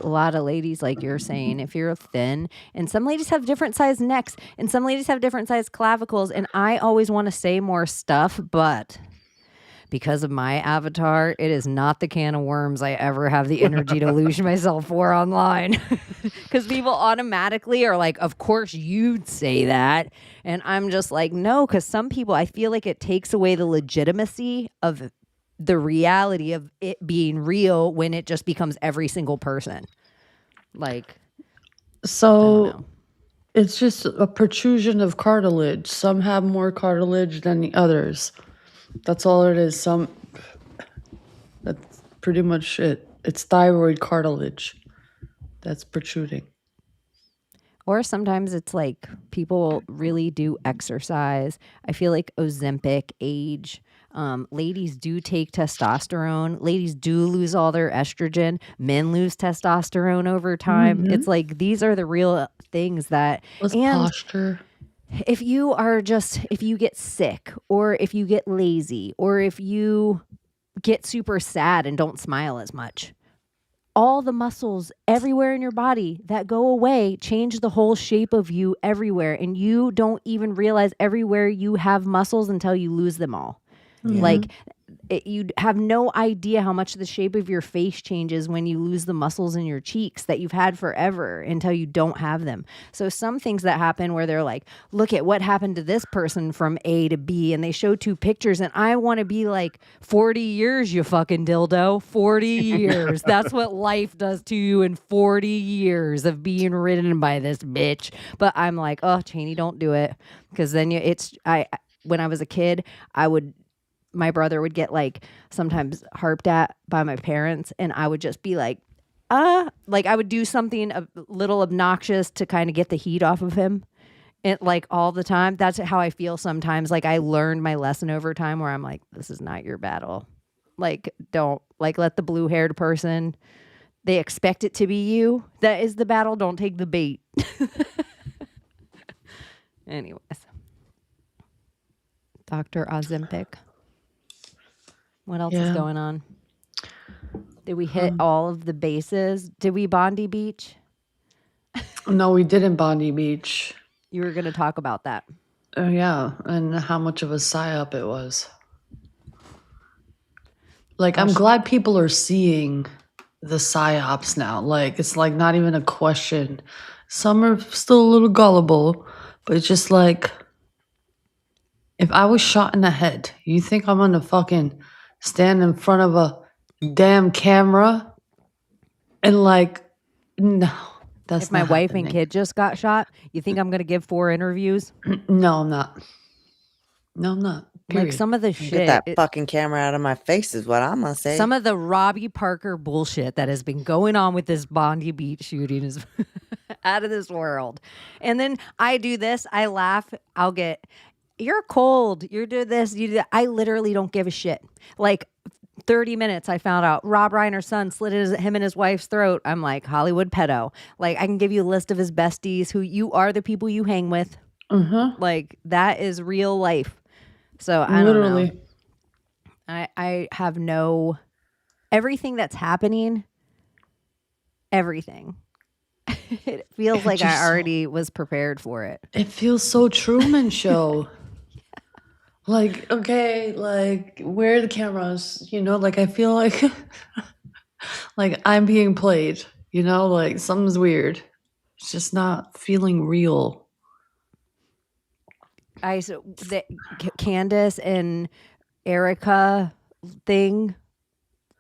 a lot of ladies, like you're saying, if you're thin, and some ladies have different size necks, and some ladies have different size clavicles, and I always want to say more stuff, but because of my avatar, it is not the can of worms I ever have the energy to lose myself for online. Because people automatically are like, of course you'd say that. And I'm just like, no, because some people, I feel like it takes away the legitimacy of the reality of it being real when it just becomes every single person. Like, so it's just a protrusion of cartilage. Some have more cartilage than the others. That's all it is. That's pretty much it. It's thyroid cartilage that's protruding. or sometimes it's like people really do exercise. I feel like Ozempic, age, ladies do take testosterone. Ladies do lose all their estrogen. Men lose testosterone over time. It's like these are the real things that posture. If you get sick, or if you get lazy, or if you get super sad and don't smile as much, all the muscles everywhere in your body that go away change the whole shape of you everywhere. And you don't even realize everywhere you have muscles until you lose them all. Like you have no idea how much the shape of your face changes when you lose the muscles in your cheeks that you've had forever until you don't have them. So some things that happen where they're like, look at what happened to this person from A to B, and they show two pictures, and I want to be like, 40 years, you fucking dildo. 40 years. That's what life does to you in 40 years of being ridden by this bitch. But I'm like, oh, Chaney, don't do it. Because then when I was a kid, my brother would get like sometimes harped at by my parents, and I would just be like I would do something a little obnoxious to kind of get the heat off of him. And like all the time, that's how I feel sometimes. Like I learned my lesson over time where I'm like, this is not your battle. Like, don't let the blue haired person, they expect it to be you. That is the battle. Don't take the bait. Anyways, Dr. Ozempic. What else is going on? Did we hit all of the bases? Did we Bondi Beach? No, we didn't Bondi Beach. You were going to talk about that. Oh, yeah. And how much of a psyop it was. Like, I'm glad people are seeing the psyops now. Like, it's like not even a question. Some are still a little gullible, but it's just like, If I was shot in the head, you think I'm gonna fucking stand in front of a damn camera and like, no, that's If my not wife happening. and kid just got shot, you think I'm going to give 4 interviews? No, I'm not. No, I'm not. Period. Like some of the Get shit. that fucking camera out of my face is what I'm gonna say. Some of the Robbie Parker bullshit that has been going on with this Bondi Beach shooting is out of this world. And then I do this, I laugh, I'll get, you're cold, you do this, you do that. I literally don't give a shit. Like 30 minutes, I found out Rob Reiner's son slit him and his wife's throat. I'm like, Hollywood pedo. Like, I can give you a list of his besties who you are the people you hang with. Like, that is real life. So I don't know. I have no, everything that's happening, everything. It feels like I already was prepared for it. It feels so Truman Show. Like, okay, like, where are the cameras? You know, like, I feel like, like I'm being played, you know, like something's weird. It's just not feeling real. The Candace and Erica thing,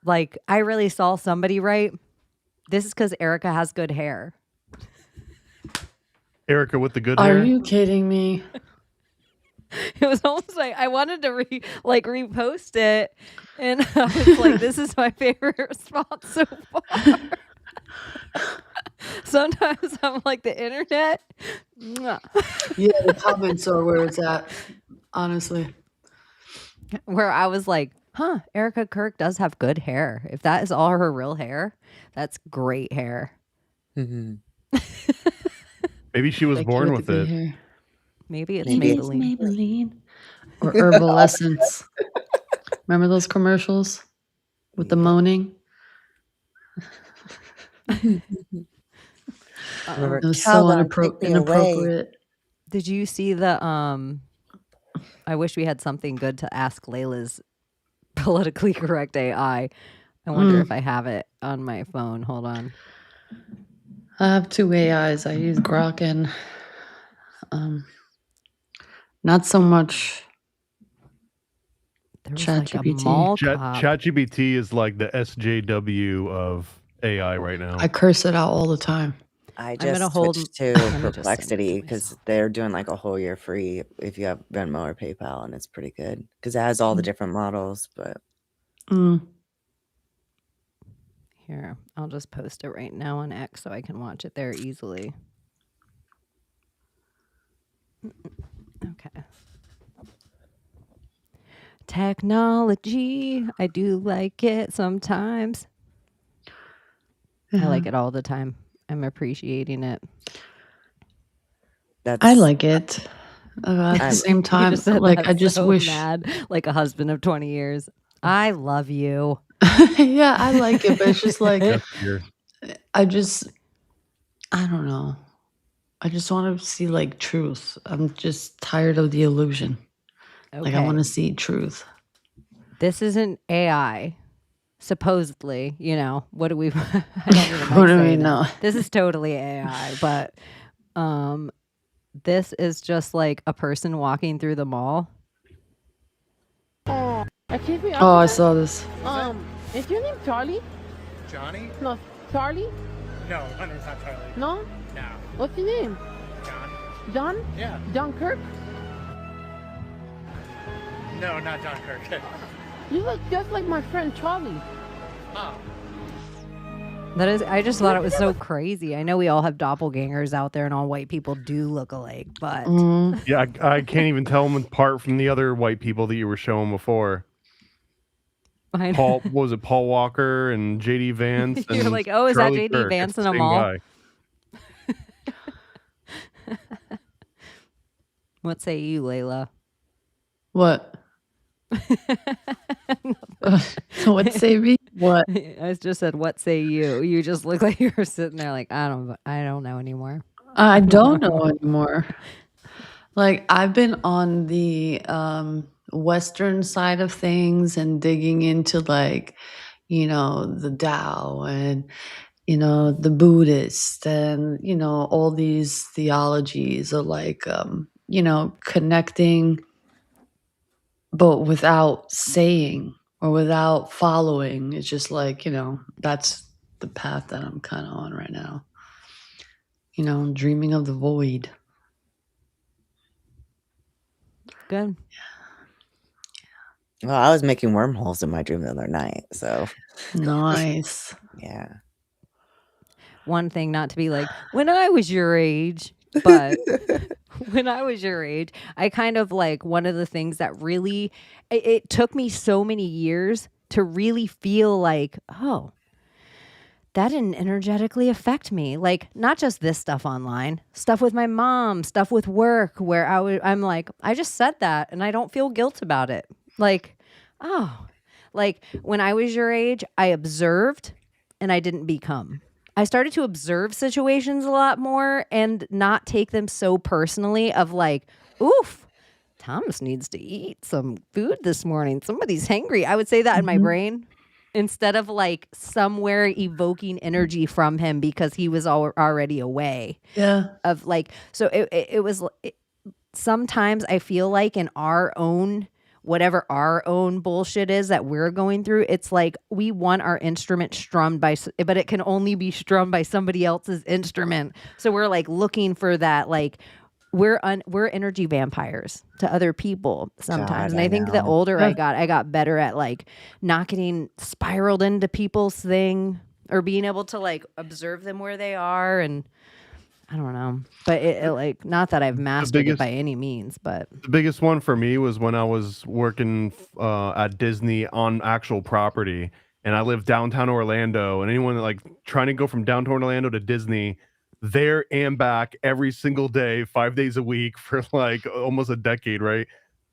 like, I really saw somebody right. This is because Erica has good hair. Erica with the good Are hair. you kidding me? It was almost like I wanted to repost it, and I was like, "This is my favorite response so far." Sometimes I'm like, the internet. Mwah. Yeah, the comments are where it's at. Honestly, where I was like, "Huh, Erica Kirk does have good hair. If that is all her real hair, that's great hair." Maybe she was born with it. Hair. Maybe it's Maybe Maybelline. It's Maybelline. Or Herbal Essence. Remember those commercials with the moaning? It was so inappropriate. Did you see the I wish we had something good to ask Layla's politically correct AI. I wonder if I have it on my phone. Hold on. I have 2 AIs. I use Grok and not so much ChatGPT. ChatGPT is like the SJW of AI right now. I curse it out all the time. I gonna just hold- switched to I'm gonna just send it to Perplexity because they're doing like a whole year free if you have Venmo or PayPal, and it's pretty good because it has all the different models. But Here, I'll just post it right now on X so I can watch it there easily. Okay. Technology. I do like it sometimes. I like it all the time. I'm appreciating it. I like it. At the same You time, just said like that I just so wish. mad, like a husband of 20 years. I love you. Yeah, I like it, but it's just like That's weird. I don't know. I just want to see like truth. I'm just tired of the illusion. Like I Okay. want to see truth. This isn't AI. Supposedly, you know, what do we I don't even like What do we saying that. know? This is totally AI, but this is just like a person walking through the mall. Excuse me, Oh, I officer. saw this. Is your name Charlie? Johnny? No, Charlie? No, my name's not Charlie. No? No. What's your name? John? John? Yeah. John Kirk? No, not John Kirk. You look just like my friend Charlie. Oh. That is, I just thought it was so crazy. I know we all have doppelgangers out there and all white people do look alike, but Yeah, I can't even tell them apart from the other white people that you were showing before. I know. Paul, what was it Paul Walker and JD Vance? You're and like, oh, is that Charlie JD Kirk. Vance It's in the a same mall? guy. What say you, Layla? What? What say me? What? I just said, what say you? You just look like you were sitting there like, I don't know anymore. I don't know anymore. Like I've been on the Western side of things and digging into like, you know, the Tao and, you know, the Buddhist and, you know, all these theologies are like, you know, connecting but without saying or without following. It's just like, that's the path that I'm kind of on right now. Dreaming of the void. Good. Well, I was making wormholes in my dream the other night, so Nice. yeah. One thing, not to be like, when I was your age, but when I was your age, I kind of like one of the things that really, it took me so many years to really feel like, oh, that didn't energetically affect me. Like, not just this stuff online, stuff with my mom, stuff with work, where I'm like, I just said that and I don't feel guilt about it. Like, oh, like when I was your age, I observed and I didn't become. I started to observe situations a lot more and not take them so personally of like, oof, Thomas needs to eat some food this morning. Somebody's hangry. I would say that in my brain instead of like somewhere evoking energy from him because he was already away. Yeah. Of like, so it was sometimes I feel like in our own, whatever our own bullshit is that we're going through, it's like we want our instrument strummed but it can only be strummed by somebody else's instrument. So we're like looking for that, like we're energy vampires to other people sometimes. God, And I think the know. older I got better at like not getting spiraled into people's thing or being able to like observe them where they are. And I don't know, but it like, not that I've mastered it by any means, but the biggest one for me was when I was working at Disney on actual property, and I lived downtown Orlando. And anyone like trying to go from downtown Orlando to Disney, there and back every single day, 5 days a week for like almost a decade, right?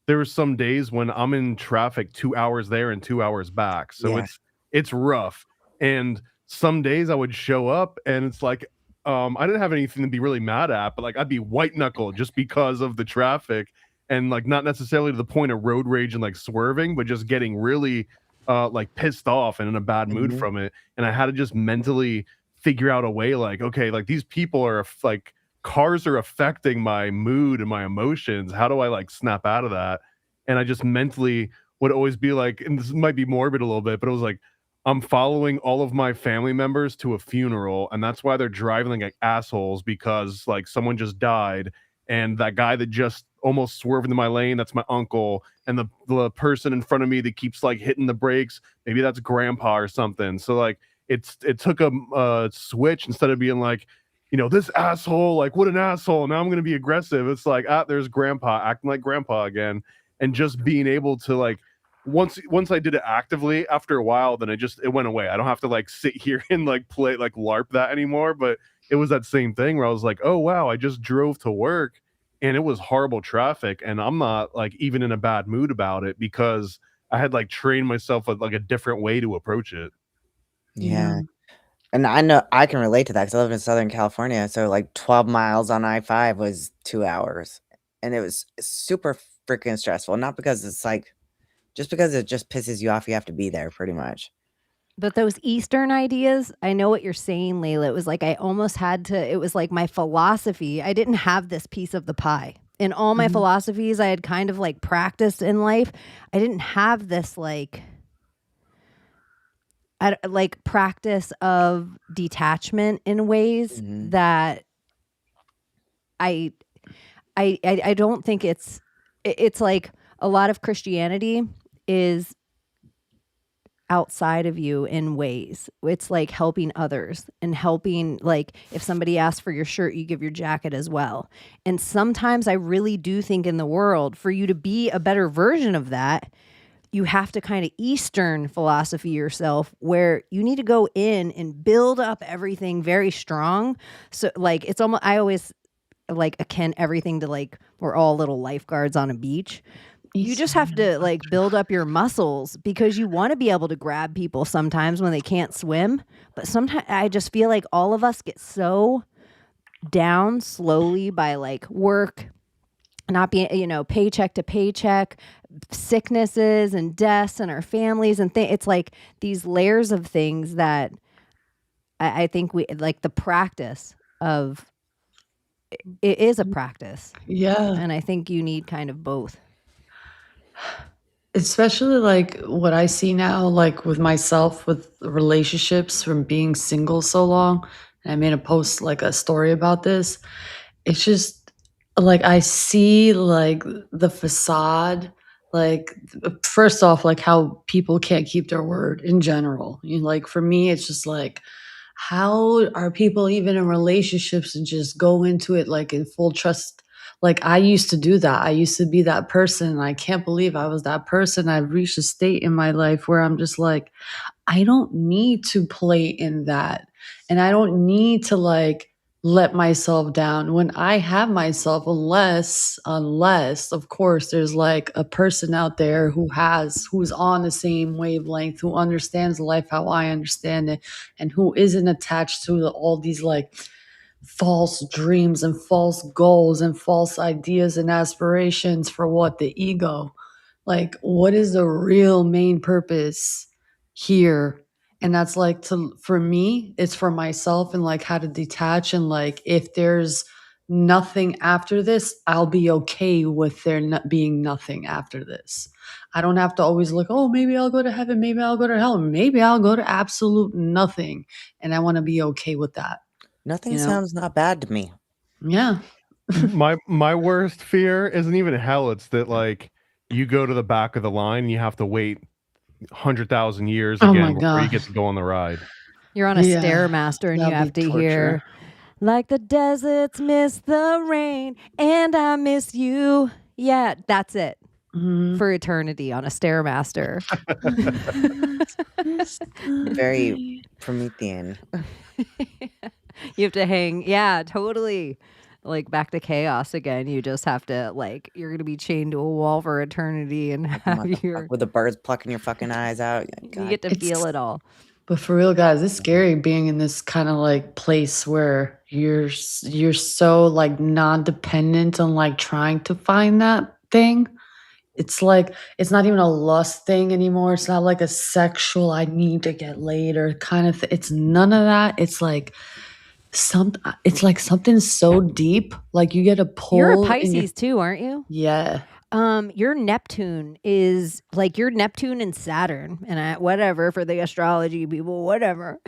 There were some days when I'm in traffic 2 hours there and 2 hours back, so Yeah. it's rough. And some days I would show up, and it's like, I didn't have anything to be really mad at, but like I'd be white knuckled just because of the traffic, and like not necessarily to the point of road rage and like swerving, but just getting really like pissed off and in a bad mood from it. And I had to just mentally figure out a way, like, okay, like these people are like cars are affecting my mood and my emotions. How do I like snap out of that? And I just mentally would always be like, and this might be morbid a little bit, but it was like, I'm following all of my family members to a funeral, and that's why they're driving like assholes, because like someone just died, and that guy that just almost swerved into my lane, that's my uncle, and the person in front of me that keeps like hitting the brakes, maybe that's grandpa or something. So like it took a switch. Instead of being like, this asshole, like what an asshole, now I'm gonna be aggressive. It's like, there's grandpa acting like grandpa again. And just being able to like, once I did it actively, after a while, then it went away. I don't have to like sit here and like play like LARP that anymore. But it was that same thing where I was like, oh wow, I just drove to work and it was horrible traffic, and I'm not like even in a bad mood about it because I had like trained myself with like a different way to approach it. Yeah. And I know I can relate to that because I live in Southern California. So like 12 miles on I-5 was 2 hours. And it was super freaking stressful. Not because it's like, just because it just pisses you off, you have to be there pretty much. But those Eastern ideas, I know what you're saying, Layla. It was like I almost had to, it was like my philosophy. I didn't have this piece of the pie. In all my philosophies I had kind of like practiced in life, I didn't have this like practice of detachment in ways that I don't think it's like a lot of Christianity is outside of you in ways. It's like helping others and helping, like if somebody asks for your shirt, you give your jacket as well. And sometimes I really do think in the world, for you to be a better version of that, you have to kind of Eastern philosophy yourself, where you need to go in and build up everything very strong. So like, it's almost, I always like akin everything to like, we're all little lifeguards on a beach. You just have to like build up your muscles because you want to be able to grab people sometimes when they can't swim. But sometimes I just feel like all of us get so down slowly by like work, not being, paycheck to paycheck, sicknesses and deaths and our families and it's like these layers of things that I think we like the practice of it is a practice. Yeah. And I think you need kind of both. Especially like what I see now, like with myself, with relationships from being single so long. And I made a post, like a story about this. It's just like I see like the facade, like first off, like how people can't keep their word in general. Like for me, it's just like, how are people even in relationships and just go into it like in full trust? Like I used to do that. I used to be that person. And I can't believe I was that person. I've reached a state in my life where I'm just like, I don't need to play in that. And I don't need to like let myself down when I have myself, unless of course there's like a person out there who's on the same wavelength, who understands life how I understand it, and who isn't attached to all these like false dreams and false goals and false ideas and aspirations for what the ego. Like, what is the real main purpose here? And that's like for me, it's for myself and like how to detach and like if there's nothing after this, I'll be okay with there not being nothing after this. I don't have to always look, oh, maybe I'll go to heaven, maybe I'll go to hell, maybe I'll go to absolute nothing. And I want to be okay with that. Nothing sounds not bad to me. Yeah. my worst fear isn't even hell. It's that like you go to the back of the line and you have to wait 100,000 years Oh again my before you God. get to go on the ride. You're on a Yeah, Stairmaster and you that'd have be to torture. hear, like the deserts miss the rain and I miss you. Yeah, that's it. For eternity on a Stairmaster. Very Promethean. You have to hang. Yeah, totally. Like back to chaos again. You just have to like you're gonna be chained to a wall for eternity and have your With the birds plucking your fucking eyes out. you get to feel it all. But for real, guys, it's scary being in this kind of like place where you're so like non-dependent on like trying to find that thing. It's like it's not even a lust thing anymore. It's not like a sexual I need to get laid or kind of it's none of that. It's like it's like something so deep. Like you get a pull. You're a in your- Pisces too, aren't you? Yeah. Your Neptune is like your Neptune and Saturn, and whatever for the astrology people, whatever.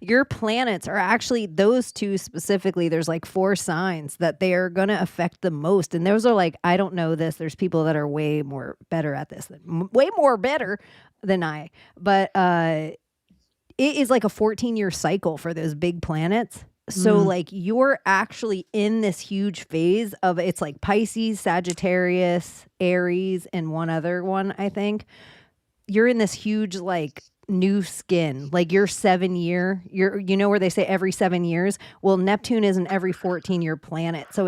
Your planets are actually those two specifically. There's like 4 signs that they are going to affect the most, and those are like I don't know this. There's people that are way more better at this, way more better than I. But it is like a 14-year cycle for those big planets. So like you're actually in this huge phase of it's like Pisces, Sagittarius, Aries, and one other one, I think. You're in this huge like new skin. Like you're 7-year. You know where they say every 7 years? Well, Neptune is an every 14-year planet. So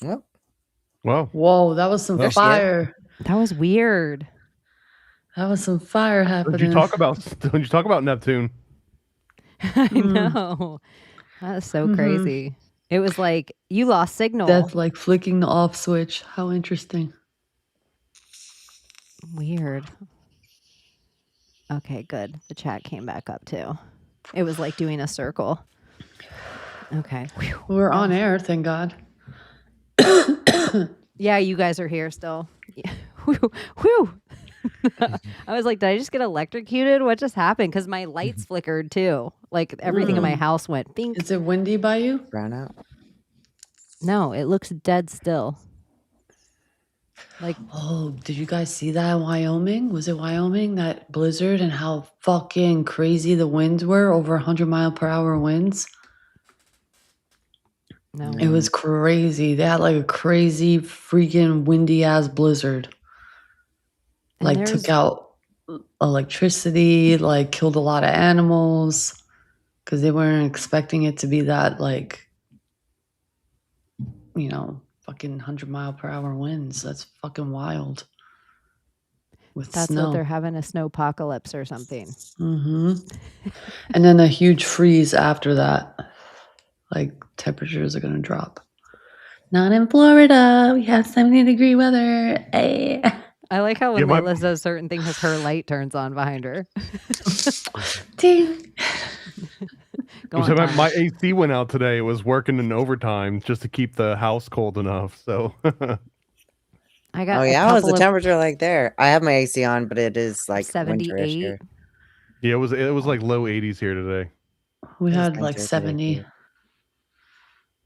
Whoa. Whoa, that was some fire. that was weird. That was some fire happening. When you talk about Neptune. I know. That is so crazy. It was like you lost signal. Death like flicking the off switch. How interesting. Weird. Okay, good. The chat came back up too. It was like doing a circle. Okay. We're on air, thank God. Yeah, you guys are here still. Yeah. Whew. Whew. I was like, did I just get electrocuted? What just happened? Because my lights flickered too. Like everything in my house went bink. Is it windy by you? Brown out. No, it looks dead still. Like, oh, did you guys see that in Wyoming? Was it Wyoming, that blizzard, and how fucking crazy the winds were? Over 100-mile-per-hour winds. No. It was crazy. They had like a crazy freaking windy ass blizzard. Like took out electricity, like killed a lot of animals because they weren't expecting it to be that like, you know, fucking 100-mile-per-hour winds. That's fucking wild. With that's snow. what they're having, a snowpocalypse or something. And then a huge freeze after that. Like temperatures are gonna drop. Not in Florida. We have 70-degree weather. Hey. I like how when Layla says certain things, her light turns on behind her. Ding. My AC went out today. It was working in overtime just to keep the house cold enough. So I got Oh a yeah, what's couple the of temperature like there? I have my AC on, but it is like winterish 78. here. Yeah, it was like low 80s here today. We It was had like winter today 70. too.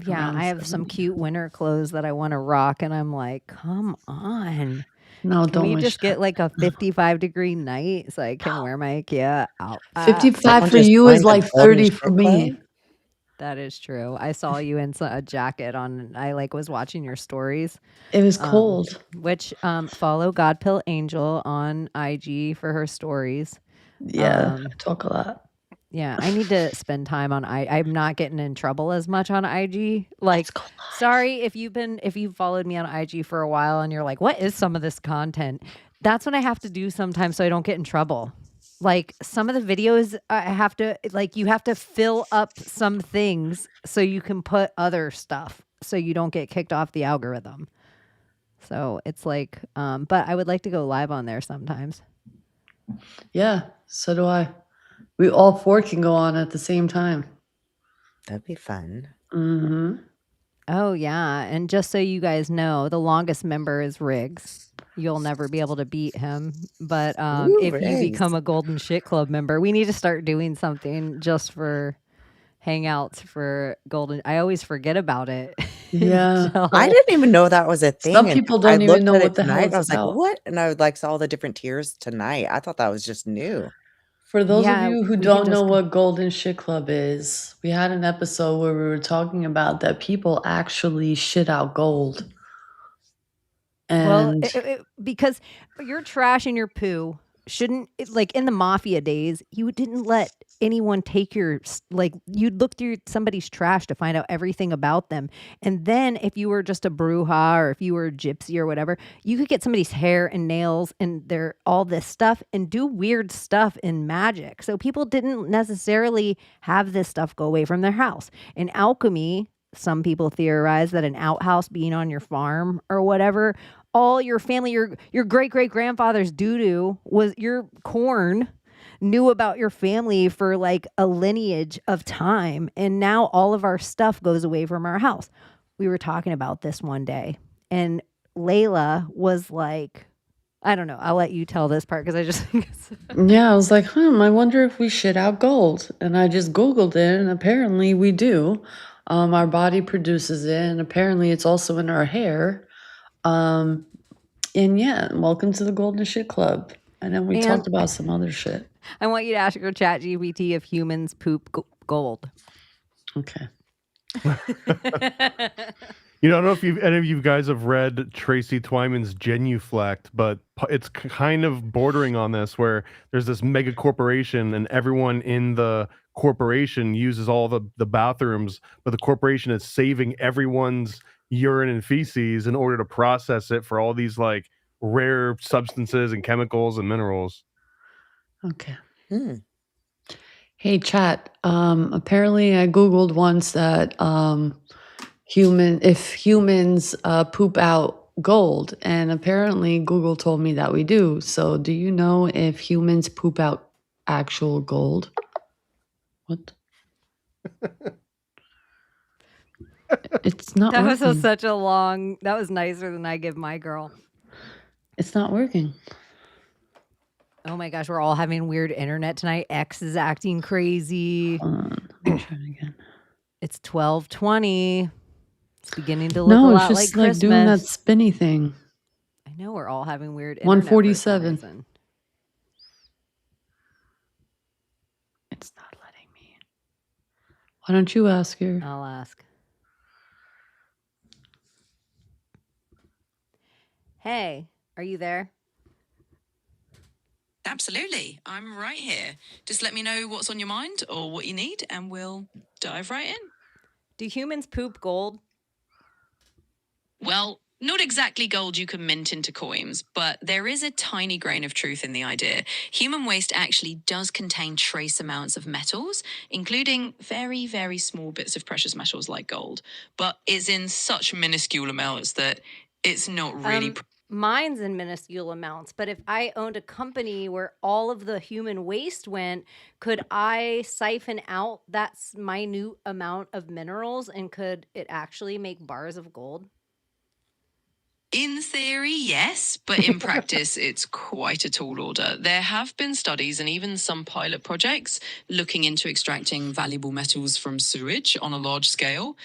Yeah, Around I have some 70. cute winter clothes that I want to rock, and I'm like, come on. No, Can don't we wish just get like a 55-degree night so I can wear my IKEA outfit? 55 Someone for just you is joined the like Golden 30 Shit for me. Club? That is true. I saw you in a jacket on. I like was watching your stories. It was cold. Which follow Godpill Angel on IG for her stories. Yeah, I talk a lot. Yeah, I need to spend time on I'm not getting in trouble as much on IG. Like, sorry if you've followed me on IG for a while and you're like, what is some of this content? That's what I have to do sometimes so I don't get in trouble. Like some of the videos I have to you have to fill up some things so you can put other stuff so you don't get kicked off the algorithm. So it's like, but I would like to go live on there sometimes. Yeah, so do I. We all four can go on at the same time. That'd be fun. Mm-hmm. Oh yeah, and just so you guys know, the longest member is Riggs. You'll never be able to beat him. But Ooh, if you Riggs. become a Golden Shit Club member, we need to start doing something just for hangouts for Golden. I always forget about it. Yeah. I didn't even know that was a thing. Some and people I don't even looked know at what it the hell tonight. it's I was like, about. what? And I like saw all the different tiers tonight. I thought that was just new. For those Yeah, of you who we can don't know just- what Golden Shit Club is, we had an episode where we were talking about that people actually shit out gold. Well, And because your trash and your poo shouldn't like in the mafia days, you didn't let anyone take your you'd look through somebody's trash to find out everything about them. And then if you were just a bruja or if you were a gypsy or whatever, you could get somebody's hair and nails and their all this stuff and do weird stuff in magic. So people didn't necessarily have this stuff go away from their house. In alchemy, some people theorize that an outhouse being on your farm or whatever, all your family, your great great grandfather's doo-doo was your corn knew about your family for like a lineage of time. And now all of our stuff goes away from our house. We were talking about this one day and Layla was like, I don't know. I'll let you tell this part because I just think it's yeah, I was like, I wonder if we shit out gold. And I just Googled it, and apparently we do. Our body produces it, and apparently it's also in our hair. And yeah, welcome to the Golden Shit Club. And then we And- talked about some other shit. I want you to ask your chat GPT if humans poop gold. Okay. You know, I don't know if any of you guys have read Tracy Twyman's Genuflect, but it's kind of bordering on this, where there's this mega corporation and everyone in the corporation uses all the bathrooms, but the corporation is saving everyone's urine and feces in order to process it for all these like rare substances and chemicals and minerals. Okay. Hey, chat. Apparently I Googled once that if humans poop out gold, and apparently Google told me that we do. So do you know if humans poop out actual gold? What? It's not That was working. that was nicer than I give my girl. It's not working. Oh my gosh, we're all having weird internet tonight. X is acting crazy. Hold on. Let me try it again. It's 12:20. It's beginning to look No, a it's lot just like like Christmas. doing that spinny thing. I know we're all having weird internet for some 147. reason. It's not letting me. Why don't you ask her? I'll ask. Hey, are you there? Absolutely. I'm right here. Just let me know what's on your mind or what you need, and we'll dive right in. Do humans poop gold? Well, not exactly gold you can mint into coins, but there is a tiny grain of truth in the idea. Human waste actually does contain trace amounts of metals, including very, very small bits of precious metals like gold. But it's in such minuscule amounts that it's not really... Mine's in minuscule amounts, but if I owned a company where all of the human waste went, could I siphon out that minute amount of minerals and could it actually make bars of gold? In theory, yes, but in practice, it's quite a tall order. There have been studies and even some pilot projects looking into extracting valuable metals from sewage on a large scale.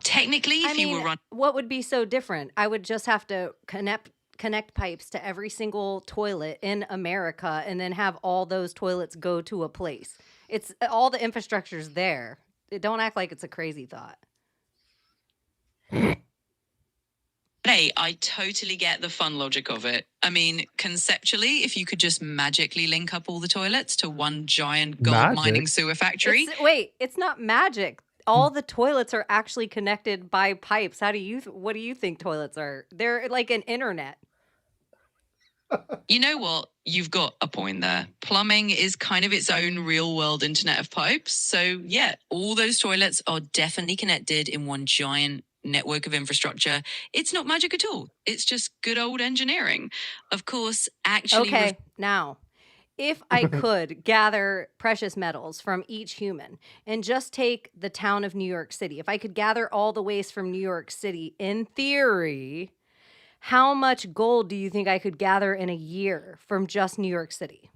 Technically, if you were running. What would be so different? I would just have to connect pipes to every single toilet in America and then have all those toilets go to a place. It's all the infrastructure's there. Don't act like it's a crazy thought. Hey, I totally get the fun logic of it. I mean, conceptually, if you could just magically link up all the toilets to one giant gold mining sewer factory. It's not magic. All the toilets are actually connected by pipes. What do you think toilets are? They're like an internet. You know what? You've got a point there. Plumbing is kind of its own real world internet of pipes. So yeah, all those toilets are definitely connected in one giant network of infrastructure. It's not magic at all. It's just good old engineering. Of course, actually. Okay, now, if I could gather precious metals from each human and just take the town of New York City, if I could gather all the waste from New York City, in theory, how much gold do you think I could gather in a year from just New York City?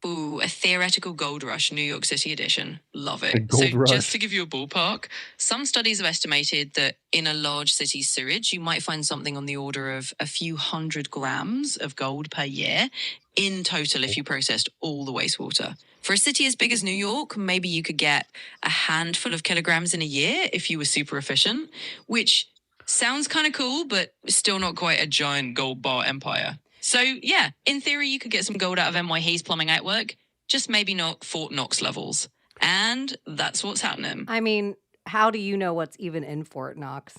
Ooh, a theoretical gold rush, New York City edition. Love it. So just to give you a ballpark, some studies have estimated that in a large city's sewage, you might find something on the order of a few 100 grams of gold per year in total if you processed all the wastewater. For a city as big as New York, maybe you could get a handful of kilograms in a year if you were super efficient, which sounds kind of cool, but still not quite a giant gold bar empire. So, yeah, in theory, you could get some gold out of NY Hayes plumbing outwork, just maybe not Fort Knox levels. And that's what's happening. I mean, how do you know what's even in Fort Knox?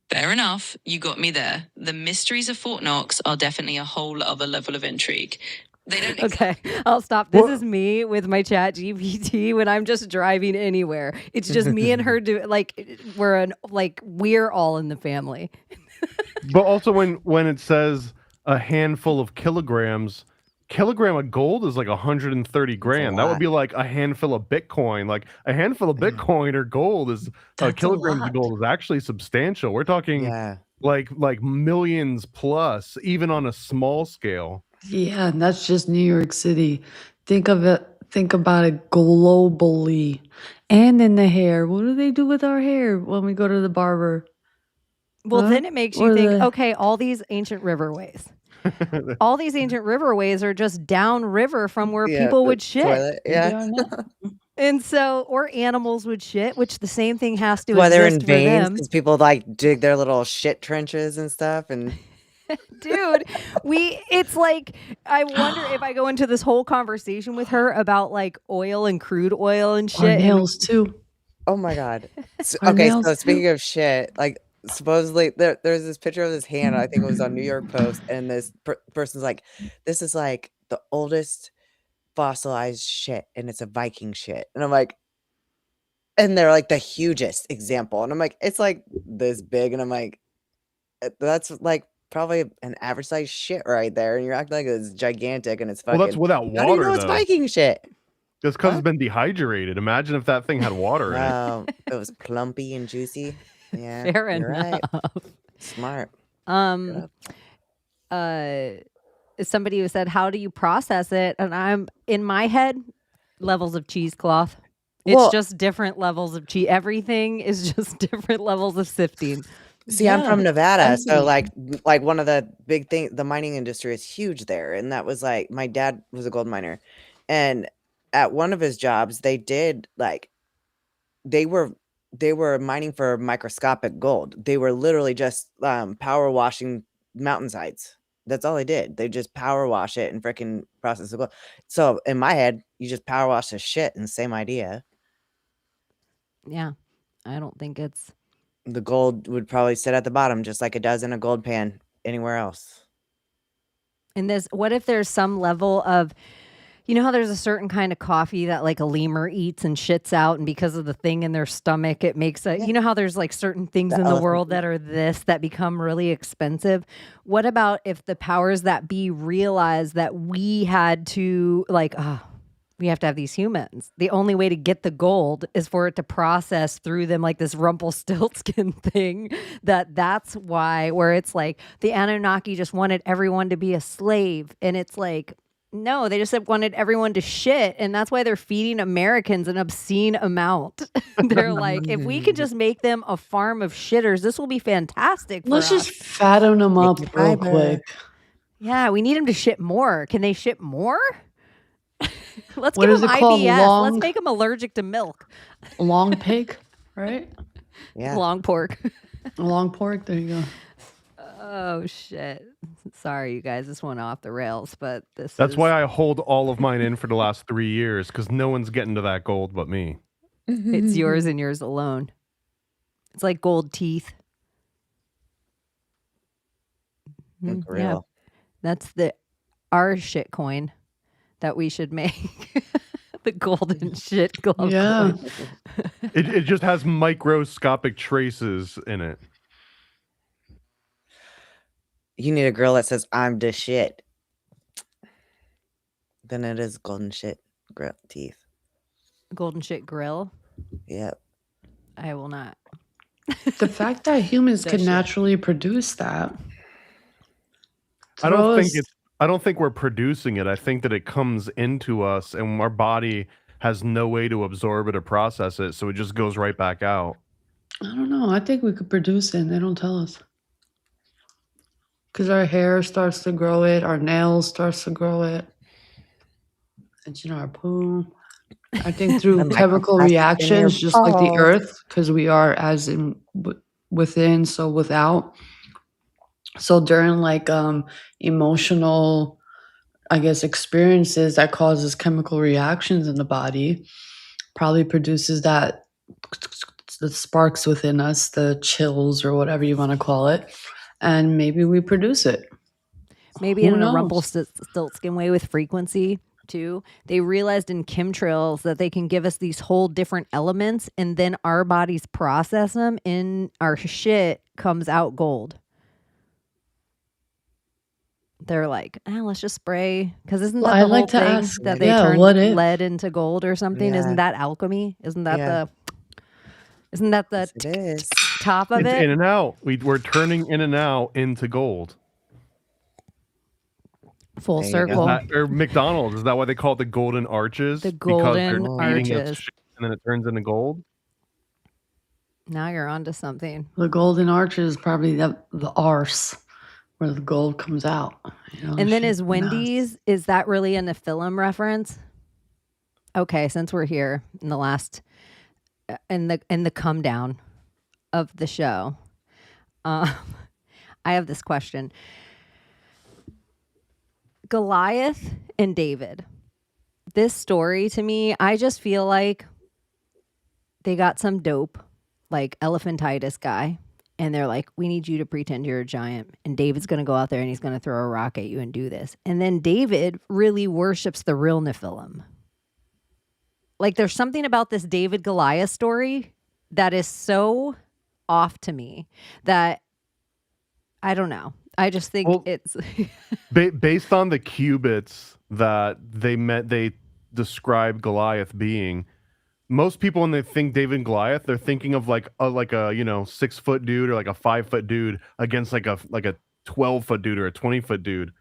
Fair enough. You got me there. The mysteries of Fort Knox are definitely a whole other level of intrigue. They don't. Okay, I'll stop. This is me with my chat GPT when I'm just driving anywhere. It's just me and her we're all in the family. But also when it says a handful of kilograms, kilogram of gold is like 130 grand. That would be like a handful of Bitcoin. Like a handful of Bitcoin or gold is a kilogram of gold is actually substantial. We're talking like millions plus, even on a small scale. Yeah, and that's just New York City. Think about it globally. And in the hair. What do they do with our hair when we go to the barber? Well, then it makes you think, okay, all these ancient riverways. All these ancient riverways are just downriver from where people would shit. Toilet, And so, or animals would shit, which the same thing has to Why they're in exist for veins them. because people like dig their little shit trenches and stuff. And Dude, it's like, I wonder if I go into this whole conversation with her about like oil and crude oil and shit. Our nails too. Oh my God. Our Okay, nails so speaking too. of shit, like supposedly there's this picture of this hand, I think it was on New York Post, and this person's like, this is like the oldest fossilized shit, and it's a Viking shit. And I'm like, and they're like the hugest example. And I'm like, it's like this big. And I'm like, that's like probably an average size shit right there. And you're acting like it's gigantic and it's fucking. Well, that's without water. How do you know it's though? Viking shit? Just because it's been dehydrated. Imagine if that thing had water in it. It was plumpy and juicy. Yeah, Fair you're enough. right. Smart. Somebody who said, how do you process it? And I'm in my head, levels of cheesecloth. It's just different levels of cheese. Everything is just different levels of sifting. See, I'm from Nevada, so like one of the big things, the mining industry is huge there, and that was like my dad was a gold miner, and at one of his jobs, they did like they were mining for microscopic gold. They were literally just power washing mountainsides. That's all they did. They just power wash it and freaking process the gold. So in my head, you just power wash the shit, and same idea. Yeah, I don't think it's. The gold would probably sit at the bottom, just like it does in a gold pan anywhere else. And what if there's some level of, you know how there's a certain kind of coffee that like a lemur eats and shits out, and because of the thing in their stomach, it makes you know how there's like certain things in the world that are that become really expensive. What about if the powers that be realize that we had to like, we have to have these humans. The only way to get the gold is for it to process through them like this Rumpelstiltskin thing. That's why, where it's like the Anunnaki just wanted everyone to be a slave. And it's like, no, they just wanted everyone to shit. And that's why they're feeding Americans an obscene amount. They're like, if we could just make them a farm of shitters, this will be fantastic for Let's us. just fatten them up real fiber. quick. Yeah, we need them to shit more. Can they shit more? Let's What give is them it called? IBS. Let's make them allergic to milk. Long pig, right? Yeah. Long pork. Long pork. There you go. Oh shit. Sorry, you guys. This went off the rails, but That's why I hold all of mine in for the last 3 years, because no one's getting to that gold but me. it's yours and yours alone. It's like gold teeth. Yeah, Real. that's our shit coin that we should make. The golden shit glove Yeah. coin. It just has microscopic traces in it. You need a girl that says, I'm the shit. Then it is golden shit teeth. Golden shit grill. Yep. I will not. The fact that humans That can shit. naturally produce that. I don't think throws- I don't think we're producing it. I think that it comes into us and our body has no way to absorb it or process it, so it just goes right back out. I don't know. I think we could produce it and they don't tell us. Because our hair starts to grow it, our nails starts to grow it. And our poo. I think through The chemical microplastics in your reactions, just like the balls. earth, because we are as in within, so without. So during like emotional, I guess, experiences that causes chemical reactions in the body, probably produces that the sparks within us, the chills or whatever you want to call it, and maybe we produce it. Maybe Who in a knows? Rumpelstiltskin way with frequency too. They realized in chemtrails that they can give us these whole different elements, and then our bodies process them, and our shit comes out gold. They're like, let's just spray, because isn't Well, that I'd the whole like to thing ask, that they yeah, turn what if? lead into gold or something? Yeah. Isn't that alchemy? Isn't that Yeah. the It is. top of It's it? in and out. We're turning in and out into gold. Full There you go. circle. Or McDonald's, is that why they call it the golden arches? The Because they're golden eating its arches. shit and then it turns into gold? Now you're onto something. The golden arch is probably the arse where the gold comes out. And then shit, is Wendy's, is that really a Nephilim reference? Okay, since we're here in the last in the come down of the show, I have this question. Goliath and David. This story to me, I just feel like they got some dope, like elephantitis guy, and they're like, we need you to pretend you're a giant. And David's going to go out there and he's going to throw a rock at you and do this. And then David really worships the real Nephilim. Like there's something about this David Goliath story that is so off to me that I don't know. I just think it's Based on the cubits that they describe Goliath being, most people when they think David and Goliath, they're thinking of like a 6-foot dude or like a 5-foot dude against like a 12-foot dude or a 20-foot dude.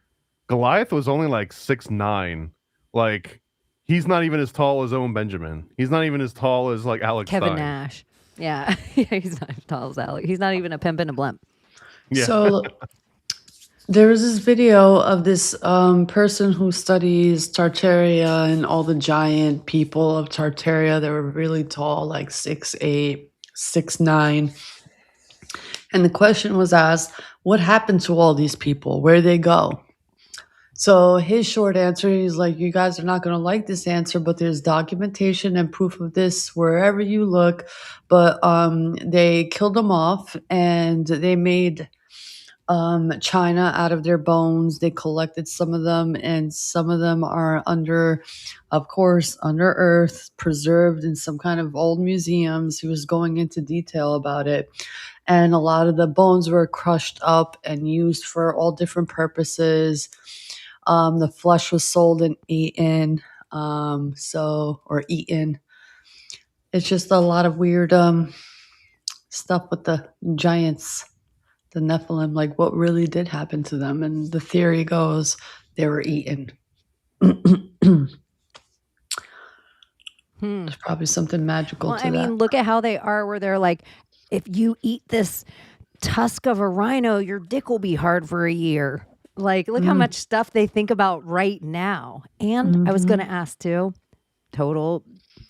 Goliath was only like 6'9". Like he's not even as tall as Owen Benjamin. He's not even as tall as like Alex Kevin Stein. Nash. Yeah. He's not as tall as Alex. He's not even a pimp and a blimp. Yeah. So there was this video of this person who studies Tartaria and all the giant people of Tartaria that were really tall, like 6'8", 6'9". And the question was asked, what happened to all these people? Where'd they go? So his short answer, he's like, you guys are not going to like this answer, but there's documentation and proof of this wherever you look. But they killed them off and they made china out of their bones. They collected some of them, and some of them are under earth, preserved in some kind of old museums. He was going into detail about it. And a lot of the bones were crushed up and used for all different purposes. The flesh was sold and eaten. or eaten. It's just a lot of weird stuff with the giants, the Nephilim, like what really did happen to them. And the theory goes they were eaten. There's probably something magical Well, to I mean, that. look at how they are, where they're like, if you eat this tusk of a rhino, your dick will be hard for a year. Like, look how much stuff they think about right now. And I was going to ask too, total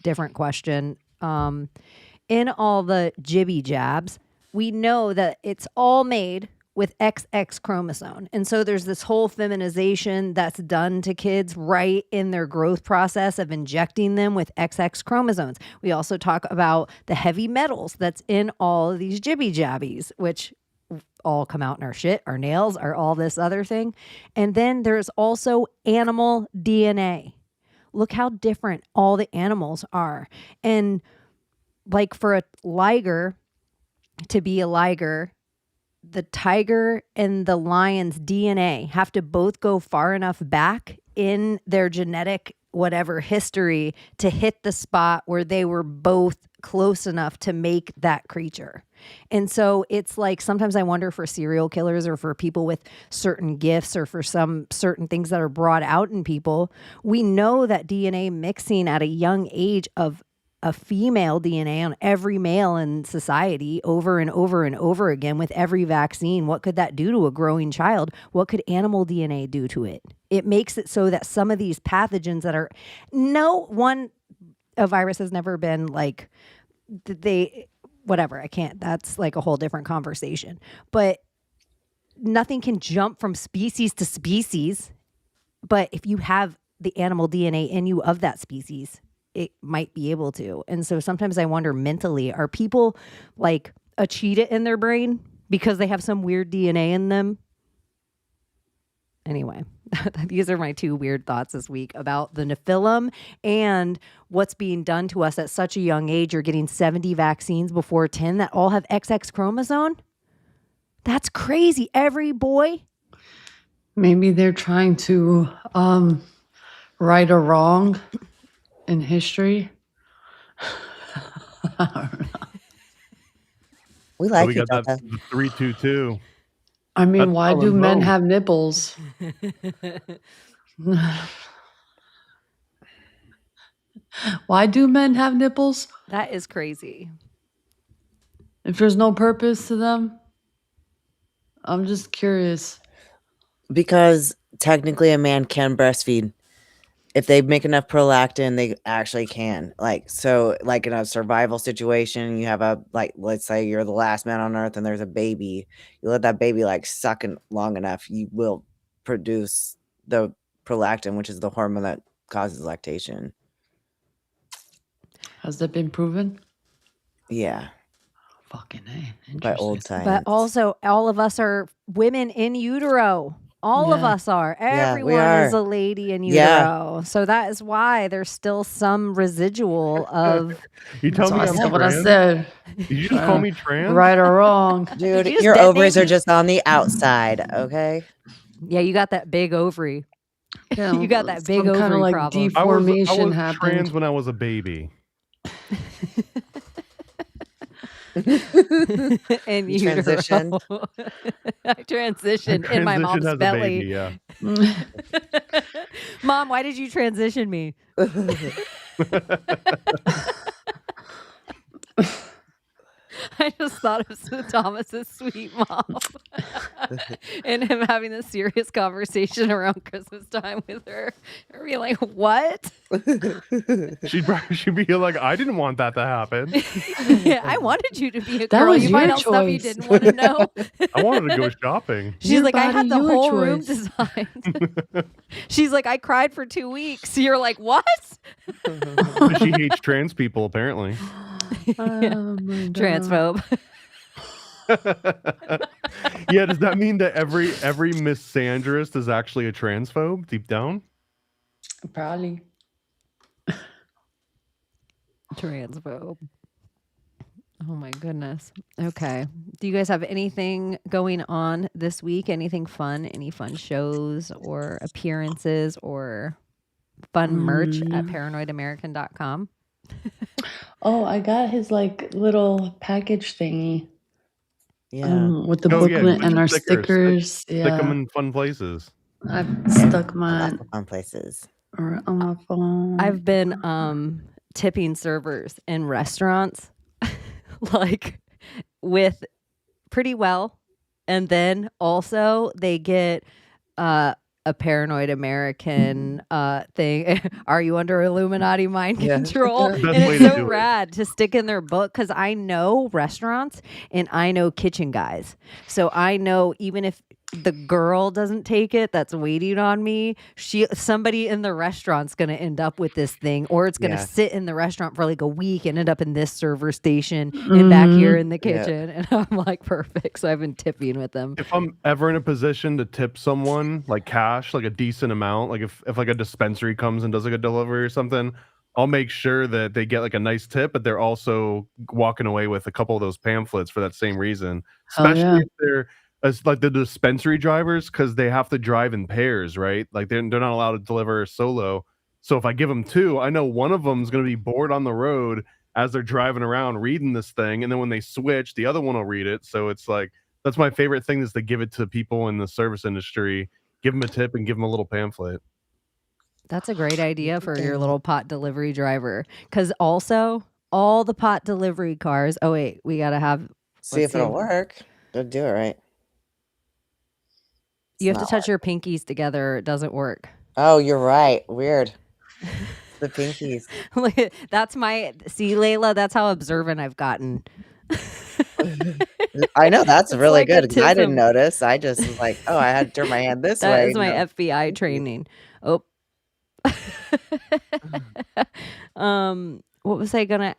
different question. In all the jibby jabs, we know that it's all made with XX chromosome. And so there's this whole feminization that's done to kids right in their growth process of injecting them with XX chromosomes. We also talk about the heavy metals that's in all of these jibby jabbies, which all come out in our shit, our nails, our all this other thing. And then there's also animal DNA. Look how different all the animals are. And like for a liger to be a liger, the tiger and the lion's DNA have to both go far enough back in their genetic whatever history to hit the spot where they were both close enough to make that creature. And so it's like sometimes I wonder for serial killers or for people with certain gifts or for some certain things that are brought out in people, we know that DNA mixing at a young age of a female DNA on every male in society over and over and over again with every vaccine. What could that do to a growing child? What could animal DNA do to it? It makes it so that some of these pathogens that are a virus has never been like whatever. I can't, that's like a whole different conversation, but nothing can jump from species to species. But if you have the animal DNA in you of that species, it might be able to. And so sometimes I wonder mentally, are people like a cheetah in their brain because they have some weird DNA in them? Anyway, these are my two weird thoughts this week about the Nephilim and what's being done to us at such a young age. You're getting 70 vaccines before 10 that all have XX chromosome. That's crazy. Every boy. Maybe they're trying to right a wrong in history. We like we each got that other. 322. I mean, That's why how do they men vote. have nipples? Why do men have nipples? That is crazy. If there's no purpose to them? I'm just curious. Because technically a man can breastfeed. If they make enough prolactin, they actually can. Like, so like in a survival situation, you have let's say you're the last man on earth and there's a baby. You let that baby like suck in long enough, you will produce the prolactin, which is the hormone that causes lactation. Has that been proven? Yeah. Fucking A. By old science. But also all of us are women in utero. All of Yeah. us are. Yeah, we Everyone are. is a lady in Yeah. utero. So that is why there's still some residual of. You tell me I'm That's what I trans? said. Did you just call me trans? Right or wrong. Dude, you just your detonate ovaries are me? just on the outside, okay? Yeah, you got that big ovary. Yeah, You got that big some kind ovary of like problem. I was deformation trans happened. when I was a baby. In You transitioned? utero. I transitioned in my Transitioned mom's as a belly. baby, yeah. Mom, why did you transition me? I just thought of Thomas's sweet mom and him having this serious conversation around Christmas time with her. Her being like, what? She'd be like, I didn't want that to happen. Yeah, I wanted you to be a That girl. was You find your out stuff you choice. didn't want to know. I wanted to go shopping. She's Your like, I had body, the your whole room choice. designed. She's like, I cried for 2 weeks. You're like, what? She hates trans people, apparently. Oh my God. Transphobe. Yeah, does that mean that every misandrist is actually a transphobe deep down? Probably. Transphobe. Oh my goodness. Okay. Do you guys have anything going on this week? Anything fun? Any fun shows or appearances or fun merch at paranoidamerican.com. Oh, I got his like little package thingy. Yeah. With the Oh yeah, booklet put and your our stickers. stickers. Stick them Yeah. in fun places. I've stuck Lots mine of fun places. on my phone. I've been tipping servers in restaurants like with pretty well, and then also they get a paranoid American thing. Are you under Illuminati mind control? Best And way it's to so do it. rad to stick in their book because I know restaurants and I know kitchen guys. So I know even if the girl doesn't take it that's waiting on me, somebody in the restaurant's gonna end up with this thing, or it's gonna Yeah. sit in the restaurant for like a week and end up in this server station and back here in the Yeah. kitchen. And I'm like, perfect. So I've been tipping with them. If I'm ever in a position to tip someone like cash, like a decent amount, like if like a dispensary comes and does like a delivery or something, I'll make sure that they get like a nice tip, but they're also walking away with a couple of those pamphlets for that same reason. Hell Especially yeah. if they're as like the dispensary drivers, because they have to drive in pairs, right? Like they're not allowed to deliver solo. So if I give them two, I know one of them is going to be bored on the road as they're driving around reading this thing, and then when they switch, the other one will read it. So it's like that's my favorite thing, is to give it to people in the service industry, give them a tip and give them a little pamphlet. That's a great idea for your little pot delivery driver. Because also, all the pot delivery cars. Oh, wait, we got to have. See if it'll work. They'll do it right. You have to touch your pinkies together. Or it doesn't work. Oh, you're right. Weird. The pinkies. That's my. See, Layla, that's how observant I've gotten. I know that's It's really like a good because I didn't tism. notice. I just was like, oh, I had to turn my hand this That way. is my No. FBI training. Oh. What was I gonna?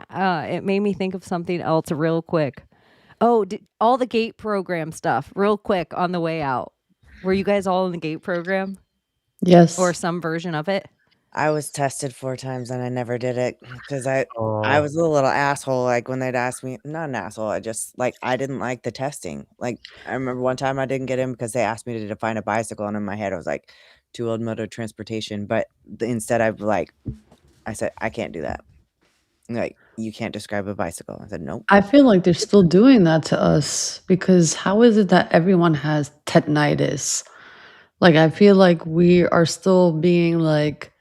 It made me think of something else real quick. Oh, all the gate program stuff, real quick on the way out. Were you guys all in the gate program? Yes. Or some version of it? I was tested 4 times and I never did it because I was a little asshole. Like when they'd ask me, not an asshole. I just like I didn't like the testing. Like I remember one time I didn't get in because they asked me to define a bicycle, and in my head I was like, two-wheeled motor transportation. But instead I said I can't do that. Like you can't describe a bicycle. I said nope. I feel like they're still doing that to us because how is it that everyone has tetanitis? Like, I feel like we are still being like,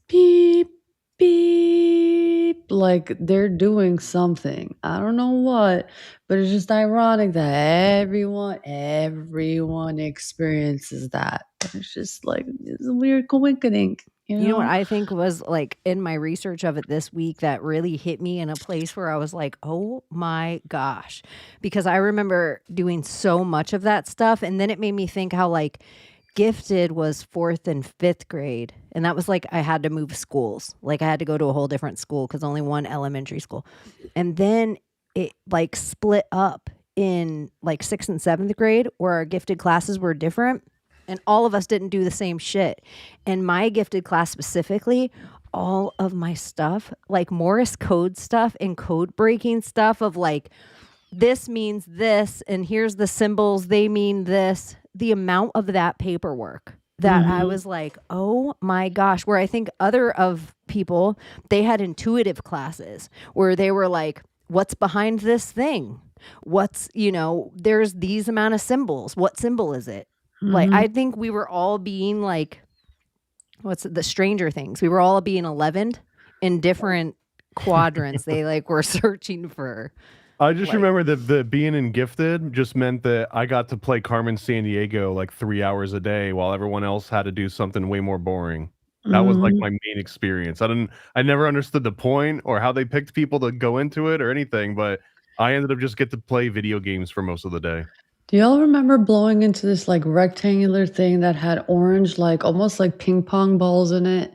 beep, beep, like they're doing something. I don't know what, but it's just ironic that everyone experiences that. It's just like, it's a weird coincidence. You You know what know? I think was like in my research of it this week that really hit me in a place where I was like, oh my gosh. Because I remember doing so much of that stuff. And then it made me think how like gifted was 4th and 5th grade. And that was like I had to move schools. Like I had to go to a whole different school because only one elementary school. And then it like split up in like 6th and 7th grade where our gifted classes were different. And all of us didn't do the same shit. And my gifted class specifically, all of my stuff, like Morse code stuff and code breaking stuff of like, this means this, and here's the symbols, they mean this. The amount of that paperwork that I was like, oh my gosh, where I think other of people, they had intuitive classes where they were like, what's behind this thing? What's, there's these amount of symbols. What symbol is it? Like, I think we were all being like, what's it, the Stranger Things? We were all being 11'd in different quadrants. They like were searching for. I just remember that the being in gifted just meant that I got to play Carmen Sandiego like 3 hours a day while everyone else had to do something way more boring. That was like my main experience. I never understood the point or how they picked people to go into it or anything, but I ended up just get to play video games for most of the day. Do y'all remember blowing into this like rectangular thing that had orange, like almost like ping pong balls in it?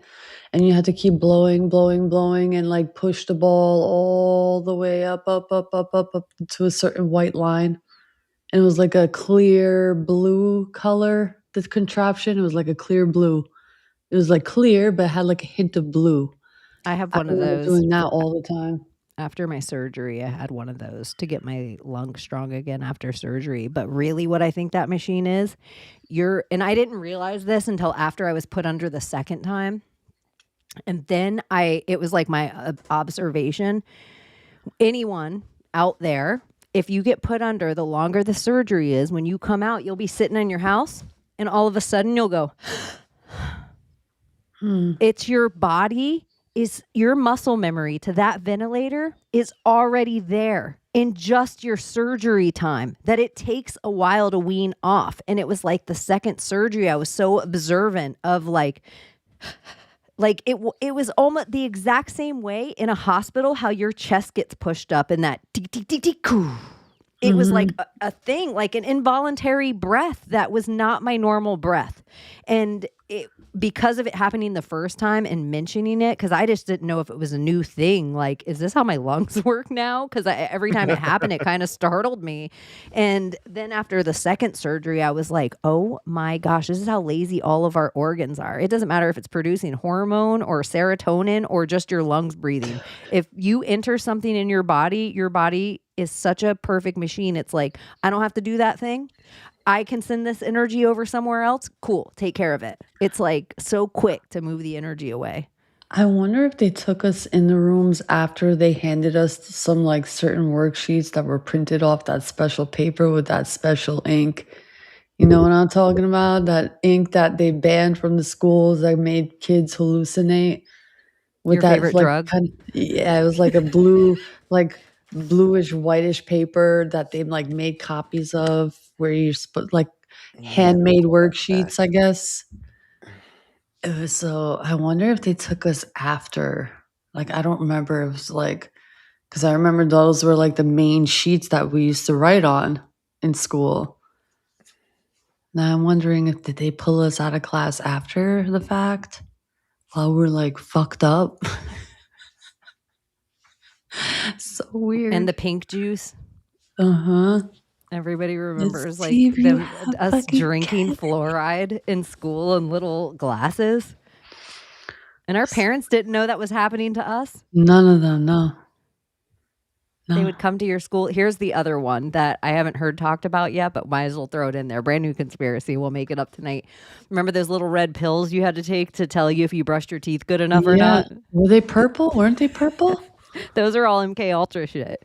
And you had to keep blowing, blowing, blowing, and like push the ball all the way up to a certain white line. And it was like a clear blue color, the contraption. It was like a clear blue. It was like clear, but it had like a hint of blue. I have one of remember those. doing that all the time. After my surgery, I had one of those to get my lungs strong again after surgery. But really what I think that machine is, and I didn't realize this until after I was put under the second time. And then it was like my observation. Anyone out there, if you get put under, the longer the surgery is, when you come out, you'll be sitting in your house and all of a sudden you'll go, it's your body, is your muscle memory to that ventilator is already there in just your surgery time, that it takes a while to wean off. And it was like the second surgery, I was so observant of like it was almost the exact same way in a hospital, how your chest gets pushed up in that it was like a thing, like an involuntary breath that was not my normal breath. And because of it happening the first time and mentioning it, because I just didn't know if it was a new thing. Like, is this how my lungs work now? Because every time it happened, it kind of startled me. And then after the second surgery, I was like, oh my gosh, this is how lazy all of our organs are. It doesn't matter if it's producing hormone or serotonin or just your lungs breathing. If you enter something in your body is such a perfect machine. It's like, I don't have to do that thing. I can send this energy over somewhere else. Cool. Take care of it. It's like so quick to move the energy away. I wonder if they took us in the rooms after they handed us some like certain worksheets that were printed off that special paper with that special ink. You know what I'm talking about? That ink that they banned from the schools that made kids hallucinate. With Your that favorite like drug? it was like a blue, like bluish whitish paper that they like made copies of, where you're like handmade worksheets, I guess. It was so, I wonder if they took us after. Like, I don't remember. It was like, because I remember those were like the main sheets that we used to write on in school. Now I'm wondering if did they pull us out of class after the fact while we're like fucked up. So weird. And the pink juice. Uh-huh. Everybody remembers see if you us fucking drinking fluoride in school in little glasses. And our parents didn't know that was happening to us. None of them, no. They would come to your school. Here's the other one that I haven't heard talked about yet, but might as well throw it in there. Brand new conspiracy. We'll make it up tonight. Remember those little red pills you had to take to tell you if you brushed your teeth good enough or not? Were they purple? Weren't they purple? Those are all MK Ultra shit.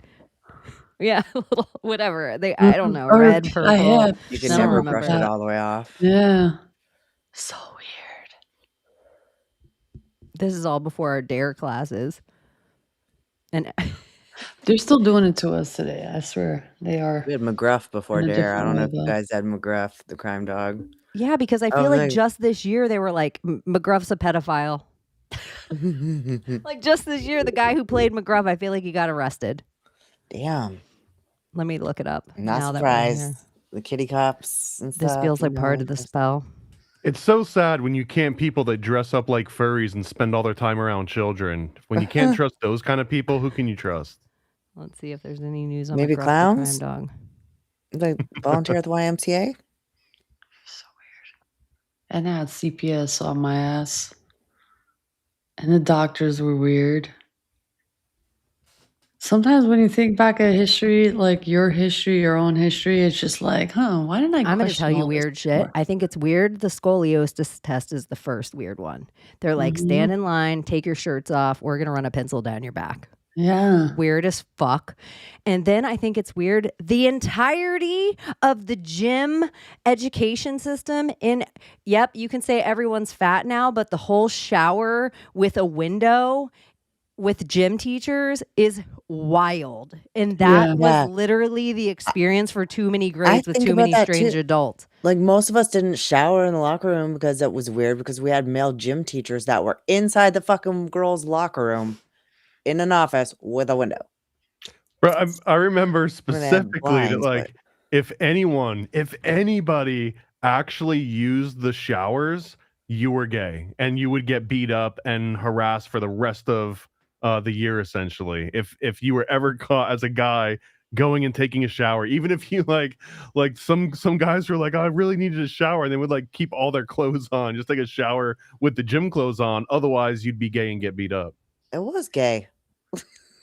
Yeah, little whatever. I don't know. Red, purple. You can never brush it all the way off. Yeah. So weird. This is all before our DARE classes. And they're still doing it to us today. I swear they are. We had McGruff before in a DARE. I don't know if different you level. guys had McGruff, the crime dog. yeah, because I feel like just this year they were like, McGruff's a pedophile. Like just this year, the guy who played McGruff, I feel like he got arrested. Damn. Let me look it up. Not now that we're here. surprised. The kitty cops and stuff. This feels like part of the spell. It's so sad when you can't people that dress up like furries and spend all their time around children. When you can't trust those kind of people, who can you trust? Let's see if there's any news on Maybe McGruff the clowns? crime dog. They volunteer at the YMCA? And I had CPS on my ass. And the doctors were weird. Sometimes when you think back at history, like your history, your own history, it's just like, why didn't I'm going to question tell you all this weird shit. before? I think it's weird. The scoliosis test is the first weird one. They're like, stand in line, take your shirts off. We're going to run a pencil down your back. Yeah. Weird as fuck. And then I think it's weird. The entirety of the gym education system yep, you can say everyone's fat now, but the whole shower with a window with gym teachers is wild. And that was literally the experience for too many grades with think too about many that strange too. adults. Like most of us didn't shower in the locker room because it was weird because we had male gym teachers that were inside the fucking girls' locker room in an office with a window. Bro, I remember They had specifically that, blinds, like, if anybody actually used the showers, you were gay and you would get beat up and harassed for the rest of the year, essentially. If you were ever caught as a guy going and taking a shower, even if you like some guys were like, I really needed a shower, and they would like keep all their clothes on, just take a shower with the gym clothes on. Otherwise, you'd be gay and get beat up. It was gay.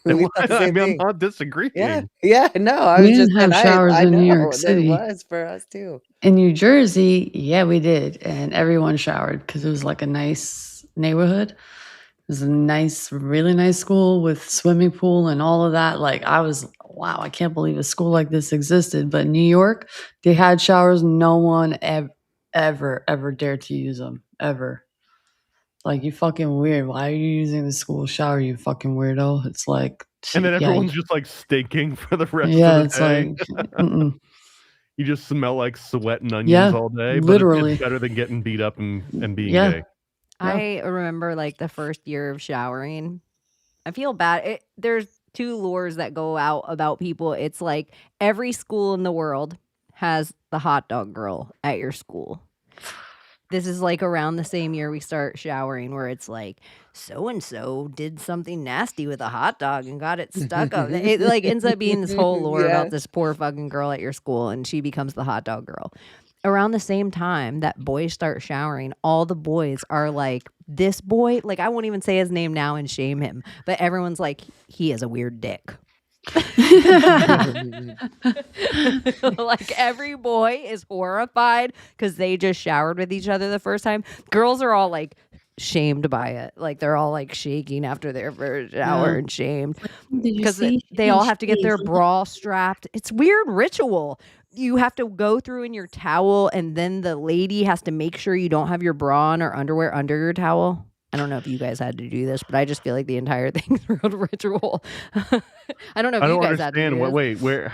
I We thought the same mean, I'm thing. not disagreeing. Yeah, no, I We was just didn't have saying, showers I in New York know, City. there was for us too. In New Jersey, yeah, we did. And everyone showered because it was like a nice neighborhood. was a nice, really nice school with swimming pool and all of that. Like I was, wow, I can't believe a school like this existed. But New York, they had showers. No one ever dared to use them ever. Like, you fucking weird. Why are you using the school shower, you fucking weirdo? It's like, And then yeah, everyone's just like stinking for the rest yeah, of it's the day. like, You just smell like sweat and onions yeah, all day, but literally. it's better than getting beat up and being Yeah. gay. I remember like the first year of showering. I feel bad. There's two lures that go out about people. It's like every school in the world has the hot dog girl at your school. This is like around the same year we start showering, where it's like so and so did something nasty with a hot dog and got it stuck up. It like ends up being this whole lore about this poor fucking girl at your school, and she becomes the hot dog girl. Around the same time that boys start showering, all the boys are like, this boy, like I won't even say his name now and shame him, but everyone's like, he has a weird dick. Like every boy is horrified because they just showered with each other the first time. Girls are all like shamed by it. Like they're all like shaking after their first shower and shamed because they all have to get their bra strapped. It's weird ritual. You have to go through in your towel, and then the lady has to make sure you don't have your bra on or underwear under your towel. I don't know if you guys had to do this, but I just feel like the entire thing is a ritual. I don't know if you guys had to do this. Wait, where?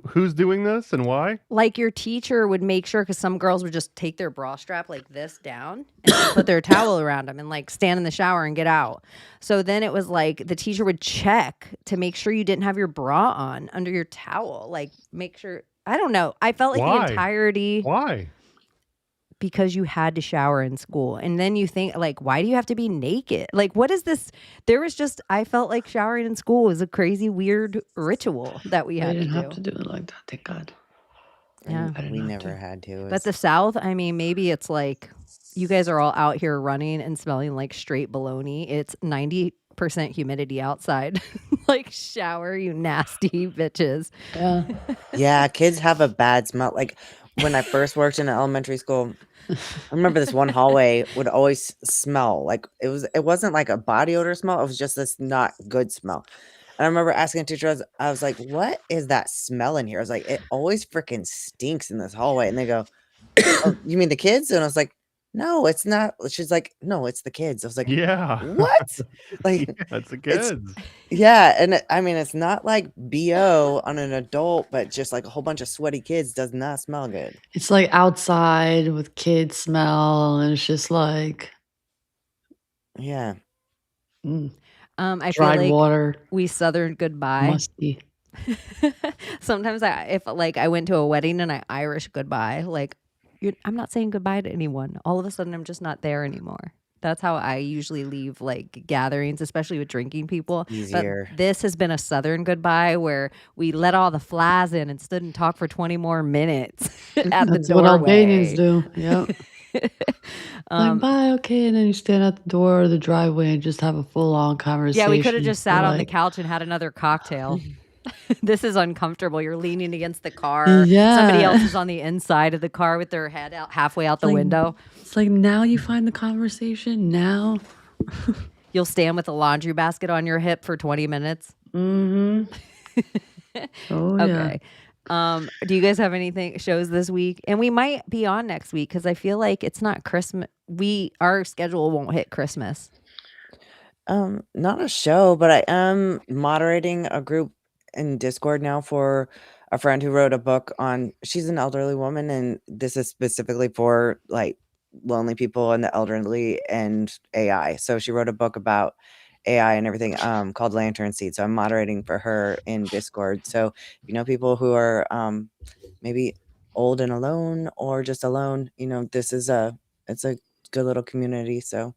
Who's doing this and why? Like your teacher would make sure, because some girls would just take their bra strap like this down and put their towel around them and like stand in the shower and get out. So then it was like the teacher would check to make sure you didn't have your bra on under your towel. Like make sure, I don't know. I felt like the entirety. Why? Because you had to shower in school. And then you think, like, why do you have to be naked? Like, what is this? I felt like showering in school was a crazy, weird ritual that we had to do. I didn't have to do it like that, thank God. Yeah. We never had to. But the South, I mean, maybe it's like you guys are all out here running and smelling like straight baloney. It's 90% humidity outside. Like, shower, you nasty bitches. Yeah. Yeah, kids have a bad smell. Like, when I first worked in elementary school, I remember this one hallway would always smell like it wasn't like a body odor smell. It was just this not good smell. And I remember asking a teacher, I was like, what is that smell in here? I was like, it always freaking stinks in this hallway. And they go, oh, you mean the kids? And I was like, no, it's not. She's like, no, it's the kids. I was like, yeah, what? Like, yeah, it's the kids. Yeah, and I mean, it's not like BO on an adult, but just like a whole bunch of sweaty kids does not smell good. It's like outside with kids smell, and it's just like, yeah. I Dried feel like water. we Southern goodbye. Musty. Sometimes if I went to a wedding and I Irish goodbye, like I'm not saying goodbye to anyone. All of a sudden, I'm just not there anymore. That's how I usually leave like gatherings, especially with drinking people. Easier. But this has been a Southern goodbye where we let all the flies in and stood and talked for 20 more minutes at the That's doorway. what Albanians do. Yep. Like, bye, okay. And then you stand at the door or the driveway and just have a full-on conversation. Yeah, we could have just sat on the like, couch and had another cocktail. This is uncomfortable. You're leaning against the car. Yeah. Somebody else is on the inside of the car with their head out halfway out the like- window. It's like, now you find the conversation. Now. You'll stand with a laundry basket on your hip for 20 minutes. Mm-hmm. Oh, yeah. Okay. Do you guys have anything shows this week? And we might be on next week because I feel like it's not Christmas. Our schedule won't hit Christmas. Not a show, but I am moderating a group in Discord now for a friend who wrote a book on, she's an elderly woman, and this is specifically for like lonely people and the elderly and AI. So she wrote a book about AI and everything called Lantern Seed. So I'm moderating for her in Discord. So if you know people who are maybe old and alone or just alone, this is it's a good little community. So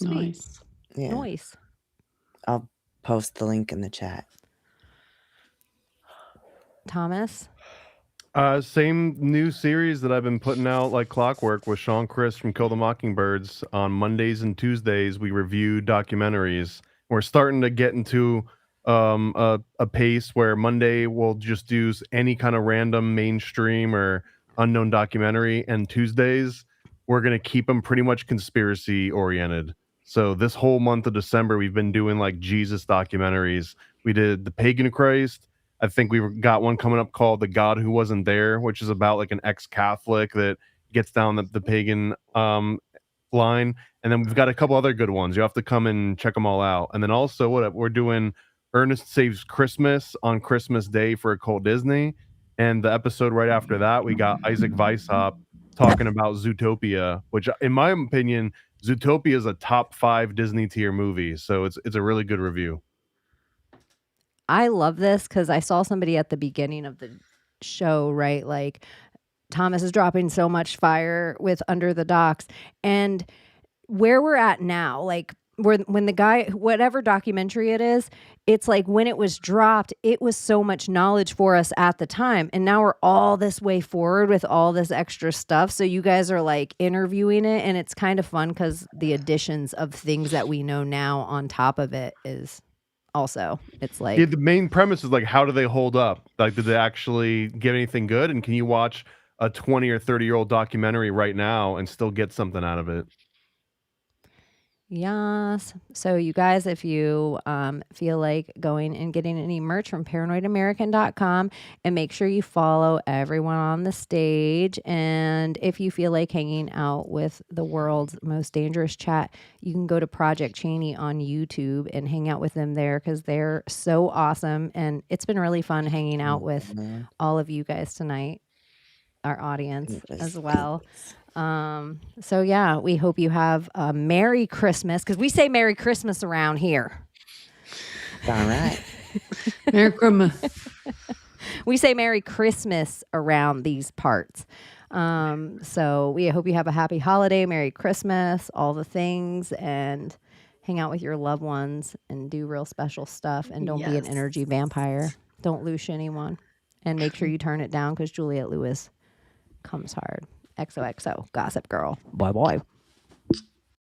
Nice. yeah. Nice. I'll post the link in the chat. Thomas? Same new series that I've been putting out like clockwork with Sean Chris from Kill the Mockingbirds. On Mondays and Tuesdays, we review documentaries. We're starting to get into a pace where Monday we'll just do any kind of random mainstream or unknown documentary, and Tuesdays we're going to keep them pretty much conspiracy oriented. So this whole month of December, we've been doing like Jesus documentaries. We did The Pagan Christ. I think we've got one coming up called The God Who Wasn't There, which is about like an ex-Catholic that gets down the pagan line. And then we've got a couple other good ones. You have to come and check them all out. And then also we're doing Ernest Saves Christmas on Christmas Day for Occult Disney. And the episode right after that, we got Isaac Weishaupt talking about Zootopia, which in my opinion, Zootopia is a top 5 Disney tier movie. So it's a really good review. I love this because I saw somebody at the beginning of the show, right? Like, Thomas is dropping so much fire with Under the Docks. And where we're at now, like, when the guy, whatever documentary it is, it's like when it was dropped, it was so much knowledge for us at the time. And now we're all this way forward with all this extra stuff. So you guys are like interviewing it, and it's kind of fun because the additions of things that we know now on top of it is also, it's like, the main premise is like, how do they hold up? Like, did they actually get anything good? And can you watch a 20 or 30-year-old documentary right now and still get something out of it? yes. So you guys, if you feel like going and getting any merch from paranoidamerican.com, and make sure you follow everyone on the stage. And if you feel like hanging out with the world's most dangerous chat, you can go to Project Chaney on YouTube and hang out with them there because they're so awesome. And it's been really fun hanging out with all of you guys tonight, our audience as well. So yeah, we hope you have a Merry Christmas, because we say Merry Christmas around here. All right. Merry Christmas. We say Merry Christmas around these parts. So we hope you have a happy holiday, Merry Christmas, all the things, and hang out with your loved ones and do real special stuff. And don't be an energy vampire. Don't lose anyone. And make sure you turn it down because Juliette Lewis comes hard. XOXO, Gossip Girl. Bye-bye.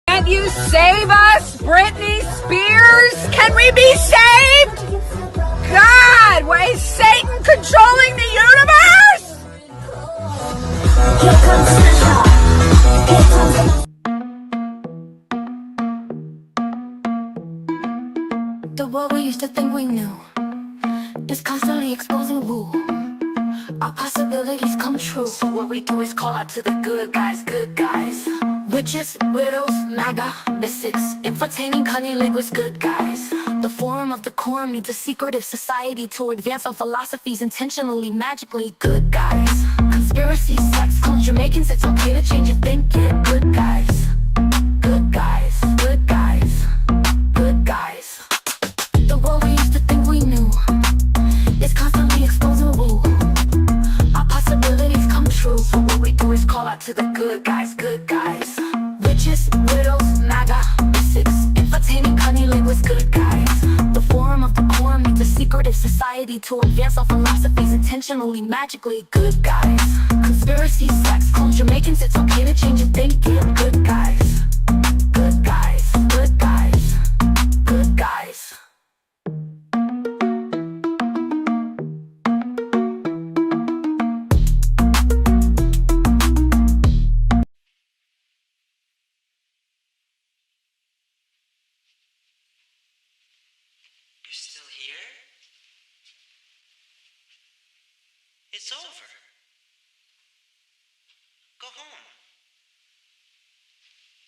Can't you save us, Britney Spears? Can we be saved? God, why is Satan controlling the universe? The world we used to think we knew is constantly exposing who our possibilities come true. So what we do is call out to the good guys, good guys. Witches, widows, MAGA, mystics, entertaining cunning linguists, good guys. The forum of the quorum needs a secretive society to advance our philosophies intentionally, magically, good guys. Conspiracy, sex, cults, Jamaicans, it's okay to change your thinking, good guys. Good guys, good guys, good guys. The world we used to think we knew is constantly exposing who our possibilities come true. So what we do is call out to the good guys, good guys. Witches, widows, MAGA, mystics, entertaining cunning linguists, good guys. The forum of the quorum needs a secretive society to advance our philosophies intentionally, magically, good guys. Conspiracy, sex, cults, Jamaicans, it's okay to change your thinking, good guys.